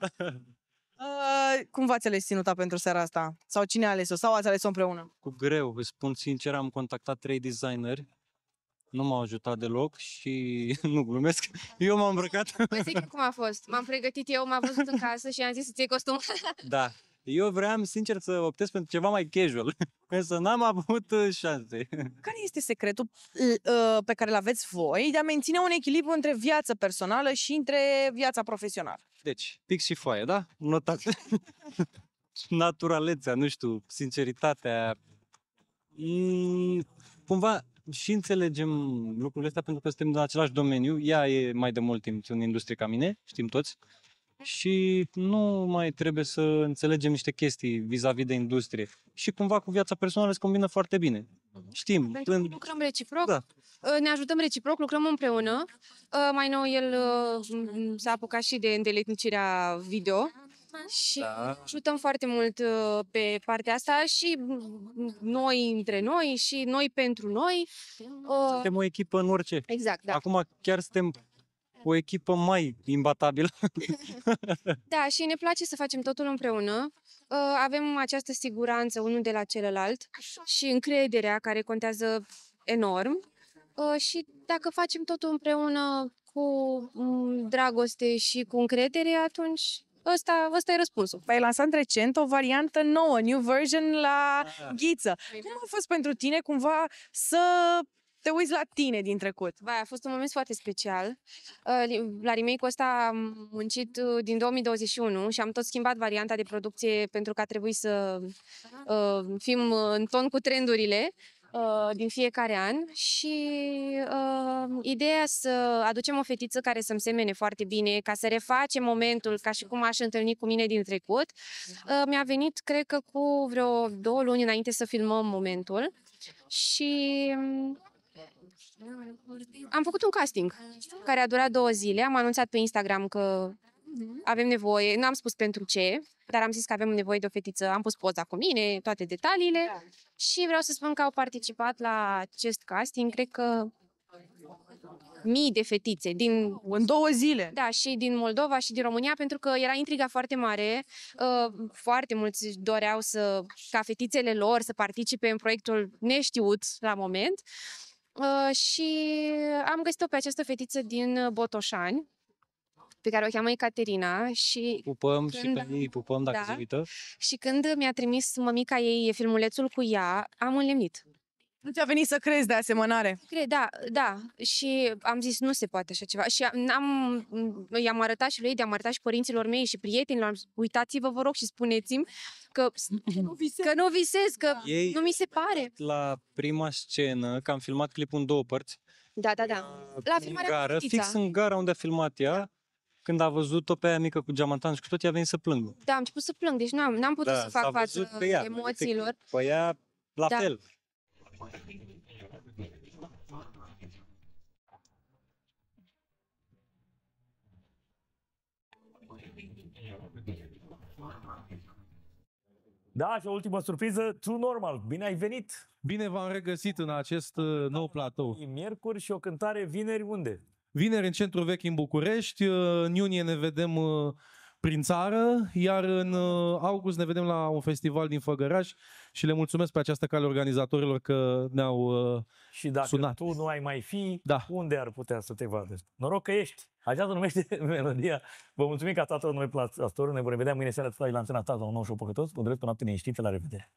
Cum v-ați ales ținuta pentru seara asta? Sau cine a ales-o? Sau ați ales-o împreună? Cu greu, vă spun sincer, am contactat 3 designeri. Nu m-au ajutat deloc și nu glumesc. Eu m-am îmbrăcat. Vă zic cum a fost. M-am pregătit eu, m-am văzut în casă și am zis să-ți iei costum. Da. Eu vreau, sincer, să optez pentru ceva mai casual. Însă n-am avut șanse. Care este secretul pe care îl aveți voi de a menține un echilibru între viața personală și între viața profesională? Deci, pix și foaie, da? Notați. Naturalețea, nu știu, sinceritatea. Cumva și înțelegem lucrurile astea pentru că suntem în același domeniu. Ea e mai de mult timp în industrie ca mine, știm toți. Și nu mai trebuie să înțelegem niște chestii vis-a-vis de industrie. Și cumva cu viața personală se combină foarte bine. Știm. Lucrăm reciproc, da. Ne ajutăm reciproc, lucrăm împreună. Mai nou el s-a apucat și de îndeletnicirea video. Și ajutăm foarte mult pe partea asta și noi între noi și noi pentru noi. Suntem o echipă în orice. Exact, da. Acum chiar suntem o echipă mai imbatabilă. Da, și ne place să facem totul împreună. Avem această siguranță unul de la celălalt și încrederea care contează enorm. Și dacă facem totul împreună cu dragoste și cu încredere, atunci ăsta e răspunsul. Ai lansat recent o variantă nouă, new version la Ghiță. Cum a fost pentru tine cumva să te uiți la tine din trecut? A fost un moment foarte special. La remake-ul ăsta am muncit din 2021 și am tot schimbat varianta de producție pentru că a trebuit să fim în ton cu trendurile din fiecare an și ideea să aducem o fetiță care să-mi semene foarte bine, ca să refacem momentul ca și cum aș întâlni cu mine din trecut. Mi-a venit, cred că cu vreo 2 luni înainte să filmăm momentul și Am făcut un casting care a durat 2 zile. Am anunțat pe Instagram că avem nevoie, n-am spus pentru ce, dar am zis că avem nevoie de o fetiță. Am pus poza cu mine, toate detaliile și vreau să spun că au participat la acest casting, cred că mii de fetițe în 2 zile. Da, și din Moldova și din România, pentru că era intriga foarte mare. Foarte mulți doreau ca fetițele lor să participe în proiectul neștiut la moment. Și am găsit-o pe această fetiță din Botoșani, pe care o cheamă Ecaterina și pupăm și pe ei, pupăm dacă se uită. Și când mi-a trimis mămica ei filmulețul cu ea, am înlemnit. Nu ți-a venit să crezi de asemănare? Da. Și am zis, nu se poate așa ceva. Și i-am arătat și lui, i-am arătat și părinților mei și prietenilor. Uitați-vă, vă rog, și spuneți-mi că nu visez, că nu mi se pare. La prima scenă, că am filmat clipul în 2 părți. Da. La filmarea fix în gara unde a filmat ea, când a văzut-o pe aia mică cu geamantan și cu tot, i-a venit să plângă. Da, am început să plâng, deci n-am putut să fac față emoțiilor. Pe ea, la fel. Da, și o ultimă surpriză, True Normal. Bine ai venit! Bine v-am regăsit în acest nou platou. Miercuri și o cântare vineri unde? Vineri în Centrul Vechi în București, în iunie ne vedem prin țară, iar în august ne vedem la un festival din Făgăraș și le mulțumesc pe această cale organizatorilor că ne-au Și dacă sunat. tu nu ai mai fi, Da. unde ar putea să te vadă? Noroc că ești! Așa se numește melodia. Vă mulțumim că ați stat noi pe Astor. Ne vom revedea mâine seara la Antena ta la un nou show păcătos. Vă doresc o noapte liniștită. La revedere!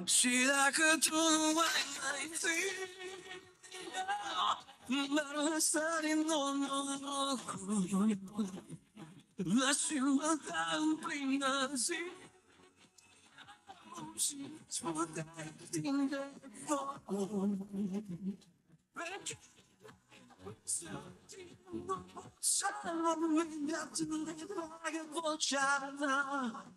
Și dacă tu nu mai fi, m-ar lăsa din nou norocul. Lași-mă ta în plină zi și-ți puteai tinde focul. Să-mi atât de dragă vocea ta.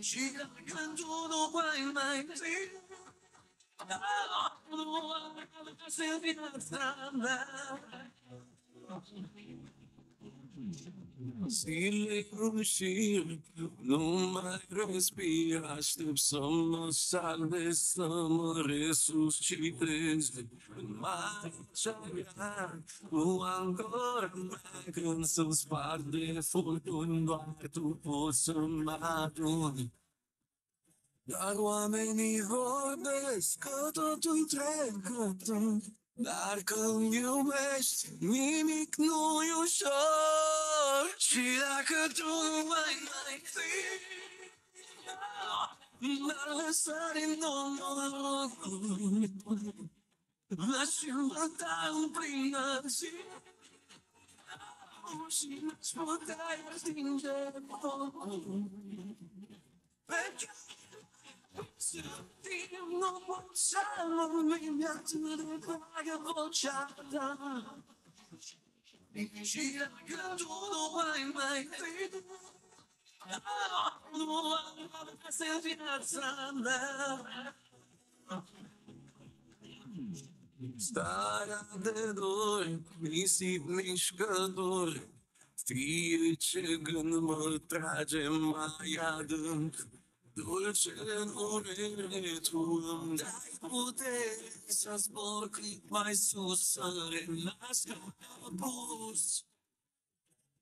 Și dacă tu nu mai fi, nu să viața mea. Zile crucii, nu mai respir, aștept să mă salve, să mă resuscitez. Magia, nu ancora mai când să-mi spart de furtuni, doar tu poți să-mi aduni. Dar oamenii vorbesc că totul trecător, dar când iubești, nimic nu-i ușor. Și dacă tu nu mai fi, m-ar lăsa din nou norocul. Lași-mă ta în plină zi și-ți puteai stinge focul. Nu pot să mă atât de dragă vocea ta. Și dacă tu nu mai fi, nu am să viața mea. Starea de dor, nisip mișcător, fie ce gând mă trage mai adânc. Dulce în urere, tu îmi dai putere să zbor cât mai sus, să renasc apus.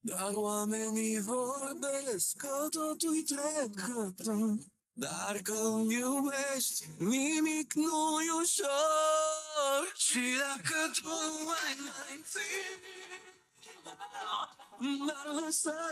Dar oamenii vorbesc că totul-i trecător, dar când iubești, nimic nu-i ușor. Și dacă tu nu mai fi, m-ar lăsa